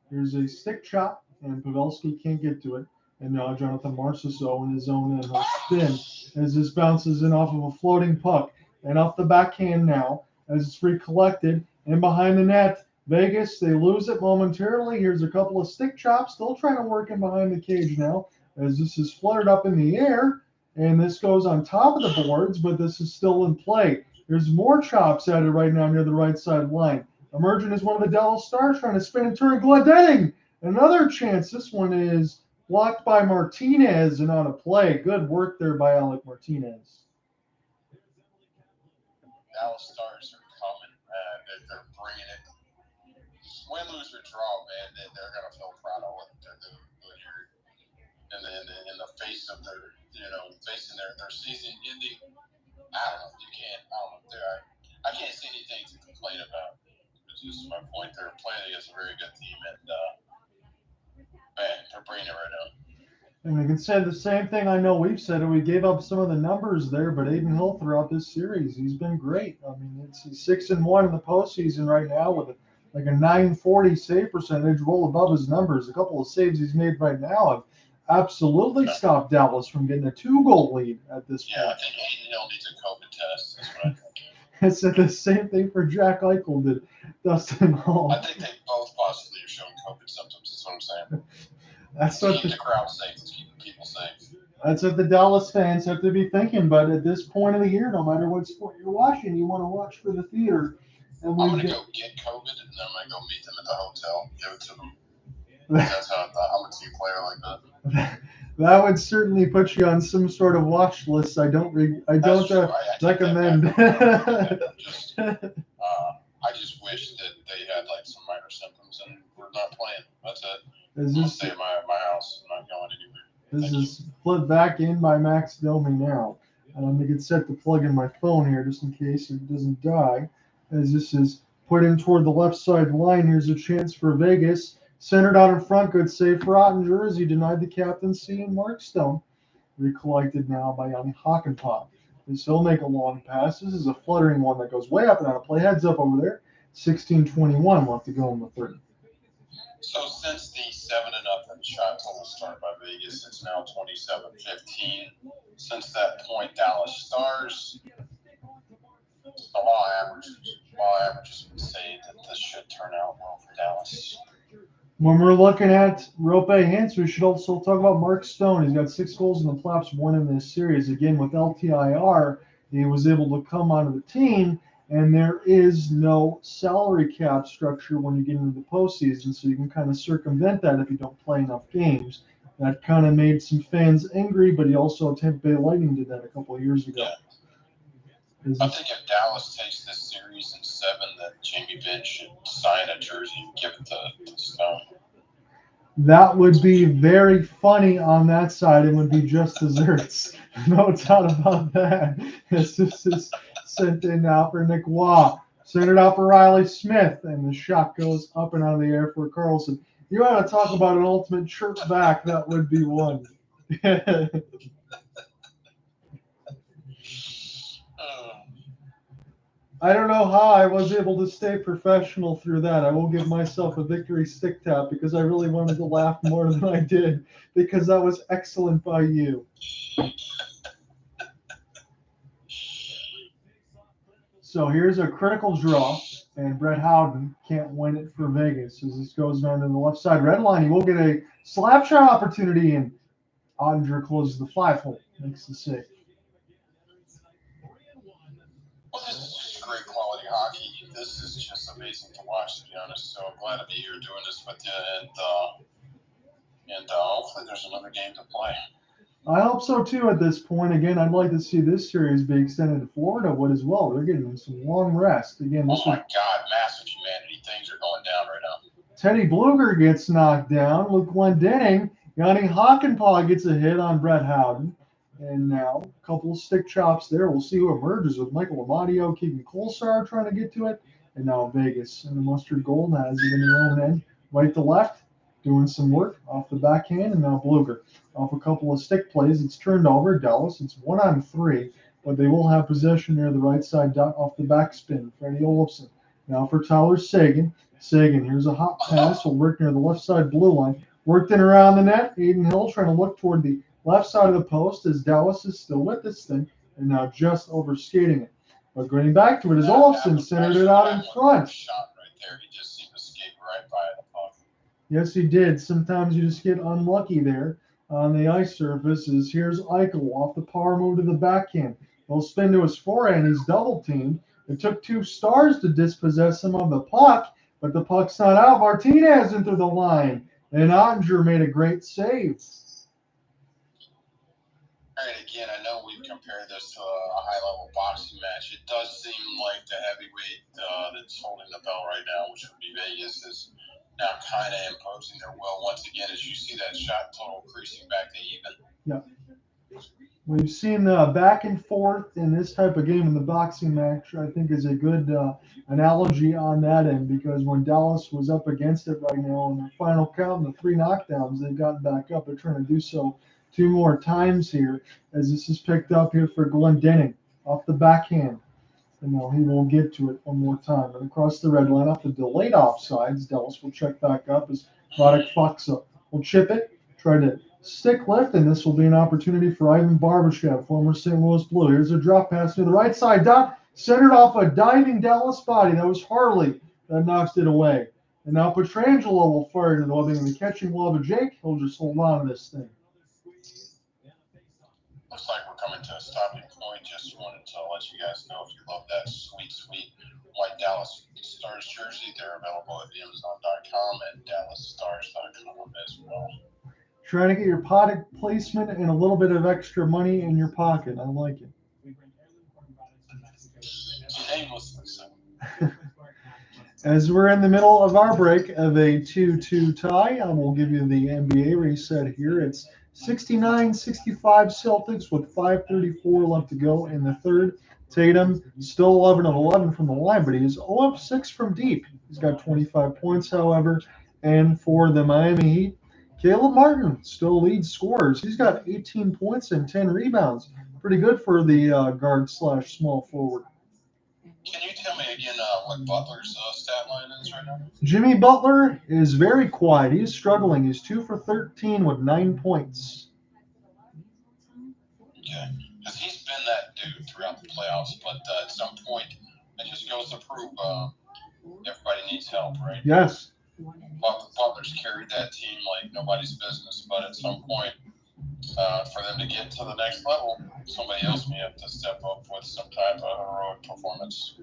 Here's a stick chop, and Pavelski can't get to it. And now Jonathan Marchessault in his own end will spin as this bounces in off of a floating puck. And off the backhand now as it's recollected. And behind the net, Vegas, they lose it momentarily. Here's a couple of stick chops. Still trying to work in behind the cage now as this is fluttered up in the air. And this goes on top of the boards, but this is still in play. There's more chops added right now near the right side line. Emerging is one of the Dallas Stars trying to spin and turn. Glendening. Another chance. This one is blocked by Martinez and on a play. Good work there by Alec Martinez. Dallas Stars are coming. They're bringing it. Win, lose, or draw, man. They're gonna feel proud of what they're doing here. And then in the face of their, facing their season-ending I don't know. You can't. I don't know. I can't see anything to complain about. It's just my point. They're playing against a very good team, and man, they're bringing it right out. And we can say the same thing I know we've said, and we gave up some of the numbers there, but Aiden Hill throughout this series, he's been great. I mean, he's 6-1 in the postseason right now with like a .940 save percentage, well above his numbers. A couple of saves he's made right now have absolutely stopped Dallas from getting a 2-goal lead at this point. Yeah, I think Aiden Hill needs a COVID test. That's what I think. I said the same thing for Jack Eichel did Dustin Hall. I think they both possibly are showing COVID symptoms. That's what I'm saying. That's what Keep the crowd safe. Let's keep people safe. That's what the Dallas fans have to be thinking. But at this point of the year, no matter what sport you're watching, you want to watch for the theater. And I'm going to go get COVID, and then I'm going to go meet them at the hotel, give it to them. That's how I'm a team player like that. That would certainly put you on some sort of watch list. I don't recommend. I just wish that they had like some minor symptoms and we're not playing. That's it. I'll stay at my house. I'm not going anywhere. This is put back in by Max Domi now. And I'm going to get set to plug in my phone here just in case it doesn't die. As this is put in toward the left side line, here's a chance for Vegas. Centered out in front, good save for Oettinger as he denied the captaincy and Mark Stone. Recollected now by Yanni Hakanpää. This will make a long pass. This is a fluttering one that goes way up and out of play. Heads up over there. 16:21 left to go in the third. So since the 7-0 shot total start by Vegas, it's now 27-15. Since that point, Dallas Stars. The law averages would say that this should turn out well for Dallas. When we're looking at Roope Hintz, we should also talk about Mark Stone. He's got 6 goals in the playoffs, 1 in this series. Again, with LTIR, he was able to come onto the team, and there is no salary cap structure when you get into the postseason, so you can kind of circumvent that if you don't play enough games. That kind of made some fans angry, but he also, Tampa Bay Lightning did that a couple of years ago. Yeah. I think if Dallas takes this series in 7, that Jamie Benn should sign a jersey and give it to Stone. That would be very funny on that side. It would be just desserts. No doubt about that. This is sent in now for Nick Waugh. Centered out for Riley Smith, and the shot goes up and out of the air for Karlsson. You want to talk about an ultimate chirp back, that would be one. I don't know how I was able to stay professional through that. I will give myself a victory stick tap because I really wanted to laugh more than I did because that was excellent by you. So here's a critical draw, and Brett Howden can't win it for Vegas as this goes down to the left side red line. He will get a slap shot opportunity, and Oettinger closes the 5-hole. Makes the save. Well, this is just great quality hockey. This is just amazing to watch, to be honest. So I'm glad to be here doing this with you, and hopefully there's another game to play. I hope so too. At this point, again, I'd like to see this series be extended to Florida. Would as well. They're getting some long rest. Again, oh my God, massive humanity things are going down right now. Teddy Bluger gets knocked down. Luke Glendening, Yanni Hakanpää gets a hit on Brett Howden. And now, a couple of stick chops there. We'll see who emerges with Michael Amadio, Keegan Kolesar trying to get to it. And now Vegas in the mustard gold has it in their own end. Right to left, doing some work off the backhand. And now Bluger off a couple of stick plays. It's turned over. Dallas, it's 1-on-3. But they will have possession near the right side off the backspin. Freddie Olofsson. Now for Tyler Seguin. Seguin, here's a hot pass. Will work near the left side blue line. Worked in around the net. Aiden Hill trying to look toward the left side of the post as Dallas is still with this thing and now just over skating it. But going back to it is Olofsson centered it out in front. Shot right there. He just seemed to skate right by the puck. Yes, he did. Sometimes you just get unlucky there on the ice surface. As here's Eichel off the power move to the backhand. He'll spin to his forehand. He's double teamed. It took 2 Stars to dispossess him of the puck, but the puck's not out. Martinez into the line, and Oettinger made a great save. All right, again, I know we've compared this to a high-level boxing match. It does seem like the heavyweight that's holding the belt right now, which would be Vegas, is now kind of imposing their will once again as you see that shot total creasing back to even. Yeah. We've seen back and forth in this type of game in the boxing match, I think is a good analogy on that end, because when Dallas was up against it right now in the final count and the 3 knockdowns, they've gotten back up. They're trying to do so 2 more times here, as this is picked up here for Glendening off the backhand. And now he will get to it one more time. And across the red line off the delayed offsides, Dallas will check back up as Mavrik Bourque will chip it, try to stick lift, and this will be an opportunity for Ivan Barbashev, former St. Louis Blue. Here's a drop pass to the right side dot, centered off a diving Dallas body. That was Harley that knocks it away. And now Pietrangelo will fire it into the catching glove of Jake. He'll just hold on to this thing. Looks like we're coming to a stopping point. Just wanted to let you guys know, if you love that sweet, sweet white Dallas Stars jersey, they're available at Amazon.com and DallasStars.com as well. Trying to get your product placement and a little bit of extra money in your pocket. I like it. Shamelessly so. As we're in the middle of our break of a 2-2 tie, I will give you the NBA reset here. It's 69-65 Celtics with 5:34 left to go in the third. Tatum still 11 of 11 from the line, but he is 0 of 6 from deep. He's got 25 points, however. And for the Miami Heat, Caleb Martin still leads scorers. He's got 18 points and 10 rebounds. Pretty good for the guard/small forward. Can you tell me again what Butler's stat line is right now? Jimmy Butler is very quiet. He's struggling. He's 2 for 13 with 9 points. Okay. Because he's been that dude throughout the playoffs, but at some point, it just goes to prove everybody needs help, right? Yes. Butler's carried that team like nobody's business, but at some point, for them to get to the next level, somebody else may have to step up with some type of heroic performance.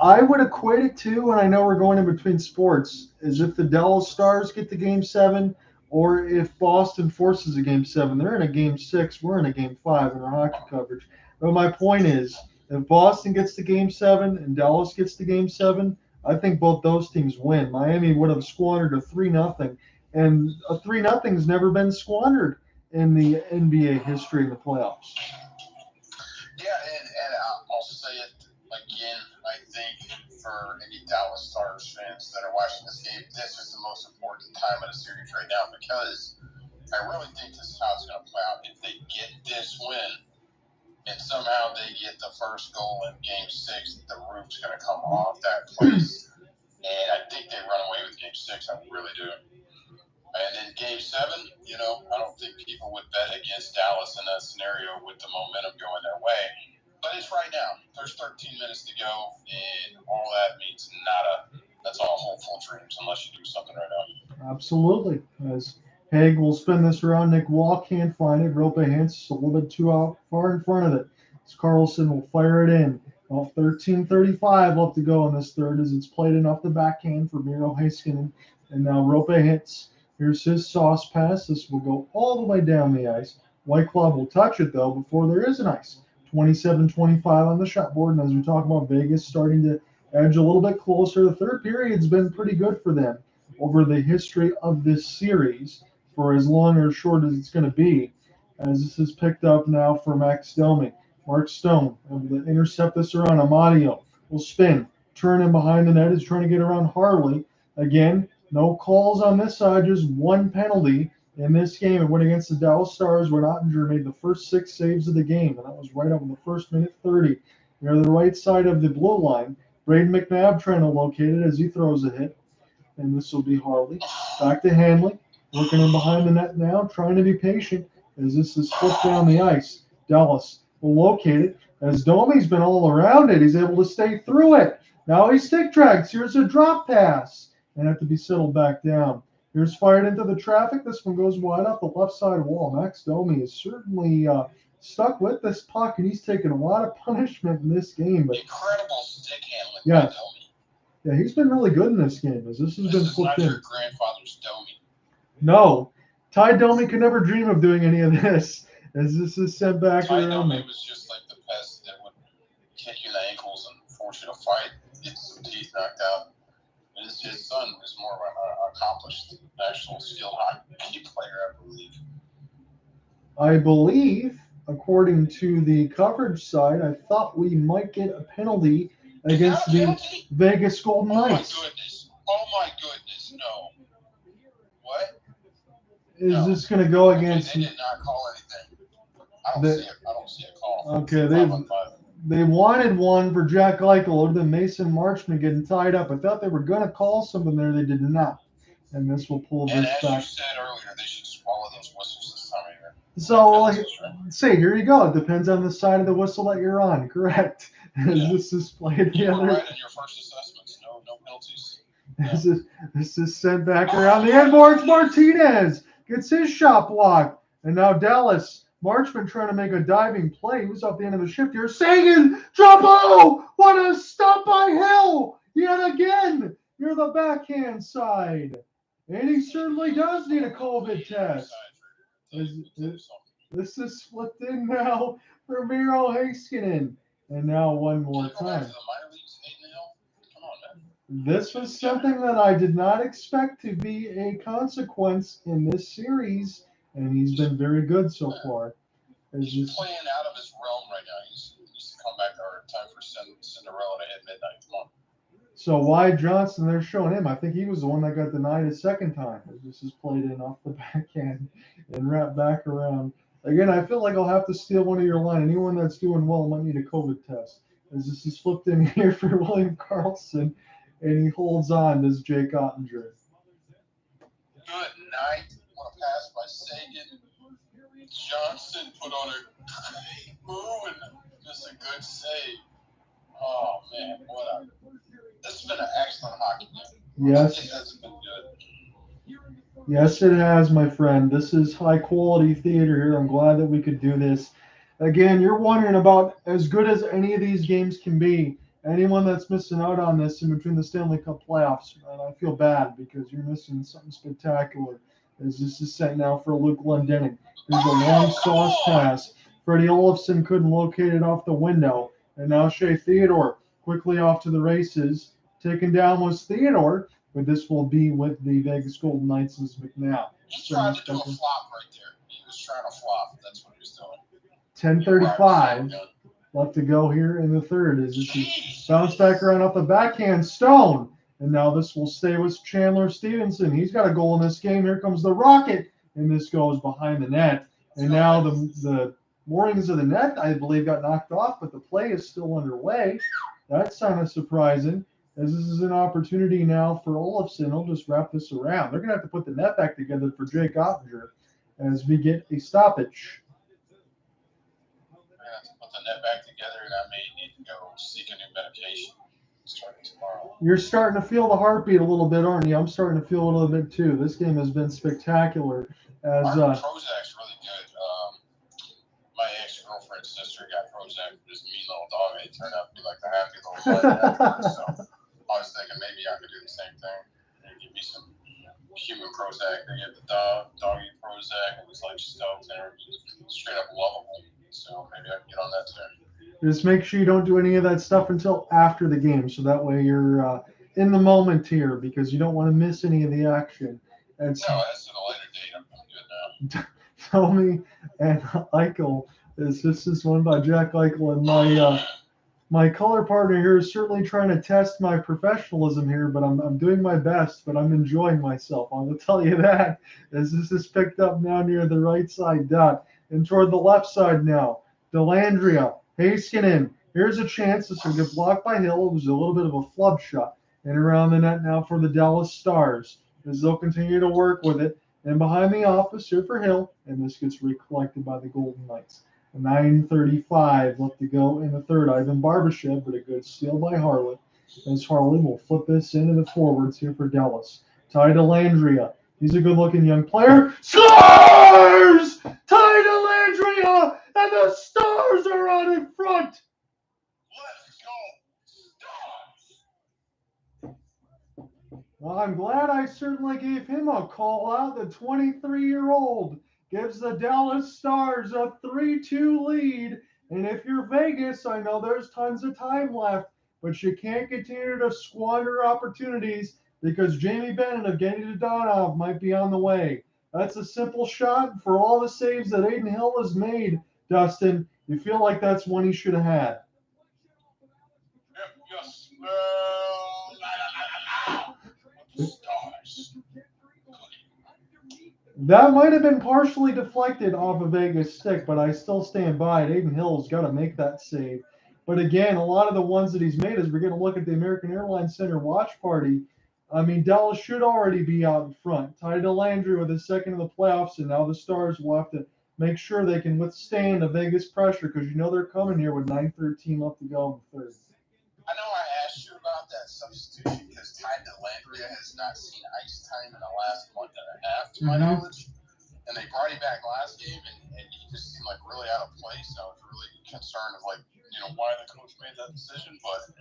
I would equate it to, and I know we're going in between sports, is if the Dallas Stars get to Game 7, or if Boston forces a Game 7. They're in a Game 6. We're in a Game 5 in our hockey coverage. But my point is, if Boston gets to Game 7 and Dallas gets to Game 7, I think both those teams win. Miami would have squandered a 3-0, and a 3-0 has never been squandered in the NBA history in the playoffs. Yeah, and I'll say it again. I think for any Dallas Stars fans that are watching this game, this is the most important time of the series right now, because I really think this is how it's going to play out. If they get this win, and somehow they get the first goal in Game 6, the roof's going to come off that place. And I think they run away with Game 6. I really do. And then Game 7, I don't think people would bet against Dallas in that scenario with the momentum going their way. But it's right now. There's 13 minutes to go, and all that means nada. That's all hopeful dreams unless you do something right now. Absolutely. As Haig will spin this around, Nick Wall can't find it. Rope Hintz a little bit too far in front of it. As Karlsson will fire it in. Well, 13:35 left to go in this third, as it's played in off the backhand for Miro Heiskanen. And now Rope Hintz. Here's his sauce pass. This will go all the way down the ice. White Club will touch it, though, before there is an ice. 27-25 on the shot board. And as we talk about Vegas starting to edge a little bit closer, the third period's been pretty good for them over the history of this series, for as long or short as it's going to be, as this is picked up now for Max Domi. Mark Stone able to intercept this around. Amadio will spin. Turn in behind the net is trying to get around Harley. Again, no calls on this side, just one penalty in this game. It went against the Dallas Stars, where Oettinger made the first 6 saves of the game, and that was right up in the first minute 30. Near the right side of the blue line, Braden McNabb trying to locate it as he throws a hit. And this will be Harley. Back to Hanley. Working in behind the net now, trying to be patient as this is flipped down the ice. Dallas will locate it. As Domi's been all around it, he's able to stay through it. Now he stick tracks. Here's a drop pass. And have to be settled back down. Here's fired into the traffic. This one goes wide off the left side wall. Max Domi is certainly stuck with this puck, and he's taken a lot of punishment in this game. But incredible stick handling yes. by Domi. Yeah, he's been really good in this game, as this has been flipped in. This is not your grandfather's Domi. No. Ty Domi could never dream of doing any of this, as this is sent back Ty around. Domi was just like the pest that would kick you in the ankles and force you to fight, get some teeth knocked out. His son is more of an accomplished, actual skilled hockey player, I believe. I believe according to the coverage side, I thought we might get a penalty against the Vegas Golden Knights. Oh my goodness, no. What? Is this going to go against? They did not call anything. I don't see a call. Okay, they wanted one for Jack Eichel or the Mason Marchman getting tied up. I thought they were going to call something there. They did not. And this will pull this back. And as you said earlier, they should swallow those whistles this time of year. So, say, here you go. It depends on the side of the whistle that you're on. Correct. Yeah. This is played the You other. were right in your first assessments. No penalties. This is sent back around the end boards. Martinez gets his shot blocked. And now Dallas. Marchman trying to make a diving play. He was off the end of the shift here. Sagan! Jumbo! What a stop by Hill! Yet again, near the backhand side. And he certainly does need a COVID test. This is flipped in now for Miro Heiskanen. And now one more time. This was something that I did not expect to be a consequence in this series. And he's been very good so far. He's playing out of his realm right now. He's to come back or time for Cinderella to hit midnight. Come on. So why Johnson? They're showing him. I think he was the one that got denied a second time. This is played in off the backhand and wrapped back around. Again, I feel like I'll have to steal one of your line. Anyone that's doing well might need a COVID test. As this is flipped in here for William Karlsson, and he holds on. Does Jake Oettinger. Good night. What a pass by Sagan. Johnson put on a great move and just a good save. Oh man, this has been an excellent hockey game. Yes. It hasn't been good. Yes, it has, my friend. This is high quality theater here. I'm glad that we could do this. Again, you're wondering about as good as any of these games can be. Anyone that's missing out on this in between the Stanley Cup playoffs, and I feel bad because you're missing something spectacular. As this is set now for Luke Glendening. There's a long sauce pass. Freddie Olofsson couldn't locate it off the window. And now Shea Theodore quickly off to the races. Taken down was Theodore, but this will be with the Vegas Golden Knights as McNabb. He tried to do a flop right there. He was trying to flop. That's what he was doing. 10:35 left to go here in the third. As this bounce back around off the backhand. Stone. And now this will stay with Chandler Stephenson. He's got a goal in this game. Here comes the Rocket. And this goes behind the net. And now the moorings of the net, I believe, got knocked off, but the play is still underway. That's kind of surprising, as this is an opportunity now for Olofsson. He'll just wrap this around. They're going to have to put the net back together for Jake Oettinger as we get a stoppage. We're going to have to put the net back together, and I may need to go seek a new medication starting tomorrow. You're starting to feel the heartbeat a little bit, aren't you? I'm starting to feel a little bit too. This game has been spectacular. As Prozac's really good. My ex-girlfriend's sister got Prozac for this mean little dog, and it turned out to be like the happy little life afterwards. So I was thinking maybe I could do the same thing. Maybe give me some human Prozac. They get the doggy Prozac. It was like stoked and straight up lovable. So maybe I can get on that too. Just make sure you don't do any of that stuff until after the game, so that way you're in the moment here, because you don't want to miss any of the action. And no, that's at a later date. I'm good now. Tommy and Eichel. This is one by Jack Eichel, and my color partner here is certainly trying to test my professionalism here, but I'm doing my best, but I'm enjoying myself. I will tell you that, as this is picked up now near the right side dot and toward the left side now. Dellandrea, Heiskanen. Here's a chance. This will get blocked by Hill. It was a little bit of a flub shot. And around the net now for the Dallas Stars, as they'll continue to work with it. And behind the office here for Hill, and this gets recollected by the Golden Knights. 9:35 left to go in the third. Ivan Barbashev, but a good steal by Harley. As Harley will flip this into the forwards here for Dallas. Ty Dellandrea. He's a good-looking young player. Scores! Ty Dellandrea, and the Stars are on in front. Let's go, Stars! Well, I'm glad I certainly gave him a call out. The 23-year-old gives the Dallas Stars a 3-2 lead. And if you're Vegas, I know there's tons of time left, but you can't continue to squander opportunities because Jamie Benn of Genny Dodonov might be on the way. That's a simple shot for all the saves that Aiden Hill has made. Dustin, you feel like that's one he should have had? If you smell the stars. That might have been partially deflected off a Vegas stick, but I still stand by it. Aiden Hill's got to make that save. But again, a lot of the ones that he's made, as we're going to look at the American Airlines Center watch party, I mean, Dallas should already be out in front. Ty Delandry with his second in the playoffs, and now the Stars will have to make sure they can withstand the Vegas pressure because you know they're coming here with 9:13 left to go in the third. I know I asked you about that substitution because Ty Delandry has not seen ice time in the last month and a half, to my knowledge. And they brought him back last game, and he just seemed like really out of place. I was really concerned of why the coach made that decision. But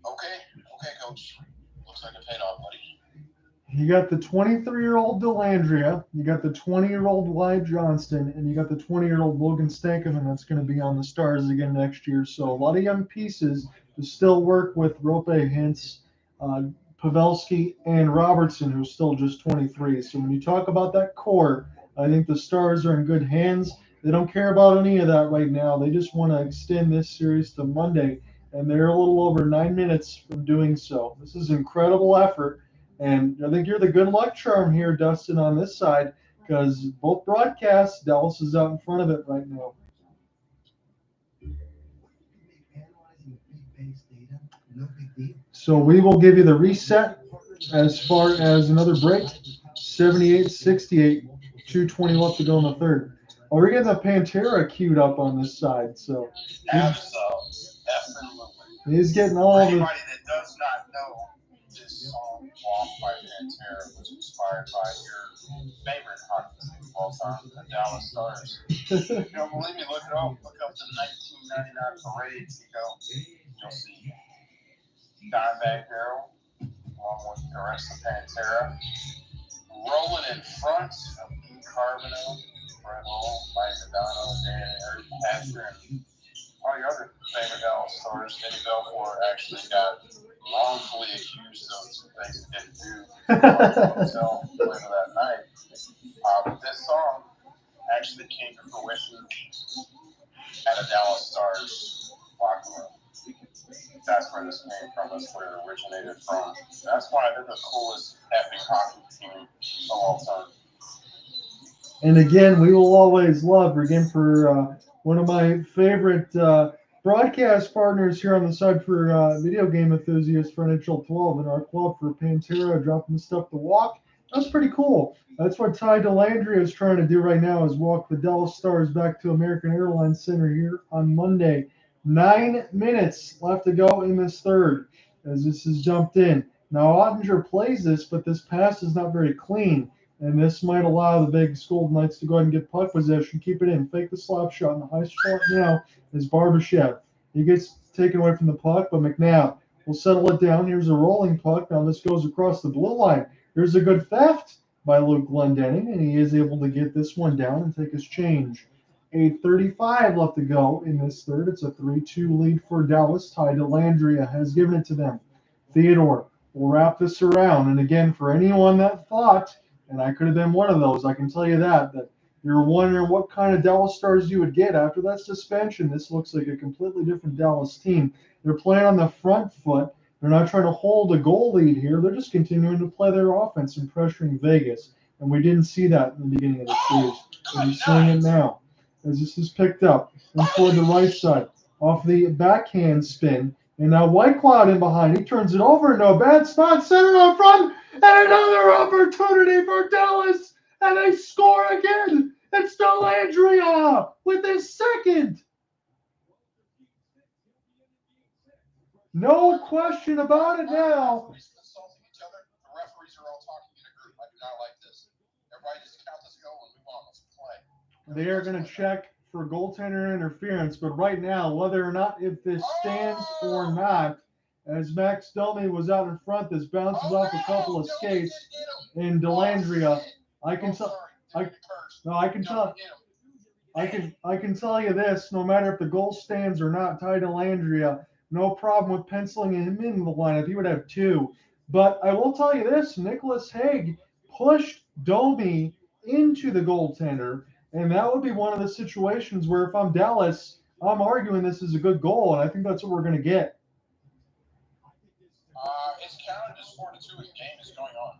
okay, coach. Looks like it paid off, buddy. You got the 23-year-old Delandria, you got the 20-year-old Wyatt Johnston, and you got the 20-year-old Logan Stankoven that's going to be on the Stars again next year. So a lot of young pieces to still work with Rope, Hintz, Pavelski, and Robertson, who's still just 23. So when you talk about that core, I think the Stars are in good hands. They don't care about any of that right now. They just want to extend this series to Monday, and they're a little over 9 minutes from doing so. This is an incredible effort, and I think you're the good luck charm here, Dustin, on this side, because both broadcasts, Dallas is out in front of it right now. So we will give you the reset as far as another break. 78-68, 2:20 left to go in the third. Oh, we're getting the Pantera queued up on this side. So Absolutely. he's getting all For of anybody that does not know, this song, Walk by Pantera, was inspired by your favorite hockey team of all time, the Dallas Stars. If you don't believe me, look it up. Look up the 1999 parade, you'll see Dimebag Darrell, along with the rest of Pantera, rolling in front of Pete Carbonell, Brett Hull, Mike Madonna, Dan Eric Hatcher, and all your other favorite Dallas Stars. Eddie Belfour actually got wrongfully accused of some things he didn't do himself later that night. But this song actually came to fruition at a Dallas Stars locker room. That's where this came from. That's where it originated from. That's why they're the coolest epic hockey team of all time. And again, we will always love, again, for one of my favorite broadcast partners here on the side for video game enthusiasts for NHL 12 in our club for Pantera dropping the stuff to walk. That's pretty cool. That's what Ty Delandria is trying to do right now, is walk the Dallas Stars back to American Airlines Center here on Monday. 9 minutes left to go in this third as this is jumped in. Now, Oettinger plays this, but this pass is not very clean, and this might allow the Vegas Golden Knights to go ahead and get puck possession, keep it in, fake the slap shot, and the high shot now is Barbashev. He gets taken away from the puck, but McNabb will settle it down. Here's a rolling puck. Now this goes across the blue line. Here's a good theft by Luke Glendening, and he is able to get this one down and take his change. 8:35 left to go in this third. It's a 3-2 lead for Dallas. Ty Delandria has given it to them. Theodore will wrap this around. And again, for anyone that thought, and I could have been one of those, I can tell you that you're wondering what kind of Dallas Stars you would get after that suspension. This looks like a completely different Dallas team. They're playing on the front foot. They're not trying to hold a goal lead here. They're just continuing to play their offense and pressuring Vegas. And we didn't see that in the beginning of the series. We're seeing it now as this is picked up and toward the right side off the backhand spin. And now White Cloud in behind. He turns it over into a bad spot, center up front, and another opportunity for Dallas, and they score again. It's Delandria with his second. No question about it now. Insulting each other. The referees are all talking in a group. I do not like this. Everybody just count this goal and move on. Let's play. They are going to check for goaltender interference, but right now, whether or not if this stands or not, as Max Domi was out in front, this bounces off a couple of skates, and Delandria, I can tell you this: no matter if the goal stands or not, Ty Delandria, no problem with penciling him in the lineup. He would have two. But I will tell you this: Nicholas Hague pushed Domi into the goaltender. And that would be one of the situations where if I'm Dallas, I'm arguing this is a good goal, and I think that's what we're going to get. It's counted as 4-2 and the game is going on.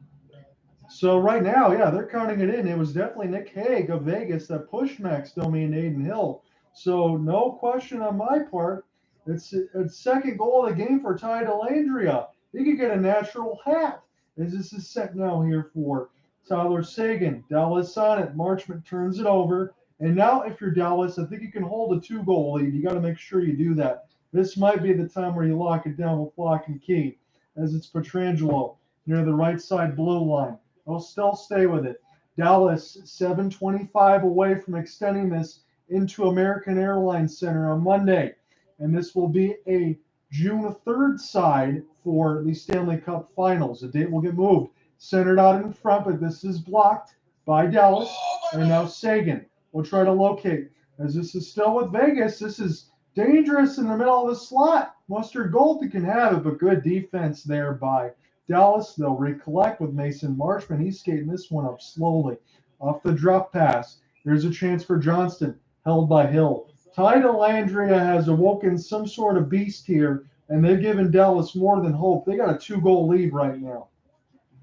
So right now, yeah, they're counting it in. It was definitely Nick Hague of Vegas that pushed Max Domi and Aiden Hill. So no question on my part. It's a second goal of the game for Ty Dellandrea. He could get a natural hat as this is set now here for Tyler Seguin. Dallas on it. Marchment turns it over. And now if you're Dallas, I think you can hold a 2-goal lead. You got to make sure you do that. This might be the time where you lock it down with lock and key as it's Pietrangelo near the right side blue line. They'll still stay with it. Dallas 7:25 away from extending this into American Airlines Center on Monday. And this will be a June 3rd side for the Stanley Cup Finals. The date will get moved. Centered out in front, but this is blocked by Dallas. And now Seguin will try to locate. As this is still with Vegas, this is dangerous in the middle of the slot. Mustard Gold can have it, but good defense there by Dallas. They'll recollect with Mason Marchment. He's skating this one up slowly. Off the drop pass. Here's a chance for Johnston, held by Hill. Ty Dellandrea has awoken some sort of beast here, and they've given Dallas more than hope. They got a 2-goal lead right now.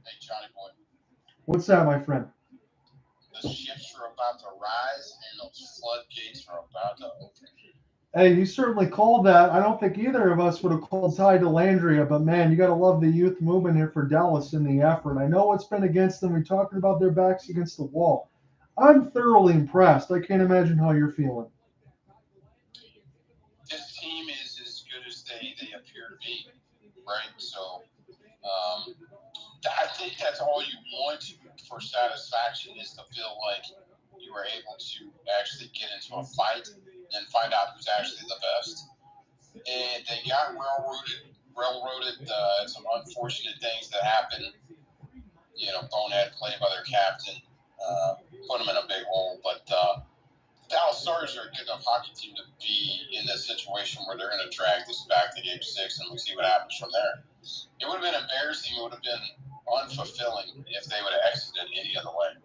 Hey, Johnny boy. What's that, my friend? The ships are about to rise and those floodgates are about to open. Hey, you certainly called that. I don't think either of us would have called Ty Dellandrea, but man, you got to love the youth movement here for Dallas in the effort. I know what's been against them. We're talking about their backs against the wall. I'm thoroughly impressed. I can't imagine how you're feeling. This team is as good as they appear to be, right? So I think that's all you want for satisfaction is to feel like you were able to actually get into a fight and find out who's actually the best. And they got railroaded some unfortunate things that happened. You know, bonehead play by their captain, put them in a big hole. But Dallas Stars are a good enough hockey team to be in this situation where they're going to drag this back to Game 6 and we'll see what happens from there. It would have been embarrassing. It would have been unfulfilling if they would have exited any other way.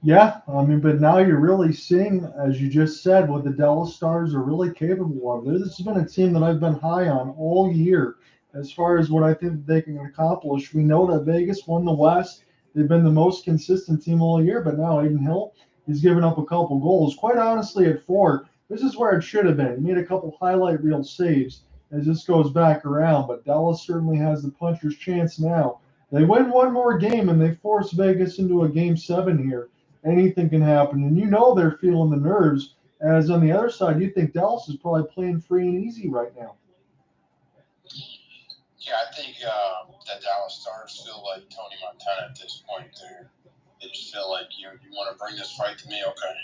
Yeah, I mean, but now you're really seeing, as you just said, what the Dallas Stars are really capable of. This has been a team that I've been high on all year as far as what I think they can accomplish. We know that Vegas won the West. They've been the most consistent team all year, but now Aiden Hill has given up a couple goals. Quite honestly, at 4, this is where it should have been. He made a couple highlight reel saves as this goes back around, but Dallas certainly has the puncher's chance now. They win one more game, and they force Vegas into a Game 7 here. Anything can happen, and you know they're feeling the nerves, as on the other side, you think Dallas is probably playing free and easy right now. Yeah, I think the Dallas Stars feel like Tony Montana at this point. They just feel like you want to bring this fight to me, okay.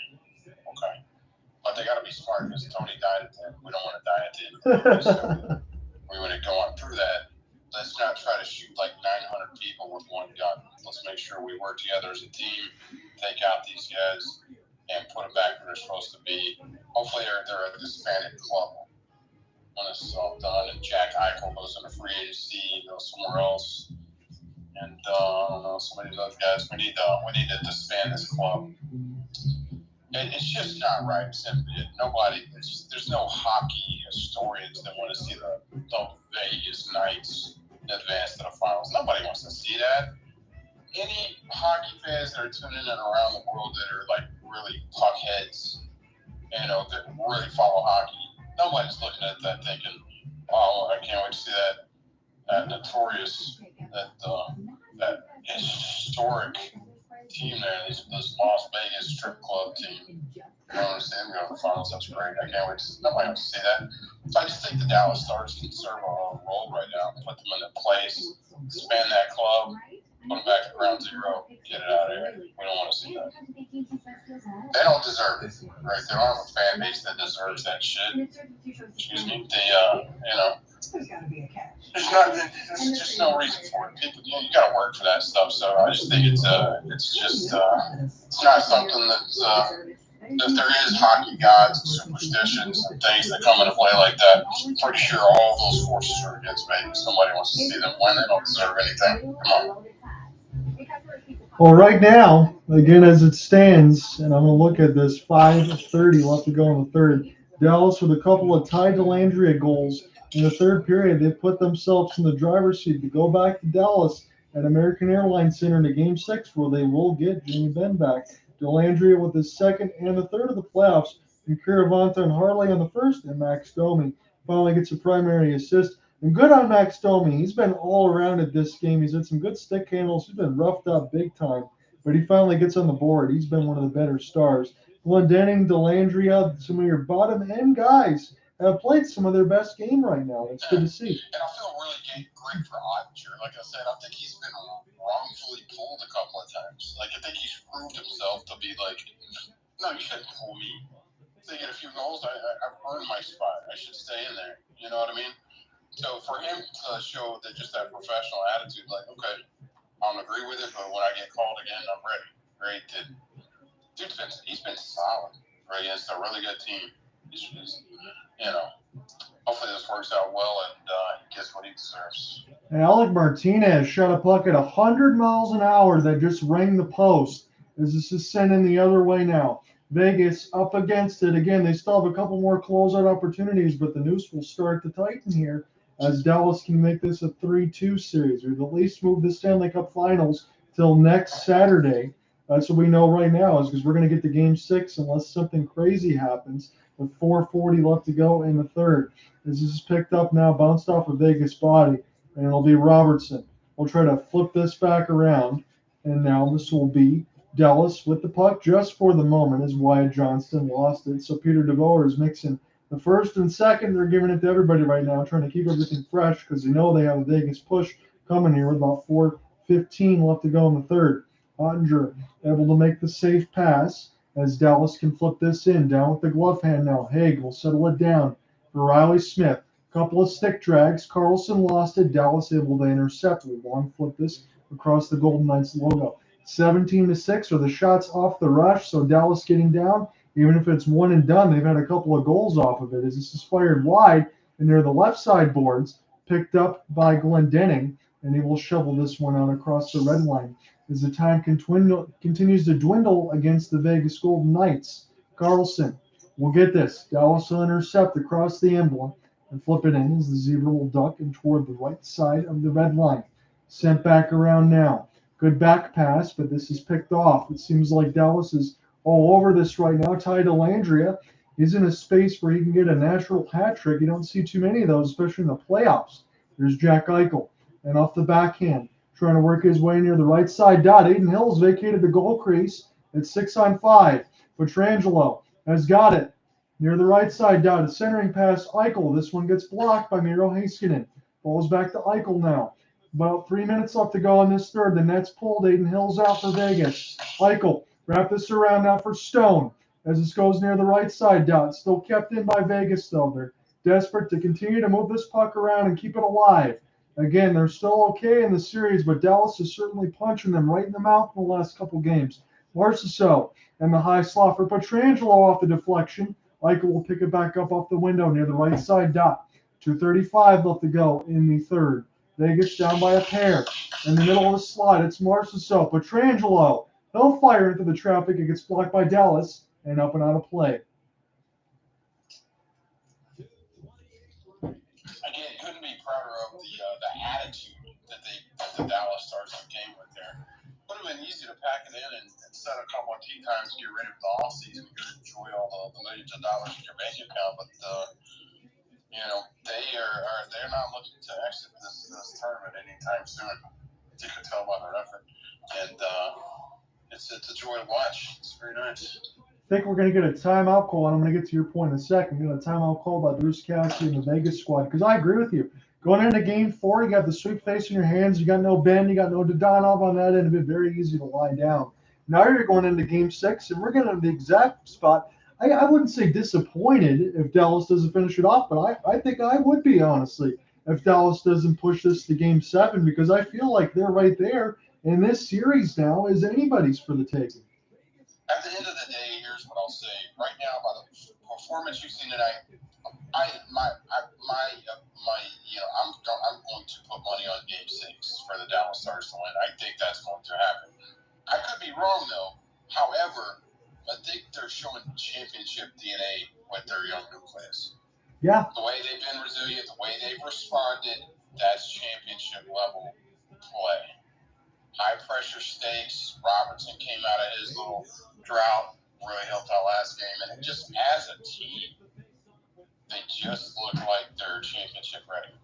But they got to be smart because Tony died at the end. We don't want to die at the end of the movie, so we want to go on through that. Let's not try to shoot like 900 people with one gun. Let's make sure we work together as a team, take out these guys, and put them back where they're supposed to be. Hopefully they're a disbanded club when this is all done. And Jack Eichel goes into free agency, goes somewhere else. And I don't know, some of these other guys, we need to disband this club. And it's just not right. Simply, there's no hockey historians that want to see the Vegas Knights advance to the finals. Nobody wants to see that. Any hockey fans that are tuning in around the world that are like really puckheads, you know, that really follow hockey, nobody's looking at that thinking, "Oh, I can't wait to see that notorious, that historic team there, this Las Vegas strip club team. I don't understand me on the finals. That's great. I can't wait to see. Nobody wants to see that." So I just think the Dallas Stars can serve a role right now, put them in place, expand that club, put them back to ground zero, get it out of here. We don't want to see that. They don't deserve it, right? They don't have a fan base that deserves that shit. Excuse me. There's got to be a catch. There's just no reason for it. People, you got to work for that stuff. So I just think it's not something that if there is hockey gods and superstitions and things that come into play like that, I'm pretty sure all those forces are against Vegas. Somebody wants to see them win. They don't deserve anything. Come on. Well, right now, again, as it stands, and I'm going to look at this 5:30 left to go in the third. Dallas with a couple of Ty Dellandrea goals in the third period. They put themselves in the driver's seat to go back to Dallas at American Airlines Center in Game 6, where they will get Jimmy Benn back. Dellandrea with his second and the third of the playoffs, and Kiravanta and Harley on the first, and Max Domi finally gets a primary assist. And good on Max Domi. He's been all around at this game. He's had some good stick handles. He's been roughed up big time, but he finally gets on the board. He's been one of the better stars. Glendening, Dellandrea, some of your bottom end guys have played some of their best game right now. It's good to see. And I feel really great for Oettinger. Like I said, I think he's been wrongfully pulled a couple of times. Like I think he's proved himself to be like, no, you shouldn't pull me. If they get a few goals, I've earned my spot. I should stay in there. You know what I mean? So for him to show that just that professional attitude, like, okay, I don't agree with it, but when I get called again, I'm ready. Right? He's been solid, right? Against a really good team. He's, hopefully this works out well and he gets what he deserves. And Alec Martinez shot a puck at 100 miles an hour that just rang the post. As this is sending the other way now. Vegas up against it. Again, they still have a couple more closeout opportunities, but the noose will start to tighten here as Dallas can make this a 3-2 series, or at least move the Stanley Cup Finals till next Saturday. That's what we know right now, is because we're going to get to Game 6 unless something crazy happens with 4:40 left to go in the third. This is picked up now, bounced off a Vegas body, and it'll be Robertson. We'll try to flip this back around, and now this will be Dallas with the puck just for the moment as Wyatt Johnston lost it. So Peter DeVoe is mixing the first and second. They're giving it to everybody right now, trying to keep everything fresh because they know they have a Vegas push coming here with about 4:15 left to go in the third. Oettinger able to make the safe pass as Dallas can flip this in. Down with the glove hand now. Haig will settle it down for Riley Smith. Couple of stick drags. Karlsson lost it. Dallas able to intercept. We long flip this across the Golden Knights logo. 17-6 are the shots off the rush, so Dallas getting down. Even if it's one and done, they've had a couple of goals off of it as this is fired wide, and near the left side boards, picked up by Glendening, and he will shovel this one out across the red line as the time continues to dwindle against the Vegas Golden Knights. Karlsson will get this. Dallas will intercept across the emblem and flip it in as the zebra will duck and toward the right side of the red line. Sent back around now. Good back pass, but this is picked off. It seems like Dallas is all over this right now. Ty Dellandrea is in a space where he can get a natural hat trick. You don't see too many of those, especially in the playoffs. There's Jack Eichel. And off the backhand, trying to work his way near the right side dot. Aiden Hill's vacated the goal crease at 6-on-5. Pietrangelo has got it near the right side dot. A centering pass, Eichel. This one gets blocked by Miro Heiskanen. Falls back to Eichel now. About 3 minutes left to go in this third. The net's pulled. Aiden Hill's out for Vegas. Eichel, wrap this around now for Stone as this goes near the right side dot. Still kept in by Vegas, though. They're desperate to continue to move this puck around and keep it alive. Again, they're still okay in the series, but Dallas is certainly punching them right in the mouth in the last couple games. Marchessault and the high slot for Pietrangelo off the deflection. Eichel will pick it back up off the window near the right side dot. 2:35 left to go in the third. Vegas down by a pair. In the middle of the slot, it's Marchessault. Pietrangelo. He'll fire into the traffic. It gets blocked by Dallas and up and out of play. Again, couldn't be prouder of the attitude that the Dallas Stars came with there. Would have been easy to pack it in and set a couple of tee times to get ready for the off season. You could enjoy all the millions of dollars in your bank account, but they're not looking to exit this tournament anytime soon. You can tell by their effort, and it's a joy to watch. It's very nice. I think we're going to get a timeout call, and I'm going to get to your point in a second. We're going to get a timeout call by Bruce Cassidy and the Vegas squad, because I agree with you. Going into Game 4, you got the sweep face in your hands. You got no Benn. You got no Dodonov on that end. It'd be very easy to lie down. Now you're going into Game 6, and we're getting in the exact spot. I wouldn't say disappointed if Dallas doesn't finish it off, but I think I would be, honestly, if Dallas doesn't push this to Game 7, because I feel like they're right there, and this series now is anybody's for the taking. At the end of the day, here's what I'll say. Right now, by the performance you've seen tonight, I'm going to put money on Game 6 for the Dallas Stars to win. I think that's going to happen. I could be wrong, though. However, I think they're showing championship DNA with their young nucleus. Yeah. The way they've been resilient, the way they've responded, that's championship level play. High pressure stakes. Robertson came out of his little drought, really helped out last game, and it just as a team, they just look like they're championship ready.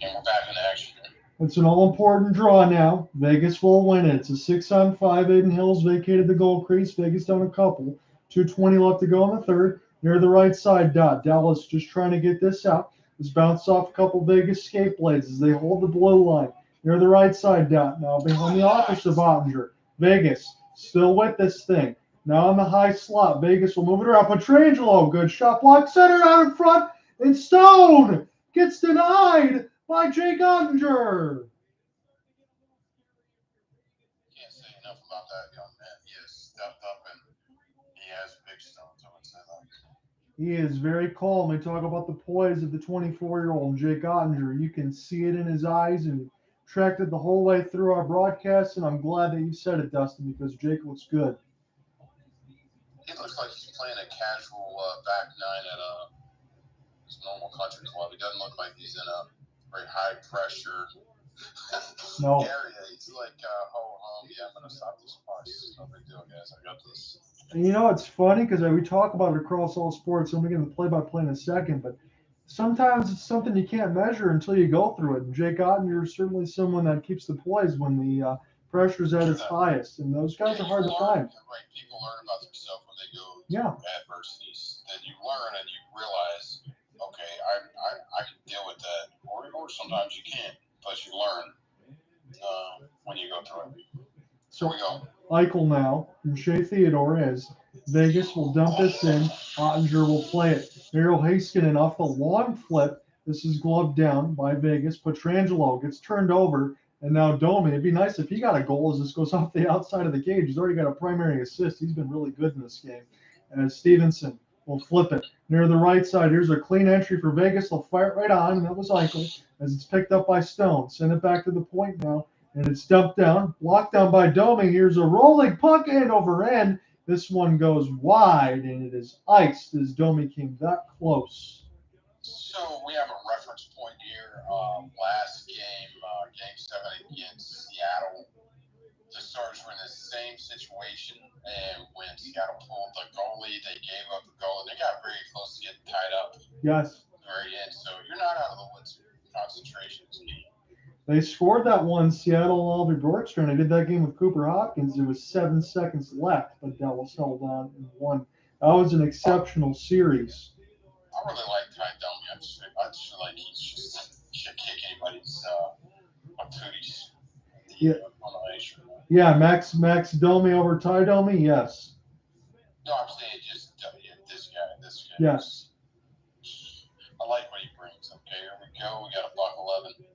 And we're back in action here. It's an all-important draw now. Vegas will win it. It's a 6-on-5. Aiden Hills vacated the goal crease. Vegas down a couple. 2:20 left to go in the third. Near the right side dot. Dallas just trying to get this out. It's bounced off a couple Vegas skate blades as they hold the blue line. Near the right side dot. Now behind the office of Oettinger. Vegas still with this thing. Now in the high slot. Vegas will move it around. Pietrangelo. Good shot block. Center out in front. And Stone gets denied by Jake Oettinger. Can't say enough about that young man. He has stepped up and he has big stones, I would say that. He is very calm. We talk about the poise of the 24-year-old Jake Oettinger. You can see it in his eyes, and tracked it the whole way through our broadcast, and I'm glad that you said it, Dustin, because Jake looks good. He looks like he's playing a casual back nine at his normal country club. He doesn't look like he's in a very high pressure area. He's like, yeah, I'm gonna stop this puck. It's no big deal, guys. I got this. And you know, it's funny because we talk about it across all sports, and we're going to play-by-play in a second, but sometimes it's something you can't measure until you go through it. And Jake Oettinger is certainly someone that keeps the poise when the pressure's at its highest, and those guys are hard to find. Right, people learn about themselves when they go through adversities. Then you learn and you realize, okay, I can deal with that, or sometimes you can't, but you learn when you go through it. So we go. Eichel now from Shea Theodore as Vegas will dump this in. Oettinger will play it. Heiskanen off the long flip. This is gloved down by Vegas. Pietrangelo gets turned over, and now Domi. It'd be nice if he got a goal as this goes off the outside of the cage. He's already got a primary assist. He's been really good in this game. As Stephenson will flip it near the right side. Here's a clean entry for Vegas. They'll fire it right on, and that was Eichel as it's picked up by Stone. Send it back to the point now. And it's dumped down, blocked down by Domi. Here's a rolling puck end over end. This one goes wide, and it is iced as Domi came that close. So we have a reference point here. Last game, Game 7 against Seattle, the Stars were in the same situation. And when Seattle pulled the goalie, they gave up the goal, and they got very close to getting tied up. Yes. At the very end. So you're not out of the woods. Concentration is key. They scored that one, Seattle and Mavrik Bourque, and they did that game with Cooper Hopkins. There was 7 seconds left, but Dallas held on and won. That was an exceptional series. I really like Ty Domi. I just feel like he should kick anybody's booties. Yeah. On the ice. Yeah, Max Domi over Ty Domi, yes. No, I'm saying just this guy. Yes. I like what he brings. Okay, here we go. We got a $1.11.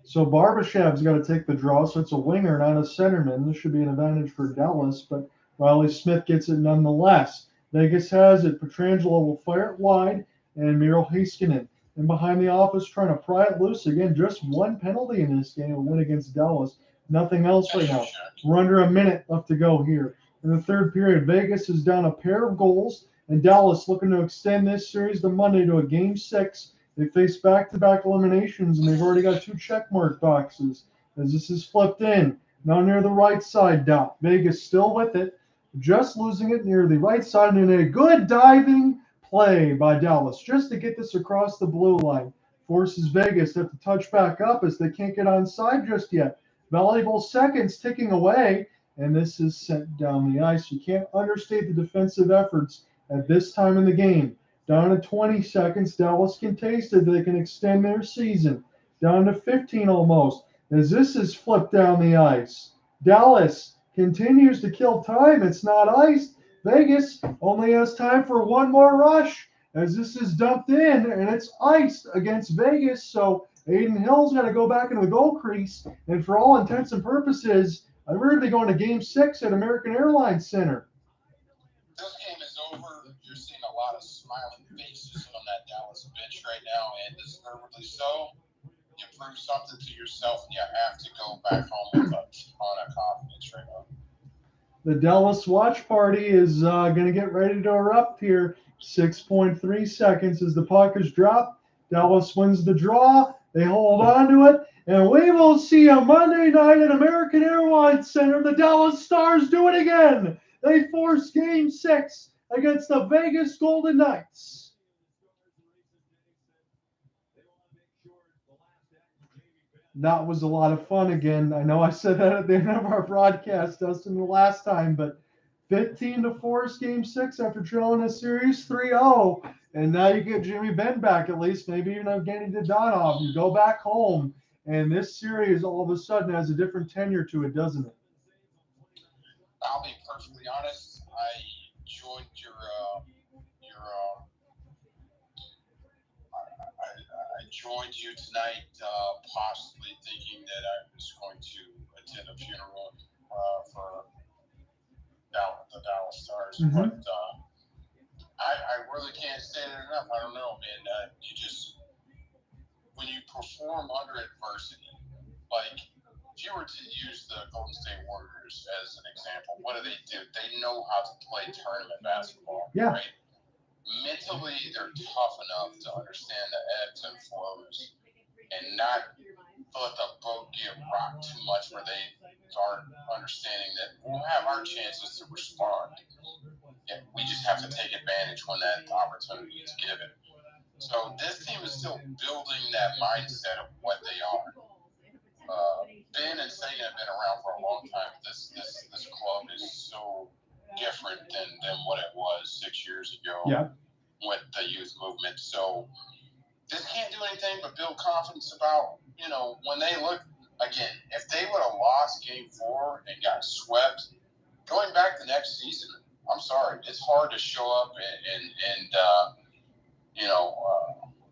So Barbashev's got to take the draw, so it's a winger, not a centerman. This should be an advantage for Dallas, but Riley Smith gets it nonetheless. Vegas has it. Pietrangelo will fire it wide, and Heiskanen. And behind the office trying to pry it loose. Again, just one penalty in this game, a win against Dallas. Nothing else right now. We're under a minute left to go here. In the third period, Vegas is down a pair of goals, and Dallas looking to extend this series to Monday to a Game 6. They face back-to-back eliminations, and they've already got 2 checkmark boxes as this is flipped in. Now near the right side dot. Vegas still with it, just losing it near the right side, and a good diving play by Dallas just to get this across the blue line. Forces Vegas to have to touch back up as they can't get onside just yet. Valuable seconds ticking away, and this is sent down the ice. You can't understate the defensive efforts at this time in the game. Down to 20 seconds, Dallas can taste it. They can extend their season. Down to 15 almost, as this is flipped down the ice. Dallas continues to kill time. It's not iced. Vegas only has time for one more rush, as this is dumped in, and it's iced against Vegas. So Aiden Hill's got to go back into the goal crease, and for all intents and purposes, we're going to be going to Game 6 at American Airlines Center. This game is over. You're seeing a lot of smiling faces on that Dallas bench right now, and deservedly so. You prove something to yourself, and you have to go back home with a ton of confidence right now. The Dallas watch party is going to get ready to erupt here. 6.3 seconds as the puck is dropped. Dallas wins the draw. They hold on to it. And we will see a Monday night at American Airlines Center. The Dallas Stars do it again. They force Game 6 against the Vegas Golden Knights. That was a lot of fun again. I know I said that at the end of our broadcast, Dustin, the last time, but 15 to force Game 6 after trailing a series 3-0. And now you get Jimmy Benn back at least, maybe even Evgeny Dadonov. You go back home, and this series all of a sudden has a different tenure to it, doesn't it? I'll be perfectly honest. I joined I joined you tonight, possibly thinking that I was going to attend a funeral for the Dallas Stars, but I really can't say it enough. I don't know, man. When you perform under adversity, like if you were to use the Golden State Warriors as an example, what do? They know how to play tournament basketball, right? Mentally, they're tough enough to understand the ebbs and flows and not let the boat get rocked too much where they aren't understanding that we'll have our chances to respond. And we just have to take advantage when that opportunity is given. So this team is still building that mindset of what they are. Ben and Sagan have been around for a long time. This club is so different than what it was 6 years ago with the youth movement. So this can't do anything but build confidence about, when they look, again, if they would have lost Game 4 and got swept, going back the next season, I'm sorry, it's hard to show up and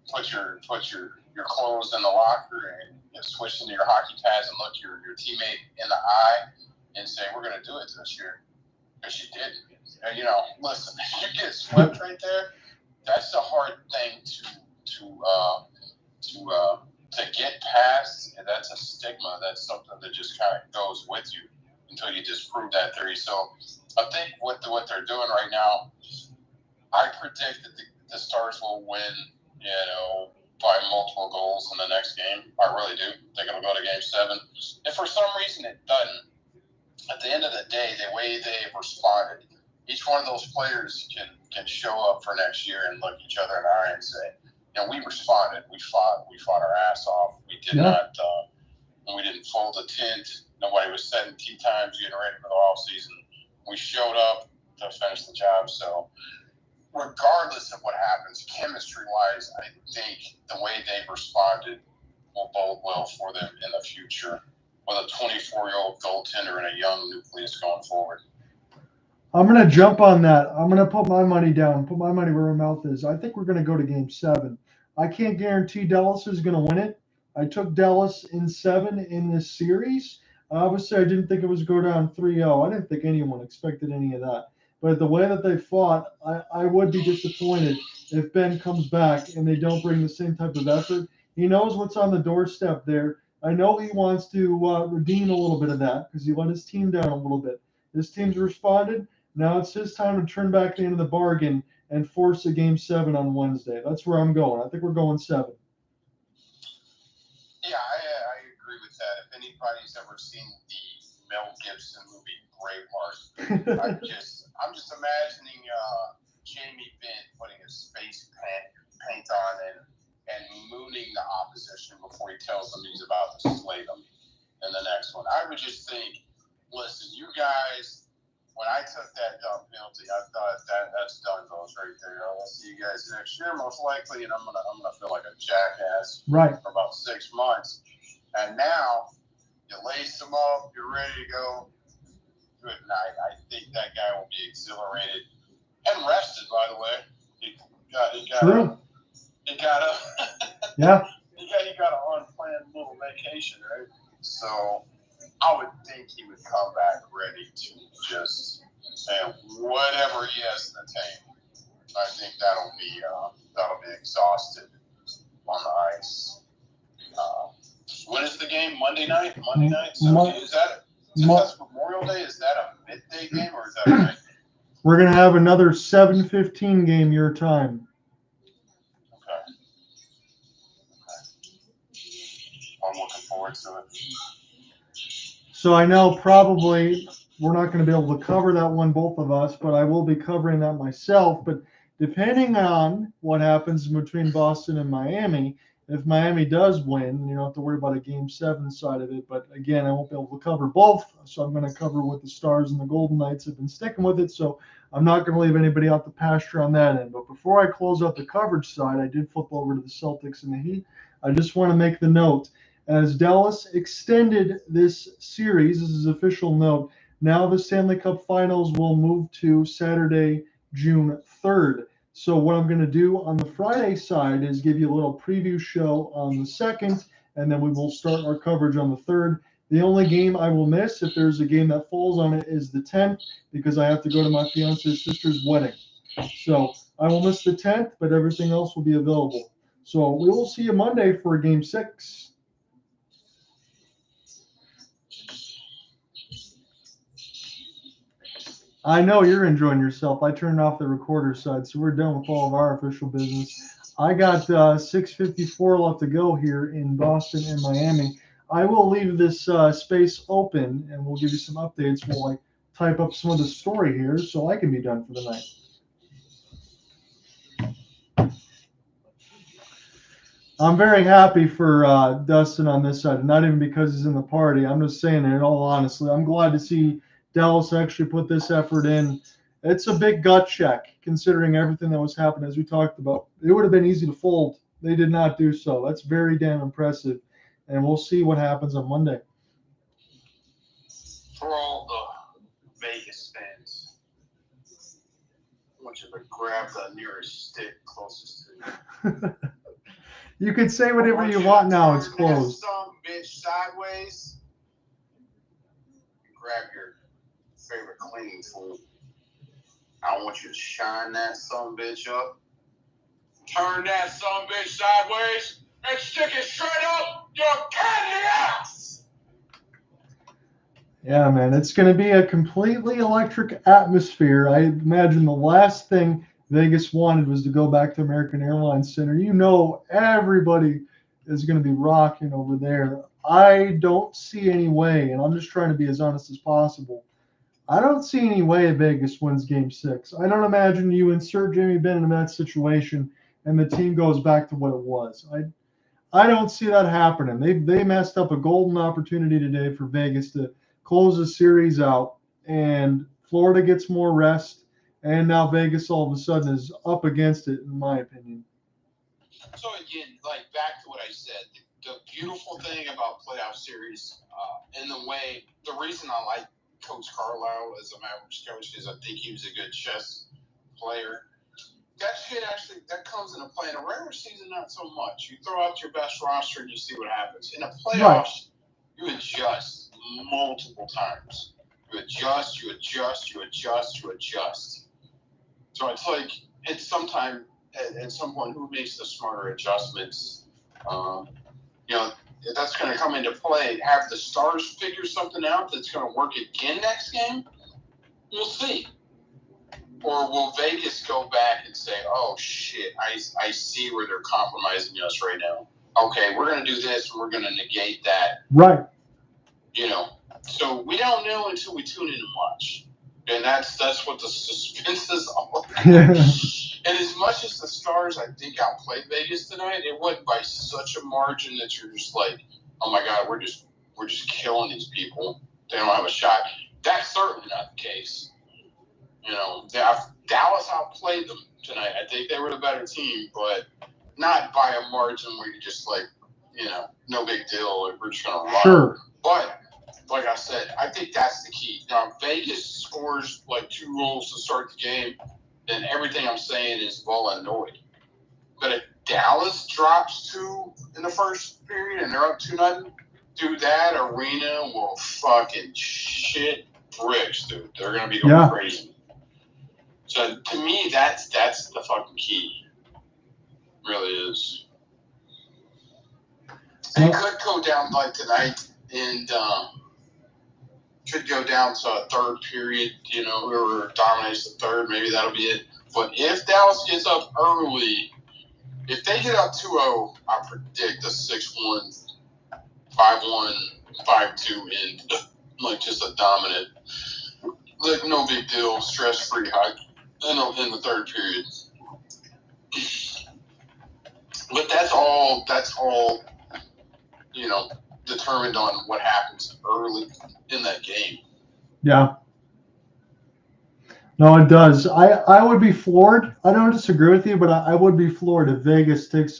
put your clothes in the locker and switch into your hockey pads and look your teammate in the eye and say, we're going to do it this year. Because you didn't. Listen, if you get swept right there, that's a hard thing to get past, and that's a stigma. That's something that just kind of goes with you until you disprove that theory. So I think what they're doing right now, I predict that the Stars will win, by multiple goals in the next game. I really do. I think it'll go to Game 7. If for some reason it doesn't, at the end of the day, the way they've responded, each one of those players can show up for next year and look each other in the eye and say, we responded. We fought our ass off. We did not. We didn't fold a tent. Nobody was setting tea times getting ready for the off season. We showed up to finish the job. So, regardless of what happens, chemistry-wise, I think the way they've responded will bode well for them in the future with a 24-year-old goaltender and a young nucleus going forward. I'm going to jump on that. I'm going to put my money down, put my money where my mouth is. I think we're going to go to Game 7. I can't guarantee Dallas is going to win it. I took Dallas in 7 in this series. Obviously, I didn't think it was go down 3-0. I didn't think anyone expected any of that. But the way that they fought, I would be disappointed if Ben comes back and they don't bring the same type of effort. He knows what's on the doorstep there. I know he wants to redeem a little bit of that because he let his team down a little bit. His team's responded. Now it's his time to turn back the end of the bargain and force a Game 7 on Wednesday. That's where I'm going. I think we're going 7. Yeah, I agree with that. If anybody's ever seen the Mel Gibson movie Braveheart, I'm just imagining Jamie Benn putting his space paint on and mooning the opposition before he tells them he's about to slay them in the next one. I would just think, listen, you guys, when I took that dumb penalty, I thought that's done goes right there. I'll see you guys next year, most likely, and I'm gonna feel like a jackass for about 6 months. And now you lace them up, you're ready to go. Good night. I think that guy will be exhilarated and rested. By the way, he got an unplanned little vacation, right? So I would think he would come back ready to just say whatever he has in the tank. I think that'll be exhausted on the ice. When is the game? Monday night. So is that since that's Memorial Day? Is that a midday game, or is that right? We're going to have another 7:15 game your time. Okay. I'm looking forward to it. So I know probably we're not going to be able to cover that one, both of us, but I will be covering that myself. But depending on what happens between Boston and Miami, if Miami does win, you don't have to worry about a Game 7 side of it. But again, I won't be able to cover both. So I'm going to cover what the Stars and the Golden Knights have been sticking with it. So I'm not going to leave anybody out the pasture on that end. But before I close out the coverage side, I did flip over to the Celtics and the Heat. I just want to make the note. As Dallas extended this series, this is official note, now the Stanley Cup Finals will move to Saturday, June 3rd. So what I'm going to do on the Friday side is give you a little preview show on the 2nd, and then we will start our coverage on the 3rd. The only game I will miss, if there's a game that falls on it, is the 10th, because I have to go to my fiance's sister's wedding. So I will miss the 10th, but everything else will be available. So we will see you Monday for Game 6. I know you're enjoying yourself. I turned off the recorder side, so we're done with all of our official business. I got 6:54 left to go here in Boston and Miami. I will leave this space open, and we'll give you some updates while I type up some of the story here so I can be done for the night. I'm very happy for Dustin on this side, not even because he's in the party. I'm just saying it in all honesty. I'm glad to see Dallas actually put this effort in. It's a big gut check, considering everything that was happening, as we talked about. It would have been easy to fold. They did not do so. That's very damn impressive. And we'll see what happens on Monday. For all the Vegas fans, I want you to grab the nearest stick closest to you. You could say whatever you want now. It's closed. Some bitch sideways. Grab your favorite cleaning tool. I want you to shine that son bitch up. Turn that son bitch sideways and stick it straight up your candy ass. Yeah, man, it's going to be a completely electric atmosphere. I imagine the last thing Vegas wanted was to go back to American Airlines Center. You know, everybody is going to be rocking over there. I don't see any way, and I'm just trying to be as honest as possible. I don't see any way Vegas wins Game 6. I don't imagine you insert Jamie Benn in that situation and the team goes back to what it was. I don't see that happening. They messed up a golden opportunity today for Vegas to close the series out, and Florida gets more rest, and now Vegas all of a sudden is up against it, in my opinion. So again, like back to what I said, the beautiful thing about playoff series, and the reason I like Coach Carlisle as a Mavericks coach is I think he was a good chess player. That shit actually, that comes into play in a regular season, not so much. You throw out your best roster and you see what happens. In a playoffs, you adjust multiple times. You adjust. So it's like, at some point, who makes the smarter adjustments? That's going to come into play. Have the Stars figure something out that's going to work again next game? We'll see. Or will Vegas go back and say, oh, shit, I see where they're compromising us right now. Okay, we're going to do this, and we're going to negate that. Right. So we don't know until we tune in and watch. And that's what the suspense is all about. And as much as the Stars, I think, outplayed Vegas tonight, it wasn't by such a margin that you're just like, oh, my God, we're just killing these people. They don't have a shot. That's certainly not the case. Dallas outplayed them tonight. I think they were the better team, but not by a margin where you're just like, no big deal. We're just going to run. Sure. But, like I said, I think that's the key. Now, if Vegas scores like 2 goals to start the game, then everything I'm saying is well annoyed. But if Dallas drops 2 in the first period and they're up 2-0, dude, that arena will fucking shit bricks, dude. They're going to be going crazy. So, to me, that's the fucking key. It really is. It could go down like tonight and could go down to a third period, whoever dominates the third, maybe that'll be it. But if Dallas gets up early, if they get up 2-0, I predict a 6-1, 5-1, 5-2 end. Like just a dominant, like no big deal, stress-free hike in the third period. But that's all, determined on what happens early in that game. Yeah. No, it does. I would be floored. I don't disagree with you, but I would be floored if Vegas takes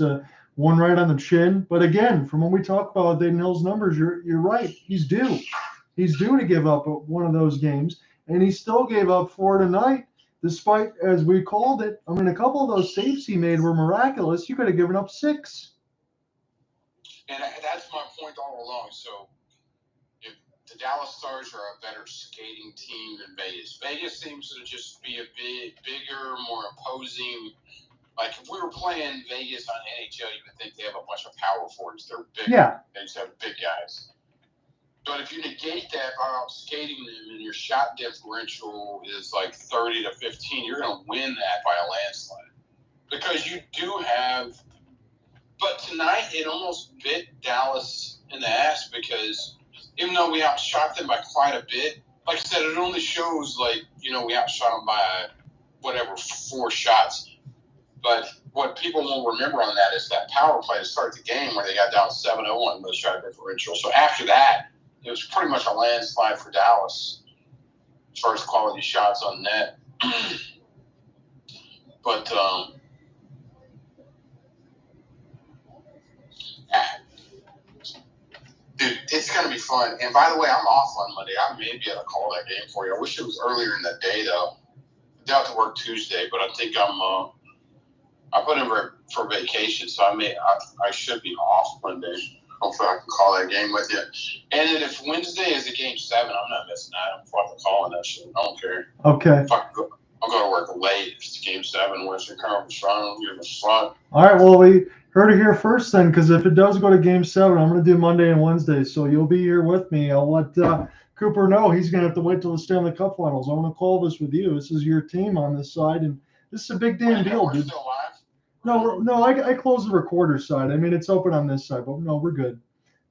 one right on the chin. But again, from when we talk about Dayton Hill's numbers, you're right. He's due. He's due to give up one of those games, and he still gave up 4 tonight, despite, as we called it, I mean, a couple of those saves he made were miraculous. You could have given up 6. And that's my point all along. So if the Dallas Stars are a better skating team than Vegas. Vegas seems to just be a bigger, more imposing. Like if we were playing Vegas on NHL, you would think they have a bunch of power forwards. They're big. Yeah. They just have big guys. But if you negate that by outskating them and your shot differential is like 30 to 15, you're going to win that by a landslide. Because you do have. But tonight, it almost bit Dallas in the ass because even though we outshot them by quite a bit, like I said, it only shows we outshot them by 4 shots. But what people will remember on that is that power play to start the game where they got down 7-0 with a shot differential. So after that, it was pretty much a landslide for Dallas as far as quality shots on net. But, dude, it's going to be fun. And by the way, I'm off on Monday. I may be able to call that game for you. I wish it was earlier in the day, though. I have to work Tuesday, but I think I put in for vacation, so I should be off Monday. Hopefully I can call that game with you. And then if Wednesday is a game 7, I'm not missing that. I'm fucking calling that shit. I don't care. Okay. I'll go to work late. If it's game 7, Western Conference Final, give a slot. All right, well, we heard it here first then, because if it does go to game 7, I'm going to do Monday and Wednesday, so you'll be here with me. I'll let Cooper know he's going to have to wait till the Stanley Cup Finals. I want to call this with you. This is your team on this side, and this is a big damn deal, dude. Still live? No, I closed the recorder side. I mean, it's open on this side, but no, we're good.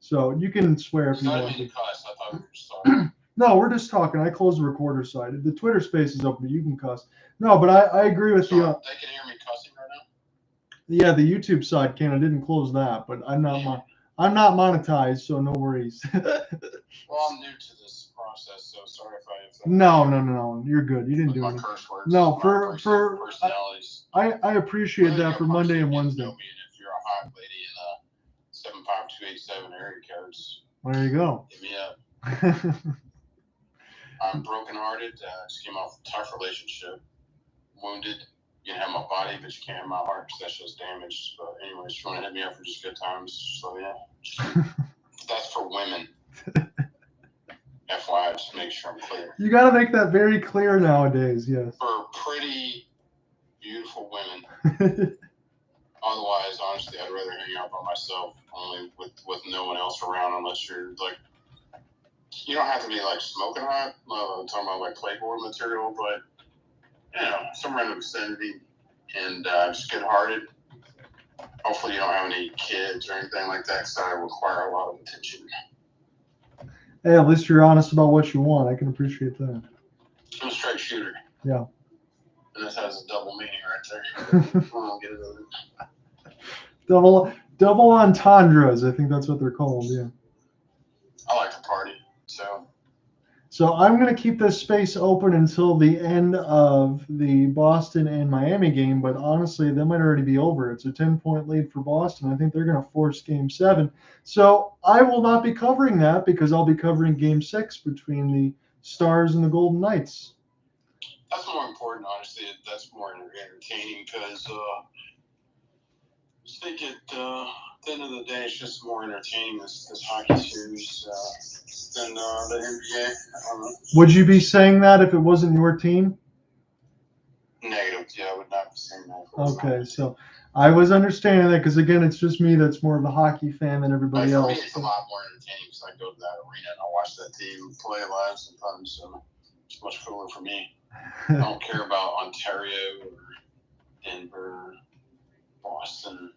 So you can swear if you want to. I thought we were starting. No, we're just talking. I closed the recorder side. The Twitter space is open, but you can cuss. No, but I agree with you. They can hear me cussing right now? Yeah, the YouTube side can. I didn't close that, but I'm not monetized, so no worries. Well, I'm new to this process, so sorry if I. No. You're good. You didn't do anything. Curse words. No, for personalities. I appreciate that for Monday and Wednesday. If you're a hot lady in 75287 area codes, There you go. hit me up. I'm brokenhearted. Just came off a tough relationship. Wounded. You can have my body, but you can't have my heart because that's just damaged. But anyways, you want to hit me up for just good times. So yeah, that's for women. FYI, just to make sure I'm clear. You got to make that very clear nowadays. Yes. For pretty, beautiful women. Otherwise, honestly, I'd rather hang out by myself, only with no one else around, unless you're like. You don't have to be like smoking hot. I'm talking about like Playboy material, but somewhere in the vicinity, and just good-hearted. Hopefully, you don't have any kids or anything like that, because I require a lot of attention. Hey, at least you're honest about what you want. I can appreciate that. I'm a straight shooter. Yeah. And this has a double meaning right there. I don't get it. Double entendres. I think that's what they're called. Yeah. I like to party. So I'm going to keep this space open until the end of the Boston and Miami game, but honestly, that might already be over. It's a 10-point lead for Boston. I think they're going to force Game 7. So I will not be covering that because I'll be covering Game 6 between the Stars and the Golden Knights. That's more important, honestly. That's more entertaining because I think at the end of the day, it's just more entertaining, this hockey series than the NBA. I don't know. Would you be saying that if it wasn't your team? Negative. Yeah, I would not be saying that. Okay, so I was understanding that because, again, it's just me that's more of a hockey fan than everybody For else. me, it's a lot more entertaining because I go to that arena and I watch that team play live sometimes. So it's much cooler for me. I don't care about Ontario or Denver, Boston.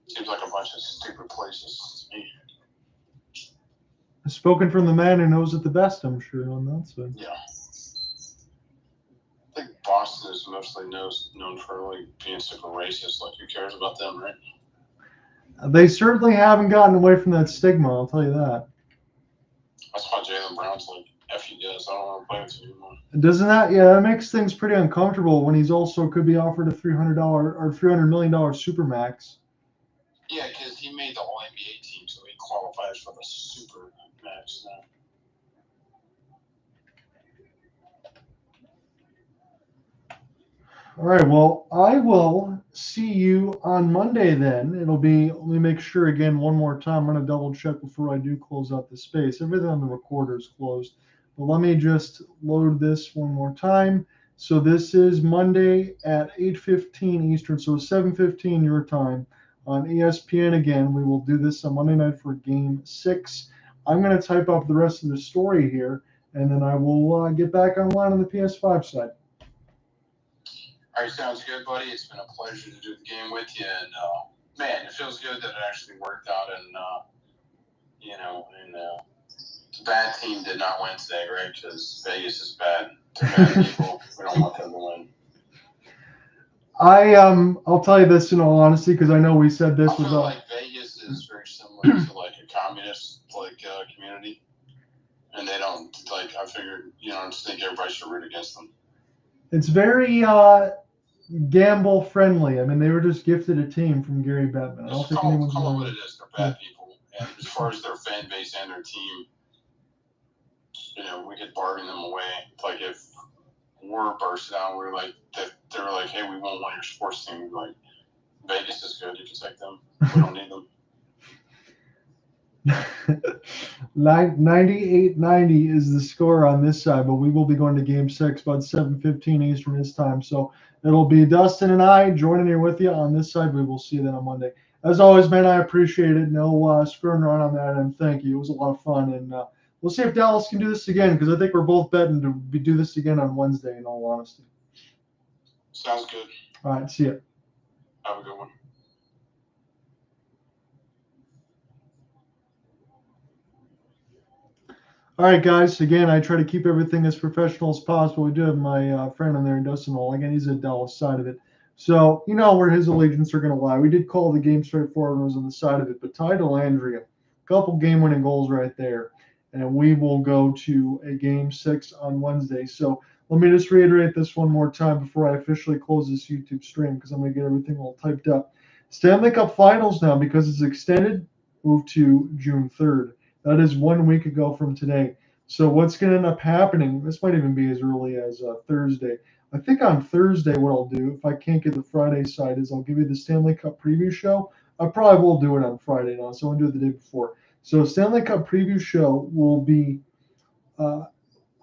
Seems like a bunch of stupid places to me. Spoken from the man who knows it the best, I'm sure, on that side. Yeah. I think Boston is mostly known for like being super racist. Like, who cares about them, right? They certainly haven't gotten away from that stigma, I'll tell you that. That's why Jaylen Brown's like, F you guys, I don't want to play with you anymore. Doesn't that, yeah, that makes things pretty uncomfortable when he's also could be offered a $300 or $300 million supermax. Yeah, because he made the All NBA team, so he qualifies for the super max now. All right, well, I will see you on Monday then. It'll be, let me make sure again one more time. I'm going to double check before I do close out the space. Everything on the recorder is closed. But let me just load this one more time. So this is Monday at 8:15 Eastern, so 7:15 your time on ESPN again. We will do this on Monday night for Game 6. I'm going to type up the rest of the story here, and then I will get back online on the PS5 side. All right, sounds good, buddy. It's been a pleasure to do the game with you, and man, it feels good that it actually worked out. And the bad team did not win today, right? Because Vegas is bad. They're bad people. We don't want them to win. I'll tell you this in all honesty, because I know we said this I feel like Vegas is very similar to like a communist community, and they don't like. I figured, I just think everybody should root against them. It's very gamble friendly. I mean, they were just gifted a team from Gary Bettman. I don't think anyone's call it what it is. They're bad people, and as far as their fan base and their team, we could bargain them away. Like if war burst out, we're like they were like, hey, we won't want your sports team. Like Vegas is good. You can take them. We don't need them. 98-90 is the score on this side, but we will be going to Game 6 about 7:15 Eastern this time. So it'll be Dustin and I joining here with you on this side. We will see you then on Monday. As always, man, I appreciate it. No screw and run on that, and thank you. It was a lot of fun, and we'll see if Dallas can do this again, because I think we're both betting to do this again on Wednesday, in all honesty. Sounds good. All right, see ya. Have a good one. All right, guys. Again, I try to keep everything as professional as possible. We do have my friend on there, Dustin Hall. Again, he's a Dallas side of it. So, where his allegiance are going to lie. We did call the game straightforward and was on the side of it. But Ty Dellandrea, a couple game-winning goals right there. And we will go to a Game 6 on Wednesday. So let me just reiterate this one more time before I officially close this YouTube stream, because I'm going to get everything all typed up. Stanley Cup Finals now, because it's extended, move to June 3rd. That is 1 week ago from today. So what's going to end up happening, this might even be as early as Thursday. I think on Thursday what I'll do, if I can't get the Friday side, is I'll give you the Stanley Cup preview show. I probably will do it on Friday now, so I'll do it the day before. So Stanley Cup preview show will be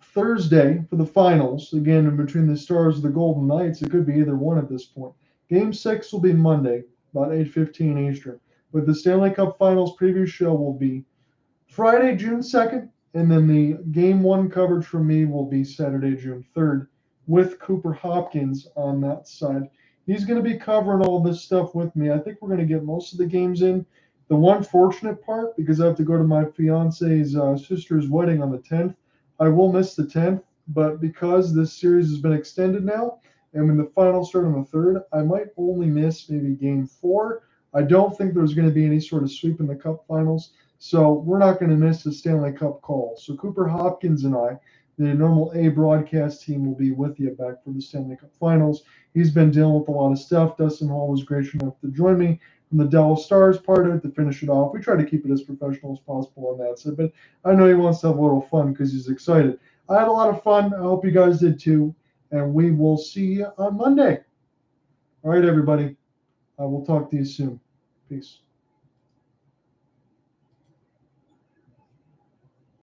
Thursday for the finals. Again, in between the Stars and the Golden Knights, it could be either one at this point. Game 6 will be Monday, about 8:15 Eastern. But the Stanley Cup Finals preview show will be Friday, June 2nd, and then the Game 1 coverage from me will be Saturday, June 3rd, with Cooper Hopkins on that side. He's going to be covering all this stuff with me. I think we're going to get most of the games in. The one fortunate part, because I have to go to my fiance's sister's wedding on the 10th, I will miss the 10th, but because this series has been extended now, and when the finals start on the 3rd, I might only miss maybe Game 4. I don't think there's going to be any sort of sweep in the Cup Finals, so we're not going to miss the Stanley Cup call. So Cooper Hopkins and I, the normal A broadcast team, will be with you back for the Stanley Cup Finals. He's been dealing with a lot of stuff. Dustin Hall was gracious enough to join me from the Dallas Stars part of it to finish it off. We try to keep it as professional as possible on that side, but I know he wants to have a little fun because he's excited. I had a lot of fun. I hope you guys did too, and we will see you on Monday. All right, everybody. I will talk to you soon. Peace.